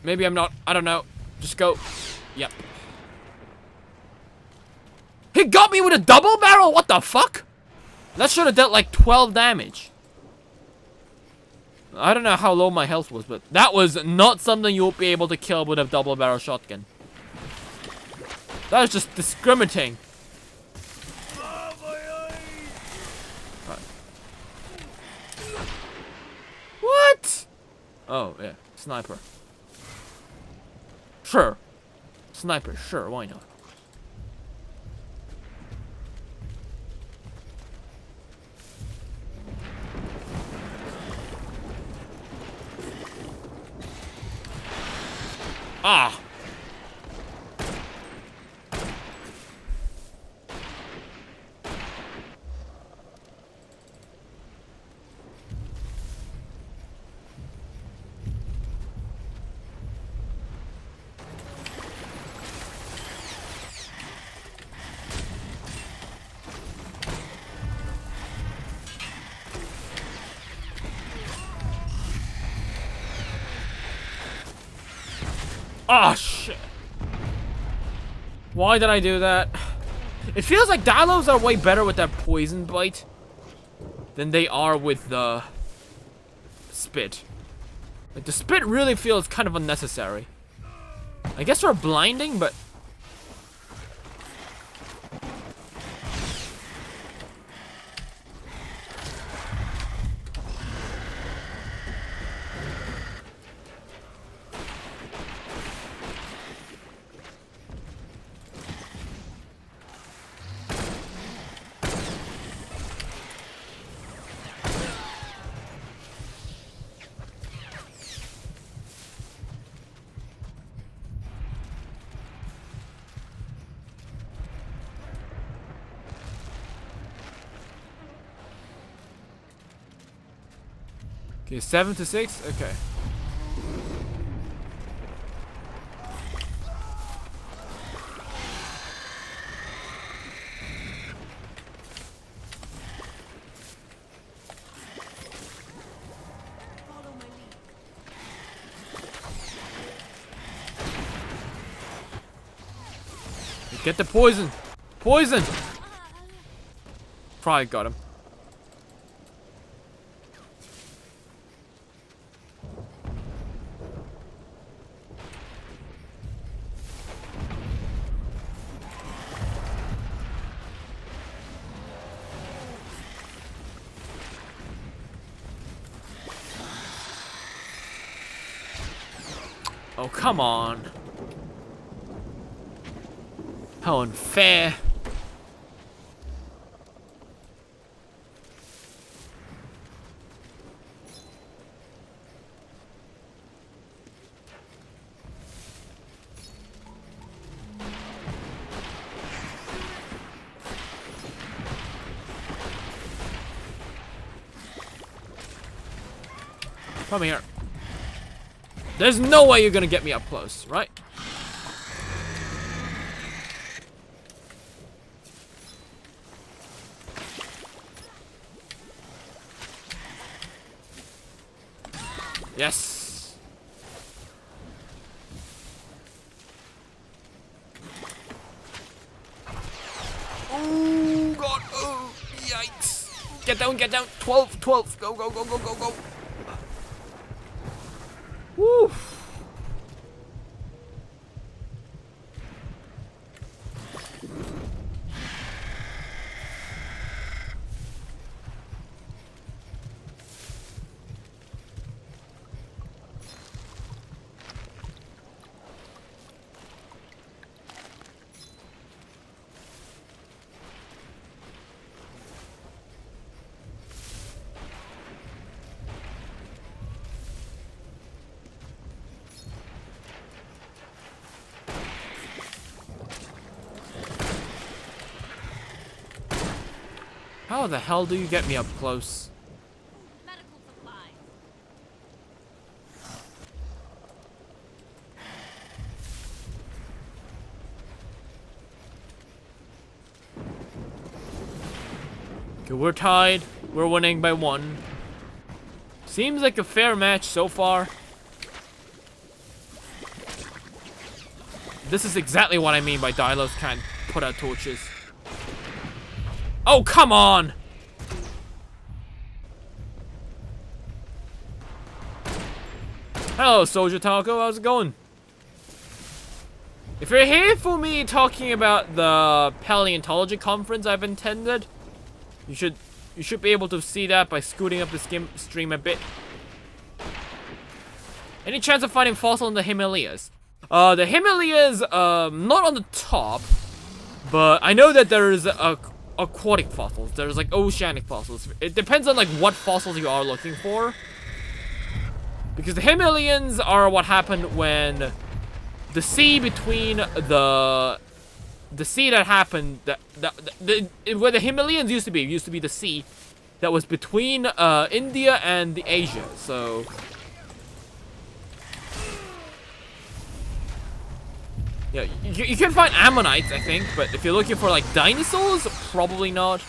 Maybe I'm not. I don't know. Just go. Yep. He got me with a double barrel? What the fuck? That should have dealt like 12 damage. I don't know how low my health was, but that was not something you'll be able to kill with a double barrel shotgun. That was just discriminating. Right. What? Oh, yeah. Sniper. Sure. Sniper, sure, why not? Ah! Ah, shit. Why did I do that? It feels like Dinos are way better with that poison bite than they are with the spit. Like, the spit really feels kind of unnecessary. I guess we're blinding, but... Okay, 7 to 6? Okay. Get the poison! Poison! Probably got him. Oh, come on. How unfair. Come here. There's no way you're gonna get me up close, right? Yes. Oh god. Oh, yikes. Get down, get down. 12, 12. Go, go, go, go, go, go. Woo. How the hell do you get me up close? Medical supplies. Okay, we're tied. We're winning by 1. Seems like a fair match so far. This is exactly what I mean by Dilos can't put out torches. Oh, come on! Hello, Soldier Taco. How's it going? If you're here for me talking about the Paleontology conference I've attended, you should be able to see that by scooting up the stream a bit. Any chance of finding fossil in the Himalayas? The Himalayas, not on the top, but I know that there's aquatic fossils. There's like oceanic fossils. It depends on like what fossils you are looking for. Because the Himalayas are what happened when the sea between the sea that happened where the Himalayas used to be the sea that was between India and the Asia. So yeah, you can find ammonites, I think, but if you're looking for like dinosaurs, probably not.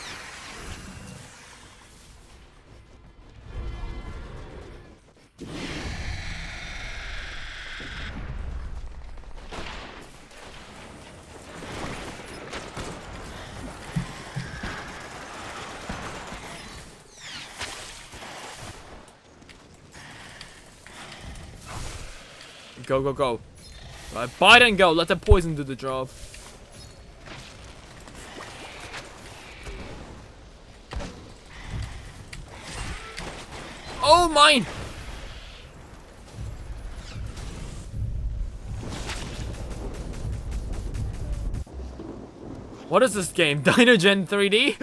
go, go, go. Right, bite and go. Let the poison do the job. Oh, mine! What is this game? Dinogen 3D?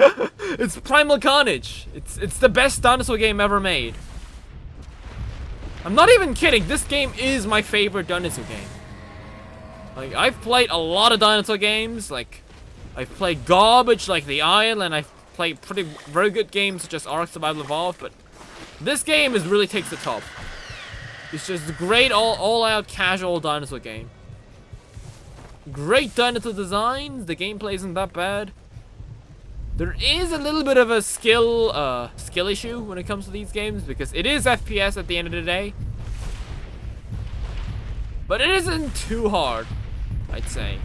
It's Primal Carnage. It's the best dinosaur game ever made. I'm not even kidding. This game is my favorite dinosaur game. Like, I've played a lot of dinosaur games. Like, I've played garbage like The Isle, and I've played very good games such as Ark Survival Evolved, but this game really takes the top. It's just a great all-out casual dinosaur game. Great dinosaur designs. The gameplay isn't that bad. There is a little bit of a skill issue when it comes to these games because it is FPS at the end of the day. But it isn't too hard, I'd say.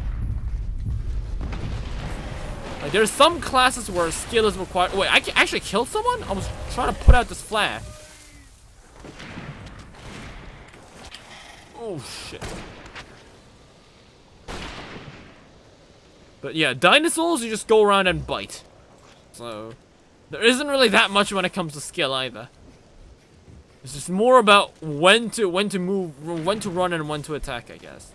Like, there's some classes where skill is required. Wait, I actually killed someone? I was trying to put out this flare. Oh, shit. But yeah, dinosaurs, you just go around and bite. So, there isn't really that much when it comes to skill either. It's just more about when to move, when to run and when to attack, I guess.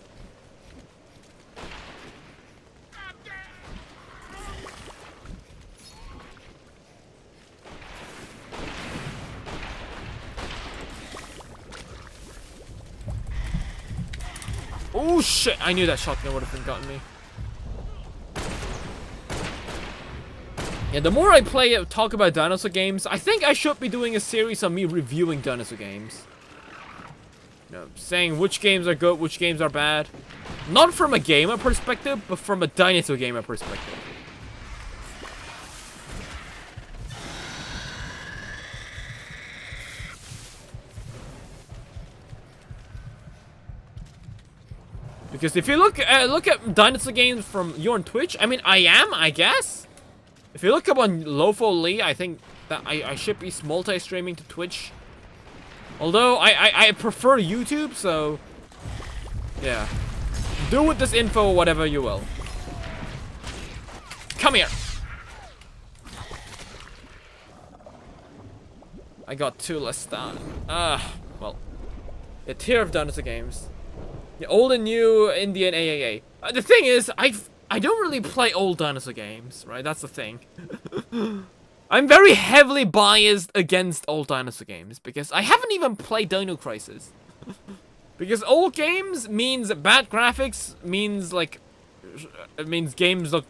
Oh shit, I knew that shotgun would have gotten me. Yeah, the more I talk about dinosaur games, I think I should be doing a series on me reviewing dinosaur games. You know, saying which games are good, which games are bad. Not from a gamer perspective, but from a dinosaur gamer perspective. Because if you look at dinosaur games from you on Twitch, I mean, I guess. If you look up on Lopho Lee, I think that I should be multi-streaming to Twitch. Although, I prefer YouTube, so... yeah. Do with this info whatever you will. Come here! I got 2 less star. Well. A tier of dinosaur games. Yeah, old and new, Indian AAA. The thing is, I don't really play old dinosaur games, right? That's the thing. I'm very heavily biased against old dinosaur games because I haven't even played Dino Crisis. Because old games means bad graphics, means like it means games that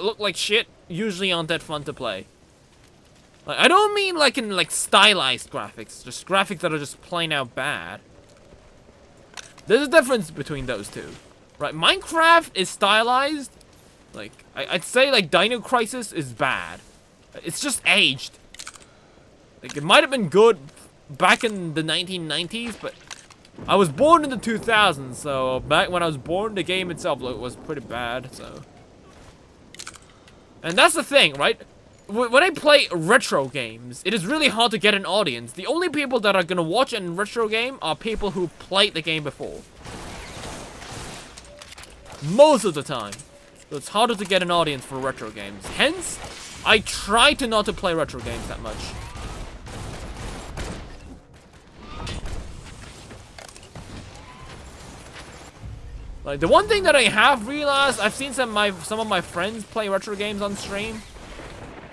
look like shit usually aren't that fun to play. Like, I don't mean like in like stylized graphics, just graphics that are just plain out bad. There's a difference between those two. Right, Minecraft is stylized. Like, I'd say like Dino Crisis is bad. It's just aged. Like, it might have been good back in the 1990s, but I was born in the 2000s, so back when I was born, the game itself was pretty bad, so. And that's the thing, right? When I play retro games, it is really hard to get an audience. The only people that are gonna watch a retro game are people who played the game before. Most of the time. So it's harder to get an audience for retro games. Hence, I try to not to play retro games that much. Like, the one thing that I have realized, I've seen some of my friends play retro games on stream.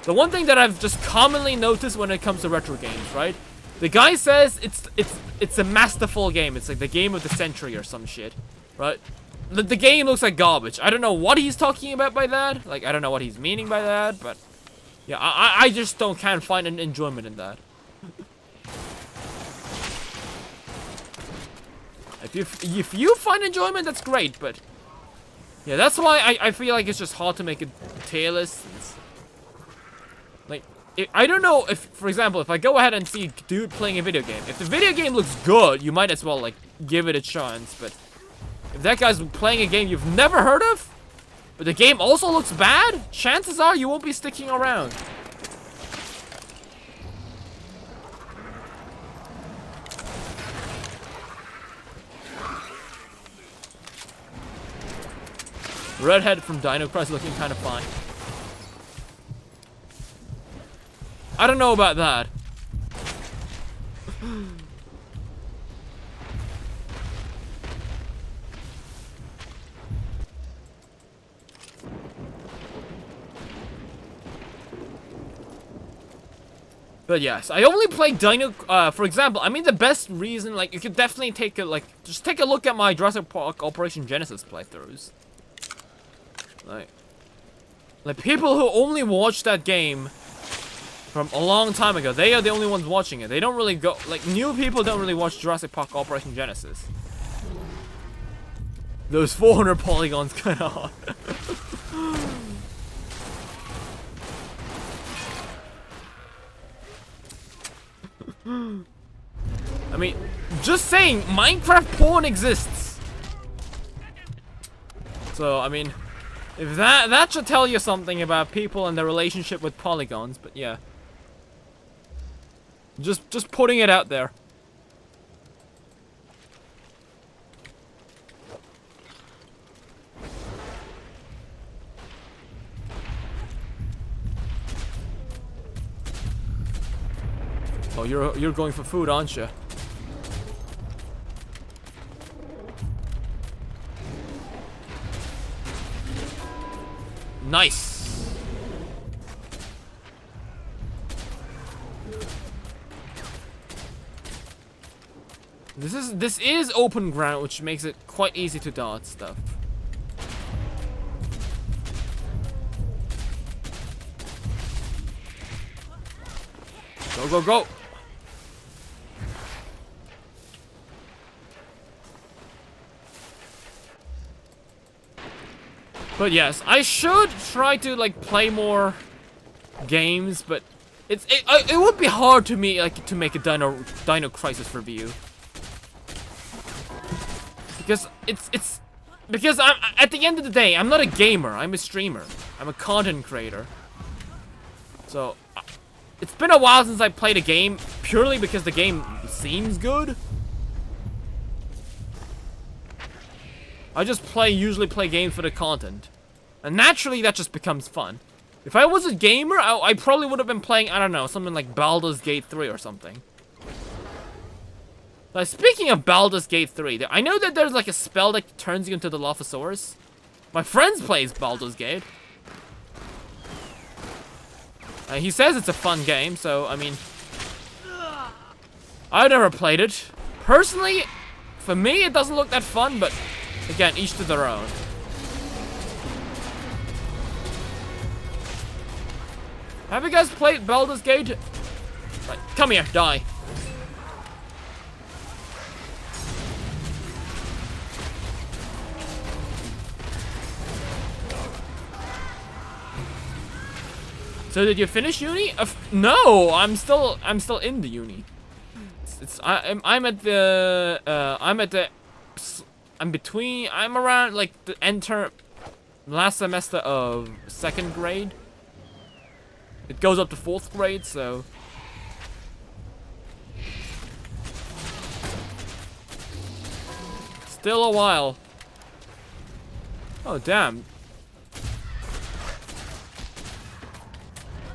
The one thing that I've just commonly noticed when it comes to retro games, right? The guy says it's a masterful game. It's like the game of the century or some shit, right? The game looks like garbage. I don't know what he's talking about by that. Like, I don't know what he's meaning by that, but yeah, I just can't find an enjoyment in that. If you find enjoyment, that's great, but yeah, that's why I feel like it's just hard to make a tier list. Like, I don't know if, for example, if I go ahead and see a dude playing a video game, if the video game looks good, you might as well like give it a chance, but if that guy's playing a game you've never heard of, but the game also looks bad, chances are you won't be sticking around. Redhead from Dino Crisis looking kind of fine. I don't know about that. But yes, I only play Dino, for example, I mean the best reason, like, you could definitely take a, like, just take a look at my Jurassic Park Operation Genesis playthroughs. Like people who only watch that game from a long time ago, they are the only ones watching it. They don't really go, like, new people don't really watch Jurassic Park Operation Genesis. Those 400 polygons kind of hard. I mean, just saying, Minecraft porn exists. So, I mean, if that should tell you something about people and their relationship with polygons, but yeah. Just putting it out there. Oh, you're going for food, aren't you? Nice. This is open ground, which makes it quite easy to dodge stuff. Go, go, go! But yes, I should try to like play more games, but it would be hard to me like to make a Dino Crisis review. Because because I'm at the end of the day, I'm not a gamer, I'm a streamer. I'm a content creator. So it's been a while since I played a game purely because the game seems good. I just usually play games for the content. And naturally that just becomes fun. If I was a gamer, I probably would have been playing, I don't know, something like Baldur's Gate 3 or something. Like, speaking of Baldur's Gate 3, I know that there's like a spell that turns you into the Lophosaurus. My friend plays Baldur's Gate. He says it's a fun game, so, I mean... I've never played it. Personally, for me, it doesn't look that fun, but... Again, each to their own. Have you guys played Baldur's Gate? Right, come here, die. So did you finish uni? No, I'm still in the uni. I'm around like the last semester of 2nd grade. It goes up to 4th grade, so still a while. Oh damn.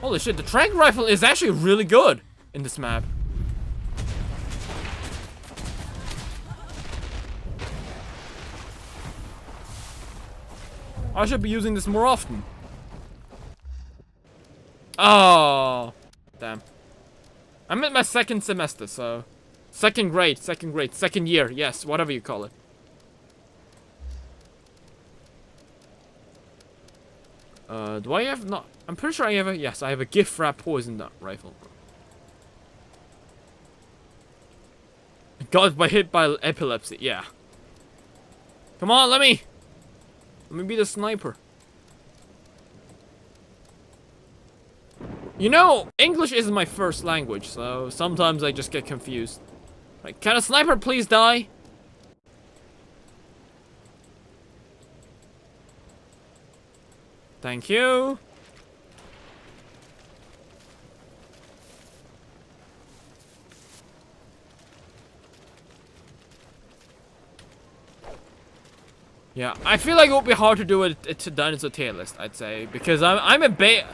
Holy shit, the tranq rifle is actually really good in this map. I should be using this more often. Oh, damn. I'm at my 2nd semester, so 2nd grade, 2nd year, yes, whatever you call it. Do I have not? I'm pretty sure I have a, yes, I have a gift wrap poison rifle. Got hit by epilepsy, yeah. Come on, let me be the sniper. You know, English isn't my first language, so sometimes I just get confused. Right, can a sniper please die? Thank you. Yeah, I feel like it would be hard to do it to Dinosaur tier list, I'd say, because I'm a bit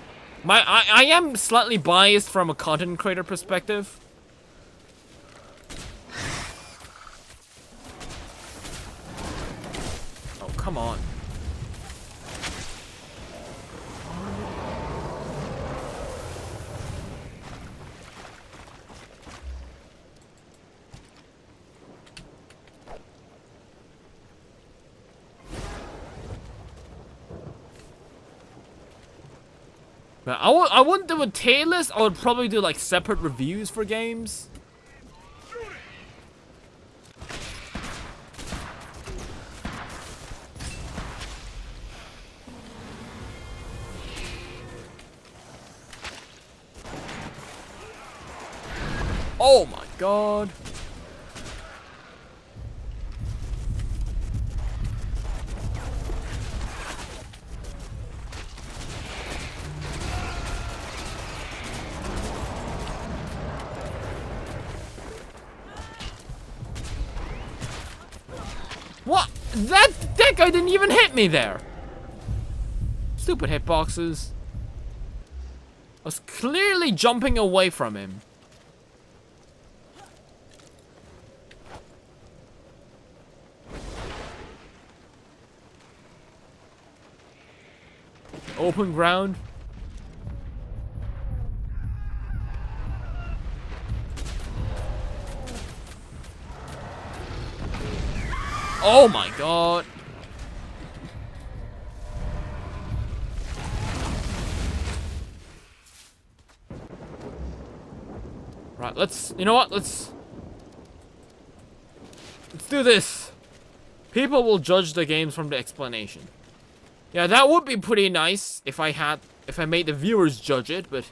I am slightly biased from a content creator perspective. Oh, come on. But I wouldn't do a tier list. I would probably do like separate reviews for games. Oh my god. What? That guy didn't even hit me there. Stupid hitboxes. I was clearly jumping away from him. Open ground. Oh my god. Right, you know what? Let's do this. People will judge the games from the explanation. Yeah, that would be pretty nice if I made the viewers judge it, but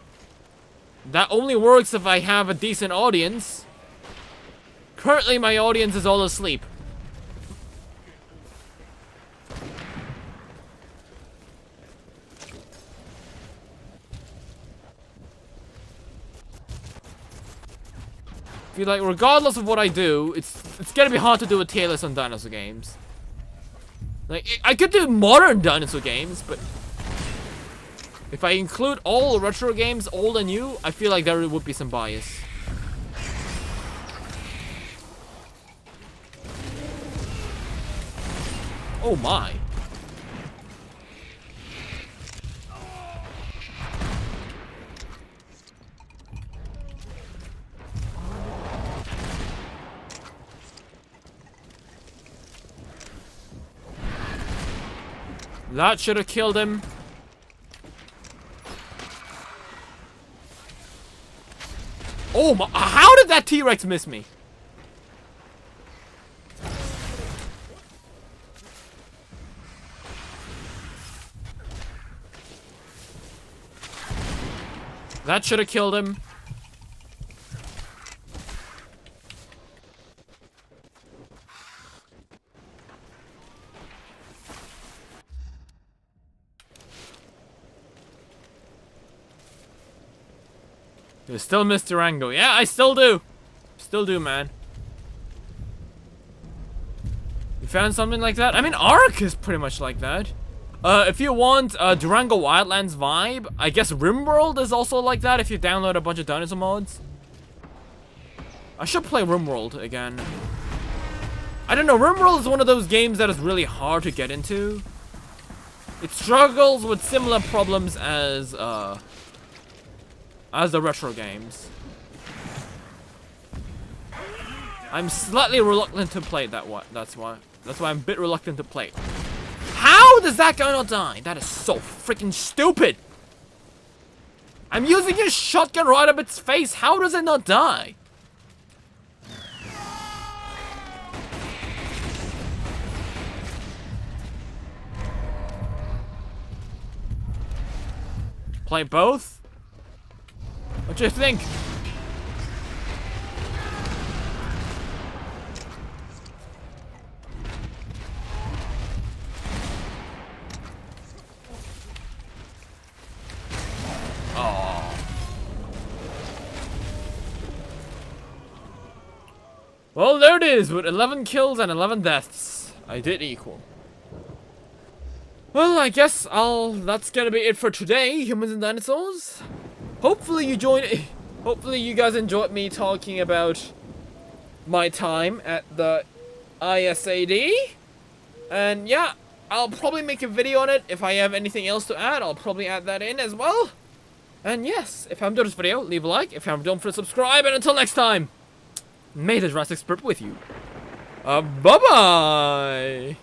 that only works if I have a decent audience. Currently, my audience is all asleep. I feel like regardless of what I do, it's gonna be hard to do a tier list on dinosaur games. Like, I could do modern dinosaur games, but if I include all retro games, old and new, I feel like there would be some bias. Oh my. That should have killed him. Oh my, how did that T-Rex miss me? That should have killed him. You still miss Durango. Yeah, I still do. Still do, man. You found something like that? I mean, Ark is pretty much like that. If you want Durango Wildlands vibe, I guess RimWorld is also like that if you download a bunch of dinosaur mods. I should play RimWorld again. I don't know, RimWorld is one of those games that is really hard to get into. It struggles with similar problems as the retro games. I'm slightly reluctant to play that one. That's why I'm a bit reluctant to play it. How does that guy not die? That is so freaking stupid. I'm using his shotgun right up its face. How does it not die? Play both? What do you think? Oh. Well, there it is, with 11 kills and 11 deaths. I did equal. Well, I guess that's gonna be it for today, humans and dinosaurs. Hopefully you guys enjoyed me talking about my time at the ISAD. And yeah, I'll probably make a video on it. If I have anything else to add, I'll probably add that in as well. And yes, if you haven't done this video, leave a like. If you haven't done, for subscribe. And until next time, may the Jurassic Spirit with you. Bye-bye.